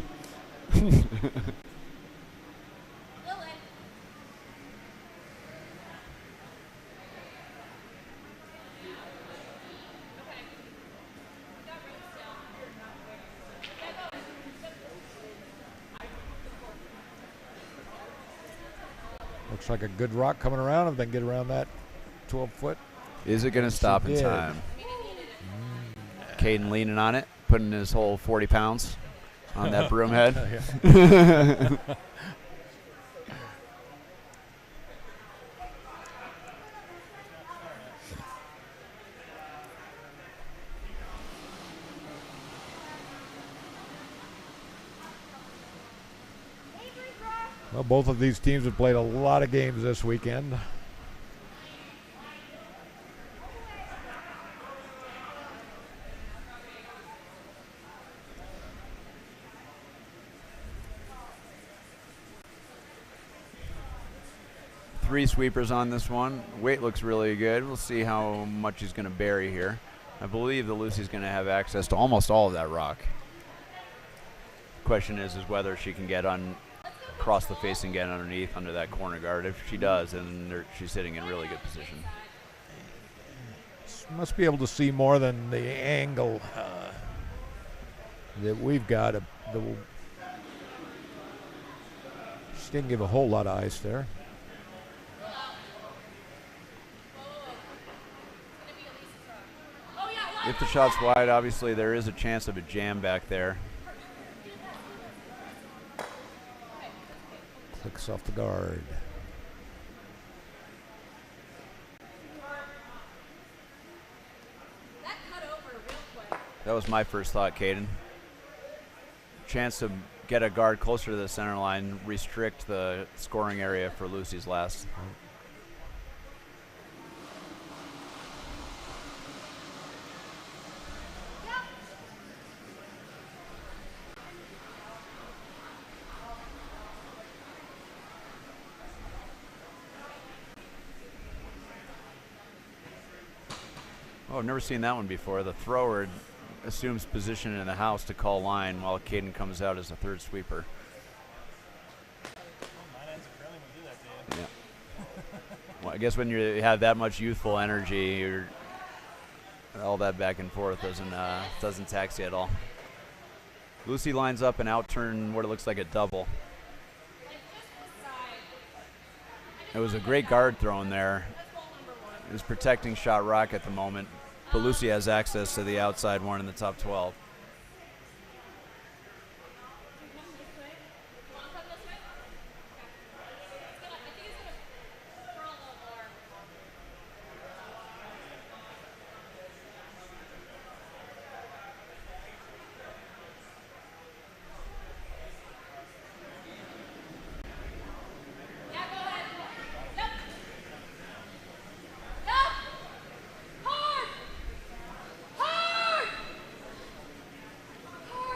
Speaker 3: Looks like a good rock coming around. If they can get around that 12-foot.
Speaker 2: Is it going to stop in time? Caden leaning on it, putting his whole 40 pounds on that broom head.
Speaker 3: Well, both of these teams have played a lot of games this weekend.
Speaker 2: Three sweepers on this one. Weight looks really good. We'll see how much he's going to bury here. I believe the Lucy's going to have access to almost all of that rock. Question is whether she can get across the face and get underneath under that corner guard. If she does, then she's sitting in really good position.
Speaker 3: Must be able to see more than the angle that we've got. She didn't give a whole lot of ice there.
Speaker 2: If the shot's wide, obviously there is a chance of a jam back there.
Speaker 3: Clicks off the guard.
Speaker 2: That was my first thought, Caden. Chance to get a guard closer to the center line, restrict the scoring area for Lucy's last. Oh, I've never seen that one before. The thrower assumes position in the house to call line while Caden comes out as a third sweeper. Yeah. Well, I guess when you have that much youthful energy, all that back and forth doesn't tax you at all. Lucy lines up and outturn what it looks like a double. It was a great guard thrown there. It was protecting shot rock at the moment, but Lucy has access to the outside one in the top 12.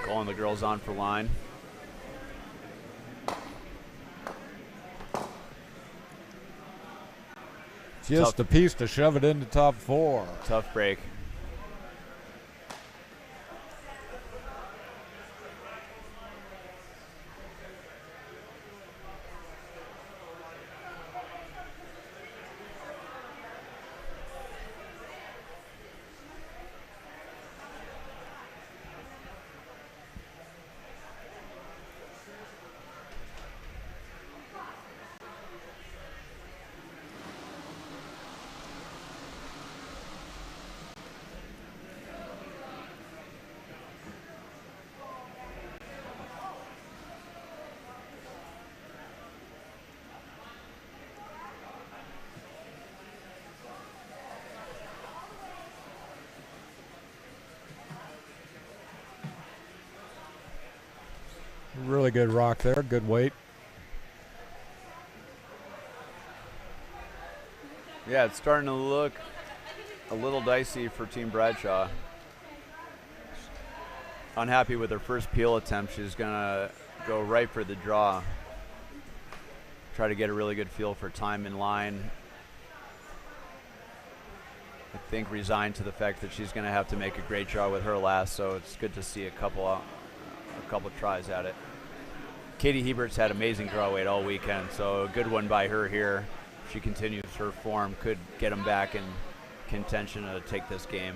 Speaker 2: Calling the girls on for line.
Speaker 3: Just a piece to shove it into top 4.
Speaker 2: Tough break.
Speaker 3: Really good rock there. Good weight.
Speaker 2: Yeah, it's starting to look a little dicey for Team Bradshaw. Unhappy with her first peel attempt. She's going to go right for the draw. Try to get a really good feel for time in line. I think resigned to the fact that she's going to have to make a great draw with her last, so it's good to see a couple tries at it. Katie Hebert's had amazing draw weight all weekend, so a good one by her here. If she continues her form, could get them back in contention to take this game.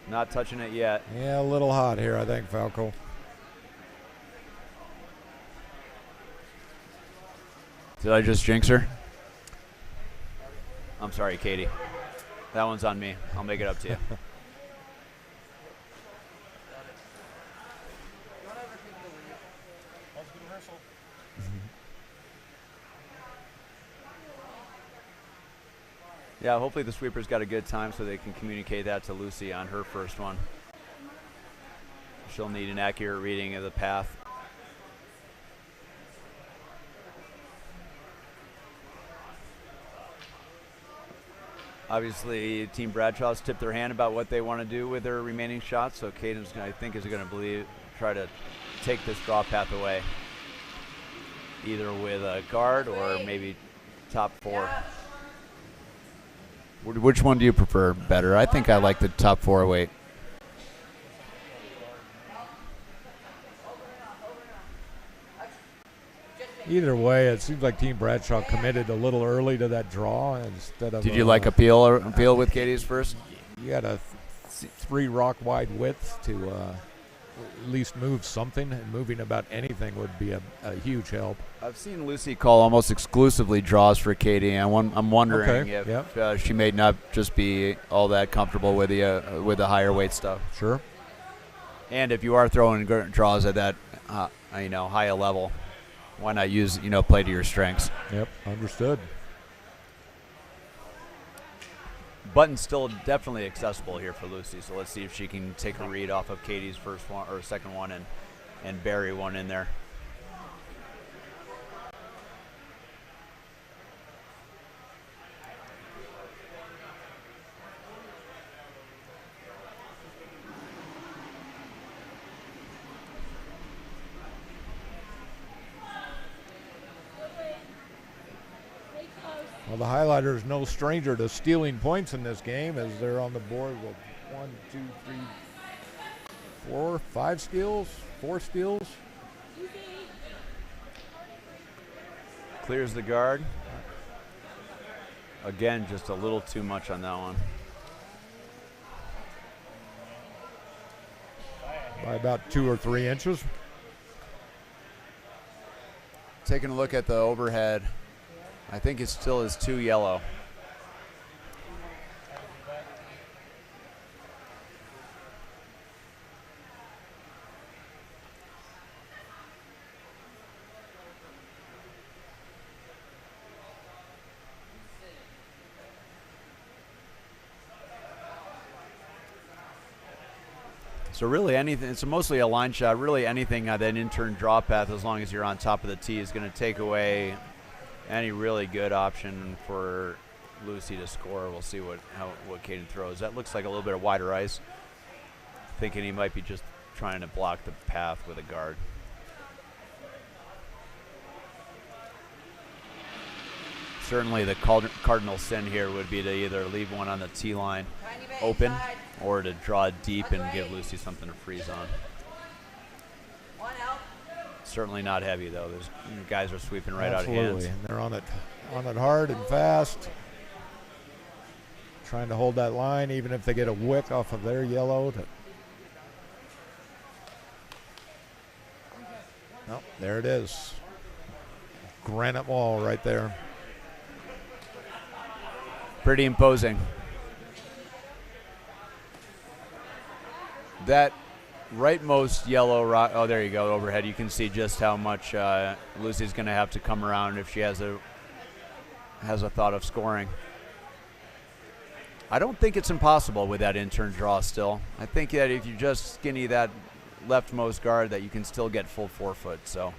Speaker 2: Not touching it yet.
Speaker 3: Yeah, a little hot here, I think, Falco.
Speaker 2: Did I just jinx her? I'm sorry, Katie. That one's on me. I'll make it up to you. Yeah, hopefully the sweeper's got a good time so they can communicate that to Lucy on her first one. She'll need an accurate reading of the path. Obviously, Team Bradshaw's tipped their hand about what they want to do with their remaining shots, so Caden's, I think, is going to try to take this draw path away, either with a guard or maybe top four. Which one do you prefer better? I think I like the top four weight.
Speaker 3: Either way, it seems like Team Bradshaw committed a little early to that draw instead of.
Speaker 2: Did you like a peel with Katie's first?
Speaker 3: You got a 3 rock wide width to at least move something, and moving about anything would be a huge help.
Speaker 2: I've seen Lucy call almost exclusively draws for Katie, and I'm wondering if she may not just be all that comfortable with the higher weight stuff.
Speaker 3: Sure.
Speaker 2: And if you are throwing draws at that higher level, why not use play to your strengths?
Speaker 3: Yep, understood.
Speaker 2: Button's still definitely accessible here for Lucy, so let's see if she can take a read off of Katie's first one or second one and bury one in there.
Speaker 3: Well, the highlighter is no stranger to stealing points in this game, as they're on the board with 1, 2, 3, 4, 5 steals, 4 steals.
Speaker 2: Clears the guard. Again, just a little too much on that one.
Speaker 3: By about 2 or 3 inches.
Speaker 2: Taking a look at the overhead, I think it still is 2 yellow. So really anything, it's mostly a line shot, really anything on that in-turn draw path, as long as you're on top of the tee, is going to take away any really good option for Lucy to score. We'll see what Caden throws. That looks like a little bit of wider ice. Thinking he might be just trying to block the path with a guard. Certainly the cardinal sin here would be to either leave one on the tee line open or to draw deep and give Lucy something to freeze on. Certainly not heavy though. Those guys are sweeping right out of hands.
Speaker 3: Absolutely, and they're on it hard and fast. Trying to hold that line, even if they get a wick off of their yellow. No, there it is. Granite wall right there.
Speaker 2: Pretty imposing. That rightmost yellow rock, oh, there you go, overhead. You can see just how much Lucy's going to have to come around if she has a thought of scoring. I don't think it's impossible with that in-turn draw still. I think that if you just skinny that leftmost guard that you can still get full 4-foot. So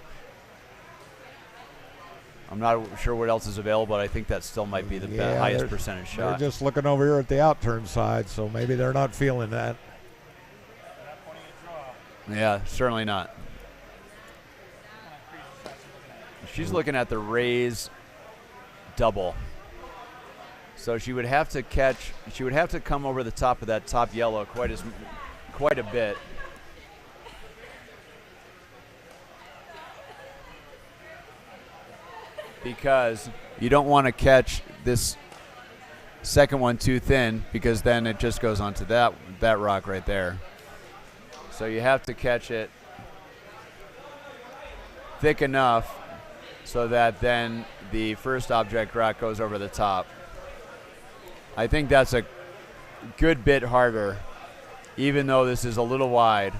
Speaker 2: I'm not sure what else is available, but I think that still might be the highest percentage shot.
Speaker 3: They're just looking over here at the out-turn side, so maybe they're not feeling that.
Speaker 2: Yeah, certainly not. She's looking at the raise double. So she would have to come over the top of that top yellow quite a bit. Because you don't want to catch this second one too thin, because then it just goes onto that rock right there. So you have to catch it thick enough so that then the first object rock goes over the top. I think that's a good bit harder, even though this is a little wide,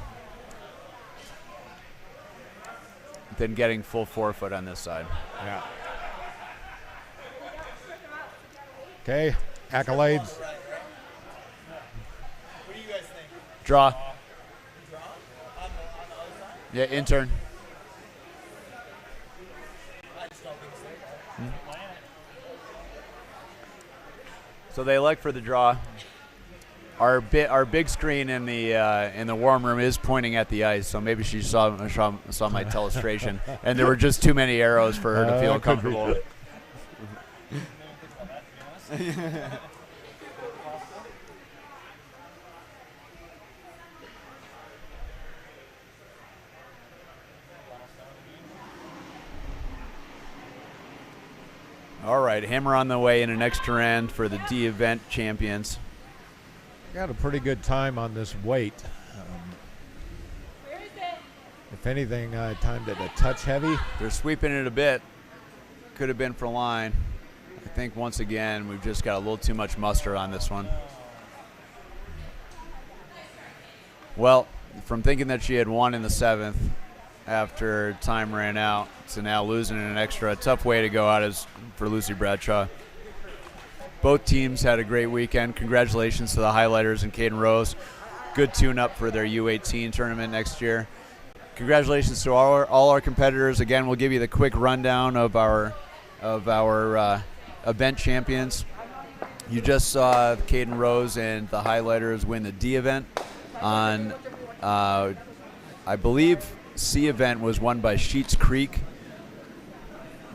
Speaker 2: than getting full 4-foot on this side.
Speaker 3: Yeah. Okay, accolades.
Speaker 5: What do you guys think?
Speaker 2: Draw.
Speaker 5: Draw? On the other side?
Speaker 2: Yeah, in-turn.
Speaker 5: I just don't think so.
Speaker 2: So they elect for the draw. Our big screen in the warm room is pointing at the ice, so maybe she saw my telestration, and there were just too many arrows for her to feel comfortable. All right, hammer on the way in an extra end for the D event champions.
Speaker 3: Got a pretty good time on this weight.
Speaker 8: Where is it?
Speaker 3: If anything, I timed it a touch heavy.
Speaker 2: They're sweeping it a bit. Could have been for line. I think once again we've just got a little too much muster on this one. Well, from thinking that she had won in the 7th after time ran out to now losing in an extra, a tough way to go out is for Lucy Bradshaw. Both teams had a great weekend. Congratulations to the highlighters and Caden Rose. Good tune-up for their U18 tournament next year. Congratulations to all our competitors. Again, we'll give you the quick rundown of our event champions. You just saw Caden Rose and the highlighters win the D event. On, I believe, C event was won by Sheets Creek,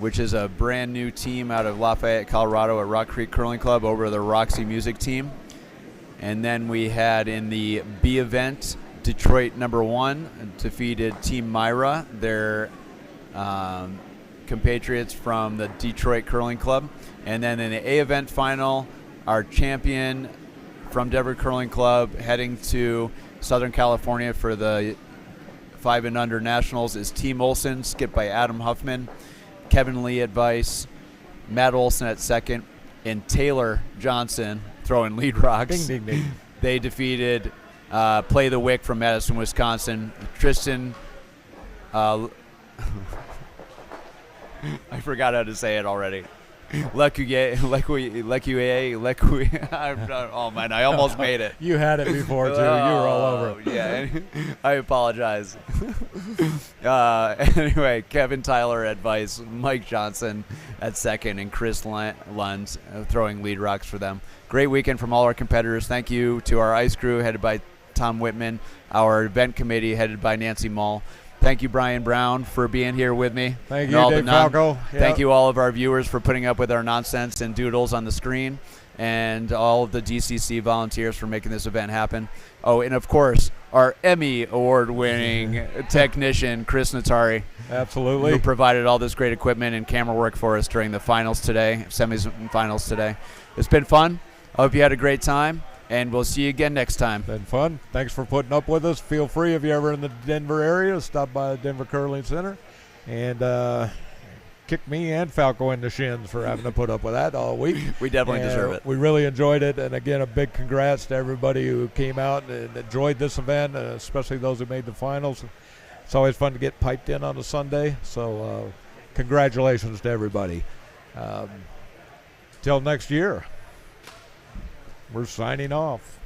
Speaker 2: which is a brand new team out of Lafayette, Colorado at Rock Creek Curling Club over the Roxy Music team. And then we had in the B event, Detroit #1 defeated Team Myra, their compatriots from the Detroit Curling Club. And then in the A event final, our champion from Denver Curling Club heading to Southern California for the 5 and under nationals is Team Olson, skipped by Adam Huffman, Kevin Lee at vice, Matt Olson at second, and Taylor Johnson throwing lead rocks.
Speaker 3: Ding, ding, ding.
Speaker 2: They defeated Play the Wick from Madison, Wisconsin. Tristan, I forgot how to say it already. Lecuyer. Oh man, I almost made it.
Speaker 3: You had it before too. You were all over it.
Speaker 2: Yeah, I apologize. Anyway, Kevin Tyler at vice, Mike Johnson at second, and Chris Lund throwing lead rocks for them. Great weekend from all our competitors. Thank you to our ice crew headed by Tom Whitman, our event committee headed by Nancy Mull. Thank you, Brian Brown, for being here with me.
Speaker 3: Thank you, Dave Falco.
Speaker 2: Thank you, all of our viewers, for putting up with our nonsense and doodles on the screen, and all of the DCC volunteers for making this event happen. Oh, and of course, our Emmy award-winning technician, Chris Natari.
Speaker 3: Absolutely.
Speaker 2: Who provided all this great equipment and camera work for us during the finals today, semis and finals today. It's been fun. I hope you had a great time, and we'll see you again next time.
Speaker 3: Been fun. Thanks for putting up with us. Feel free, if you're ever in the Denver area, stop by the Denver Curling Center and kick me and Falco in the shins for having to put up with that all week.
Speaker 2: We definitely deserve it.
Speaker 3: We really enjoyed it. And again, a big congrats to everybody who came out and enjoyed this event, especially those who made the finals. It's always fun to get piped in on a Sunday. So congratulations to everybody. Till next year. We're signing off.